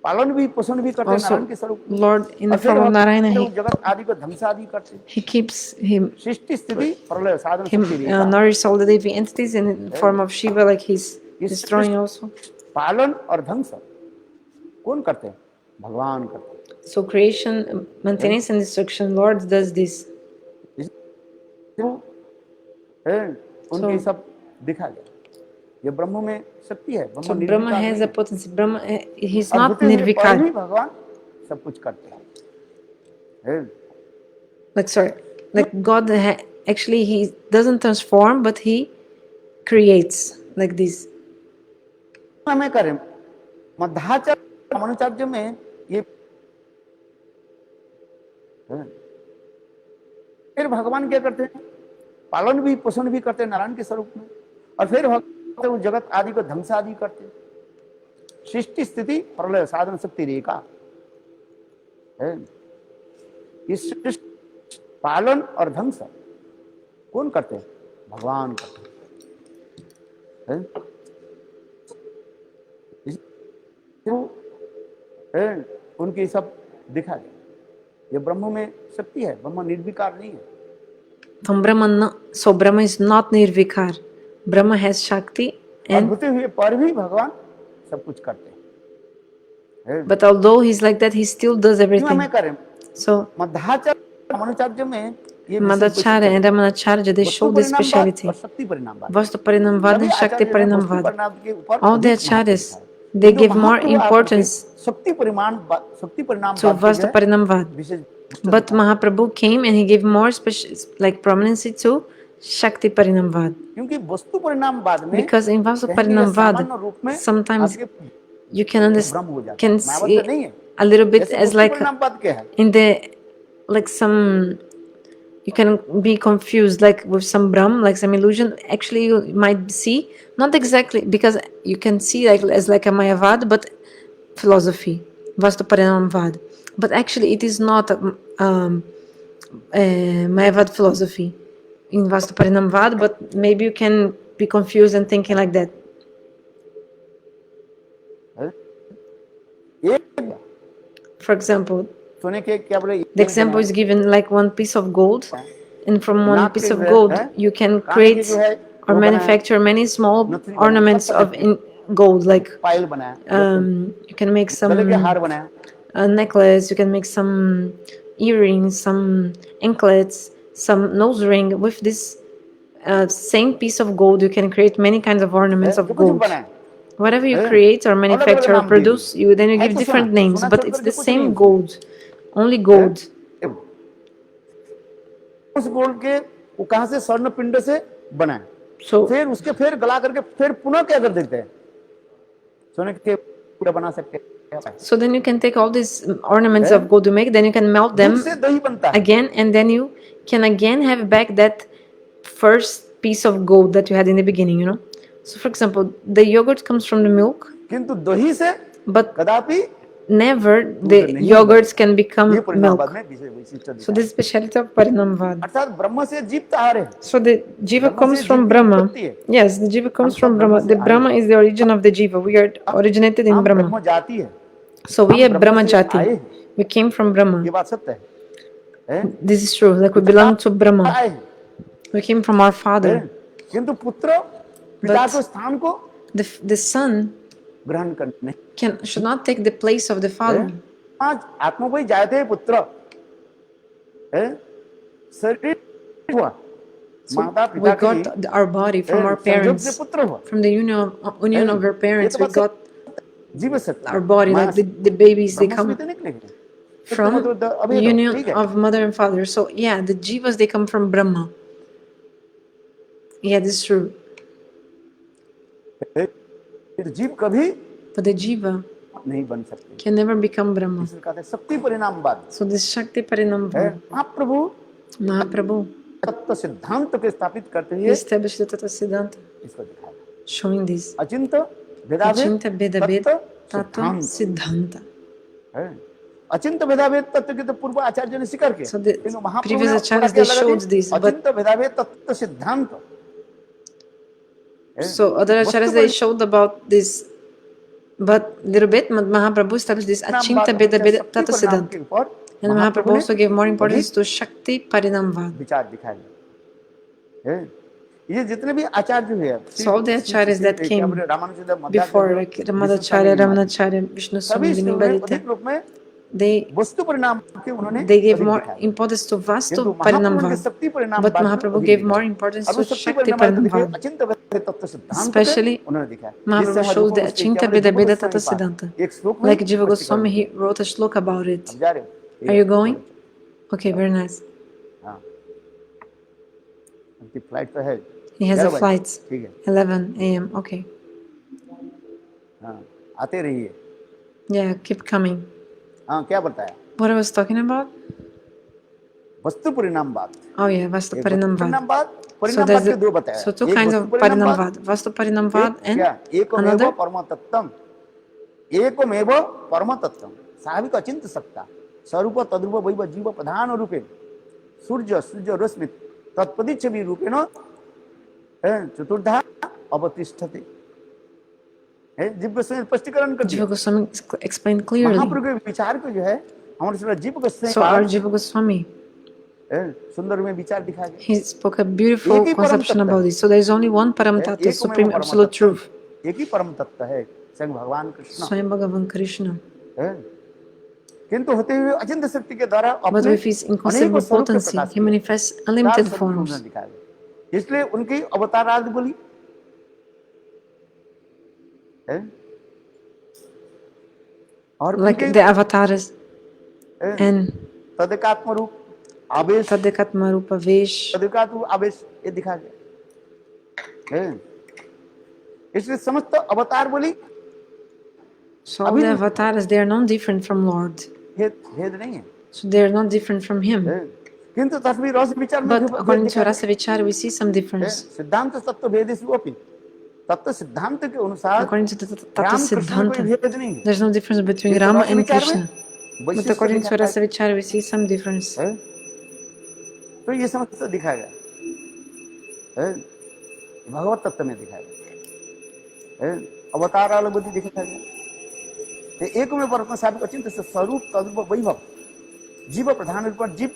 पालन भी पोषण भी करते हैं नारायण के स्वरूप। Lord in the form of Narayana, जगत आदि को ध्वंस आदि करते हैं। He keeps him सृष्टि स्थिति प्रलय साधन शक्ति nourishes all the living entities, and in the form of Shiva, like He's destroying also. पालन और ध्वंस कौन करते हैं? भगवान करते हैं। So creation, maintenance and destruction, Lord does this. उनके सब दिखा गया। ये ब्रह्म में शक्ति है। So Brahma has a potency. Brahma, He's not nirvikar. भगवान सब कुछ करते हैं। Like God actually He doesn't transform, but He creates like this. हमें करें मध्वाचार्य मनुचार्य में ये फिर भगवान क्या करते हैं? पालन भी पोषण भी करते हैं नारायण के स्वरूप में, और फिर भगवान जगत आदि को ध्वंस आदि करते हैं। सृष्टि स्थिति प्रलय साधन शक्ति रेखा है। इस पालन और ध्वंस कौन करते हैं? भगवान करते हैं। उनके सब दिखा गया। ये ब्रह्म में शक्ति है, ब्रह्म निर्विकार नहीं है। From Brahma, so Brahma is not Nirvikar. Brahma has Shakti, और and होते हुए पर भी भगवान सब कुछ करते हैं। but although he's like that, he still does क्यों everything. हमें करें? So मध्वाचार्य रमणाचार्य में ये विशेष Madhacharya and Ramanacharya, they show this speciality. और शक्ति परिणामवाद। Vastu Parinamvad सभी and Shakti आचार्य ने वस्तु Parinamvad. परिणाम के ऊपर All the अधिक महत्व acharyas, दिया है। they जो give more महाप्रभु आकर के importance शक्ति परिणाम to Vastu Parinamvad. Wishes But Mahaprabhu came and he gave more special, like prominency to Shakti Parinamvad. क्योंकि वस्तु परिणामवाद में Because in Vastu कहेंगे ये सामान्य Parinamvad, रूप में sometimes आपके you can ब्रह्म हो understand, जाता है। can मायावत see नहीं है। a little bit जैसे as वस्तु like परिणामवाद क्या है? in the, like some, you can be confused like with some Brahm, like some illusion. Actually, you might see, not exactly, because you can see like as like a Mayavad, but philosophy, Vastu Parinamvad. But actually, it is not a Mayavad philosophy in Vastu Parinamvad, but maybe you can be confused and thinking like that. एक For example, सोने के क्या बोले? the example is given like one piece of gold, and from one नाक piece के of जो है, gold हैं? you can कान के create जो है, or वो बनाया, manufacture many small नथनी बनाया, ornaments सब of बनाया, in gold, like पायल बनाया, you can make गले के some हार बनाया, a necklace, you can make some earrings, some anklets, some nose ring. With this same piece of gold, you can create many kinds of ornaments जो of कुछ gold. बनाया, Whatever you हैं? create or अलग-अलग manufacture or नाम दिए। produce, you then you है give तो different सोना, names, सोना but छोड़कर it's the जो कुछ नहीं same है। gold, only gold. हैं? उस गोल्ड के वो कहां से स्वर्ण पिंड से बनाए, So फिर उसके फिर गला करके फिर पुनः क्या कर देते हैं? सोने के पूरा बना सकते हैं। So then you can take all these ornaments हैं? of gold you make, then you can melt दूध them से दही बनता है। again, and then you can again have back that first piece of gold that you had in the beginning, you know. So for example, the yogurt comes from the milk, किंतु दही से but कदापि never the नहीं yogurts can ये become परिणामवाद milk. में विशिष्ट So दिखा है। this is speciality of Parinamvad. अर्थात ब्रह्म से जीव तैयार है। So the jiva Brahma comes से from जीव की Brahma. उत्पत्ति है। Yes, the jiva comes हम from सब Brahma. ब्रह्म The से आए Brahma हैं। is the origin of the jiva. We are originated in हम Brahma. ब्रह्म जाति है। So we हम are ब्रह्म Brahma से आए Jati. हैं। We came from Brahma. ये बात सत्य है। हैं? This is true. Like we belong to Brahma. आए हैं। We came from our हैं? father. किंतु पुत्र पिता But के स्थान को the son ग्रहण करने should not take the place of the father. हैं? आज आत्मोपई जायते हैं पुत्र हैं? शरीर हुआ So माता we पिता के got our body from our संयोग से parents, पुत्र हुआ from the union of our parents. We got जीव सत्य our body, like the babies, they come निकलेंगे from अभी union ठीक है of mother and father. So yeah, the jivas, they come from Brahma. Yeah, this is true. तो जीव कभी But the jiva नहीं बन सकते can never become Brahma. इसलिए कहते हैं शक्ति परिणामवाद So this Shakti है Parinamvad, महाप्रभु Mahaprabhu तत्व सिद्धांत के स्थापित करते हुए established the Tata Siddhanta, इसको दिखाया showing this. अचिंत भेदाभेद Achinta Bedabed तत्व Tattva सिद्धांत Siddhanta. है अचिंत भेदाभेद तत्व के तो पूर्व आचार्य ने स्वीकार किया So the लेकिन महाप्रभु previous ने acharyas, क्या they लगा showed दिया? this, but अचिंत भेदाभेद तत्व सिद्धांत है? so other acharyas, they showed about this, but little bit. But Mahaprabhu established this Achinta Bedabed Tata Siddhanta. के ऊपर And Mahaprabhu also gave more importance to Shakti Parinamvad. विचार दिखाया है ये जितने भी आचार्य हुए So all the acharyas that came Ramanuj before, like Ramadacharya, Ramanacharya, Vishnu सभी Sumudini, अधिक Bharita, रूप में they वस्तु परिणाम के उन्होंने gave अधिक more दिखाया। importance to Vastu किंतु महाप्रभु ने Parinamvad. शक्ति परिणाम But बाद में Mahaprabhu अधिक gave दिखाया। more importance अब to वो शक्ति Shakti परिणाम को दिखे Parinamvad. अचिंत्य वेद तत्व सिद्धांत Especially को उन्होंने दिखाया। Mahaprabhu जिससे showed the हमारे Achinta हमारे Veda जीव Veda गोस्वामी Tata पाद Siddhanta. एक श्लोक में Like Jiva स्पष्ट कर Goswami, दिया। he wrote a shloka about it. अब जा रहे हो? Are you going? Okay, very nice. हाँ उनकी फ्लाइट तो है He has a 11 बजे। flight, ठीक है 11 a.m. Okay. हाँ आते रहिए। Yeah, keep coming. हाँ क्या बताया What I was talking about? वस्तु परिणामवाद Oh yeah, Vastu एक वस्तु Parinamvad. परिणामवाद So परिणामवाद there's के दो बताया so two एक kinds वस्तु of परिणामवाद Parinamvad. Vastu Parinamvad एक क्या and एकमेव another परम तत्वम एकमेव परम तत्वम स्वाभाविक अचिंत सत्ता स्वरूप तद्रूप वैव जीव प्रधान रूपे सूर्य सूर्य रश्मि तत्पदिच्छवि रूपेण चतुर्धा अवतिष्ठते है, जीव गोस्वामी स्पष्टीकरण कर दिया। Jiva Goswami explained clearly. महाप्रभु के विचार को जो है हमारे श्री जीव Goswami So our Jiva Goswami, सुंदर में विचार दिखा गया। he spoke a beautiful conception about this. So there is only one Param Tattva, supreme absolute truth. एक ही परम तत्व है स्वयं भगवान कृष्ण। Swayam Bhagavan Krishna. किंतु होते हुए अचिंत्य शक्ति के द्वारा But अपने with his inconceivable potency, he manifests unlimited forms. इसलिए उनकी अवतार आदि बोली और Like the avatars and तदेकात्म रूप आवेश, Tadekatma Rupa Vesh. तदेकात्म आवेश ये दिखा गया। इसलिए समस्त अवतार बोली So all the avatars, they are not different from Lord. भेद नहीं है, So they are not different from him. किंतु तस्वीर रस विचार में But according to Rasa Vichara, we see some difference. सिद्धांत तत्व भेद स्वपि तत्व सिद्धांत के अनुसार According to the Tattva Ram Krishna कोई Siddhanta, भेद नहीं है। there's no difference between ये तो Rama रस and विचार में Krishna. But वैशिष्ट्य according to दिखाता Rasa Vichara, we see some difference. है। तो ये समस्त दिखाएगा, भगवत तत्व में दिखाएगा, अवतार अलग बुद्धि दिखाएगा। एक में परमात्मा साबित अचिंत स्वरूप तद्रूप वैभव जीव प्रधान रूप जीव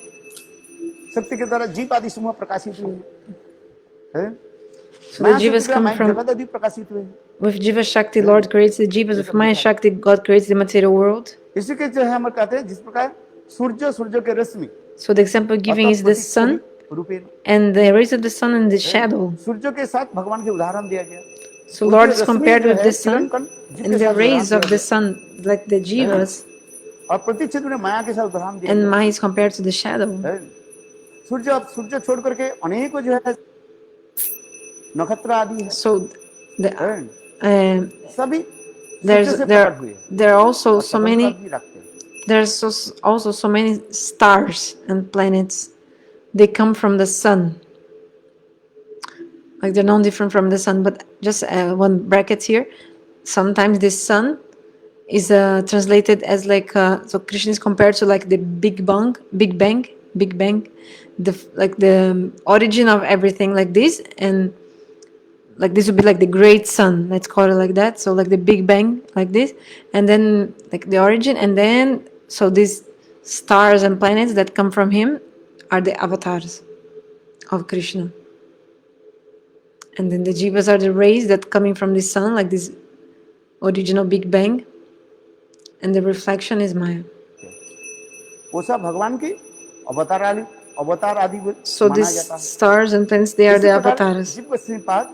शक्ति के द्वारा जीव आदि समूह प्रकाशित हुए हैं। So the jivas come from, जगत आदि प्रकाशित हुए हैं। with Jiva Shakti, Lord creates the jivas. With Maya Shakti, God creates the material world. इसी के जो है हम कहते हैं जिस प्रकार सूर्य के रश्मि So the example giving is the sun रूपेण, and the rays of the sun and the shadow. सूर्य के साथ भगवान के उदाहरण दिया गया। So Lord is compared with the sun and the rays of the sun, like the jivas, और प्रतिच्छेद में माया के साथ उदाहरण दिया and Maya is compared to the shadow. गया। सूर्य छोड़ करके अनेकों जो है नक्षत्र आदि है, So the, सभी there's सूर्य से प्रकट हुए हैं। there are also so और many भी रखते हैं। there's also so many stars and planets. They come from the sun. Like they're not different from the sun, but just one bracket here. Sometimes the sun is translated as like so Krishna is compared to like the Big Bang, like the origin of everything, like this, and like this would be like the great sun. Let's call it like that. So like the Big Bang, like this, and then like the origin, and then so these stars and planets that come from him are the avatars of Krishna. And then the jivas are the rays that coming from the sun, like this original Big Bang, and the reflection is Maya. वो सब भगवान के अवतार आदि So माना these जाता है। stars and planets, they are the इसी प्रकार avatars. जीव गोस्वामी पाद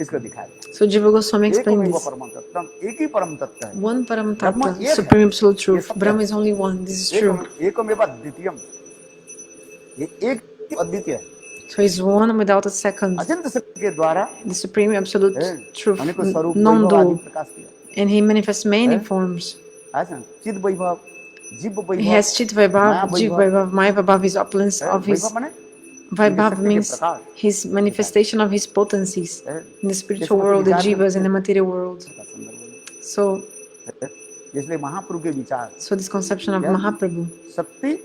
इसको दिखाया। So Jiva Goswami explained एक this. परम तत्व, एक ही परम तत्व है। One Param Brahma Tattva, एक है। supreme absolute ये truth. सब Brahma है। is only one. This is true. एकमेव द्वितीयम, ये एक अद्वितीय है। So he's one without a second. अचिंत्य शक्ति के द्वारा The supreme absolute truth, अनेकों स्वरूप non वैभव आदि dual. प्रकाश किया। And he manifests many forms. ऐसा चिद वैभव, जीव वैभव, He has Chit Vaibhav, Jiv Vaibhav, Maya Vaibhav, his opulence of his. वैभव माने Vaibhav means his manifestation of his potencies in the spiritual world, the jivas, and the material world. So इसलिए महाप्रभु के विचार, so this conception of Mahaprabhu, शक्ति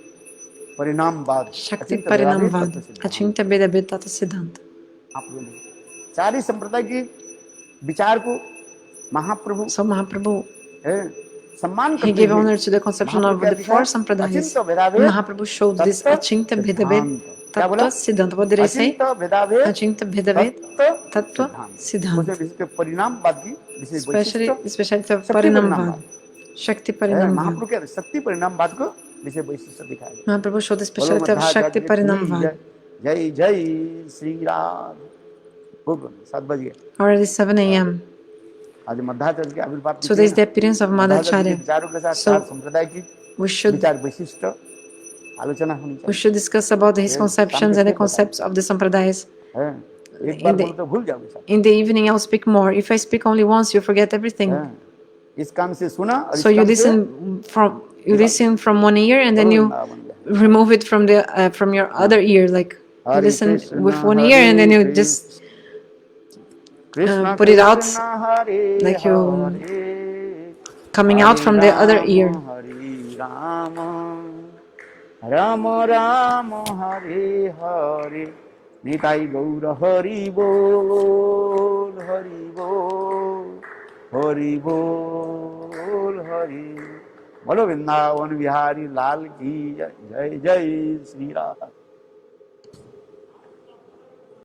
परिणामवाद, Shakti Parinamvad, Achintya Beda Beda Siddhanta. चार ही संप्रदाय के विचार को महाप्रभु So Mahaprabhu, सम्मान he करते gave हुए honor to the conception of the four sampradayas. Mahaprabhu showed this Achintya Beda Beda Tattva Siddhanta. What did I say? Achintya Beda Beda Tattva Siddhanta. परिणामवाद की Especially of Parinamvad, Shakti Parinamvad. महाप्रभु के शक्ति परिणामवाद को विशेष वैशिष्ट्य दिखाया। Mahaprabhu showed the speciality of Shakti Parinamvad. जय जय श्री राम। खूब 7 बजे Already 7 a.m. आज मध्याचार्य के आविर्भाव। So there is the appearance of Madhacharya. विचारों के साथ So संप्रदाय की we should विचार वैशिष्ट आलोचना होनी चाहिए। discuss about his conceptions and the concepts of the sampradayas. एक बार बोलो तो भूल जाओगे सब। In the evening, I'll speak more. If I speak only once, you forget everything. इस कान से सुना और So you listen from one ear and then you remove it from your other ear. Like you listen with one ear and then you just put it out, like you coming out from the other ear. Ram Ram Hare Hare Nitai गौर हरि बोल हरि बोल हरि बोल हरि बोलो। वृंदावन बिहारी लाल की जय। जय जय श्री राम।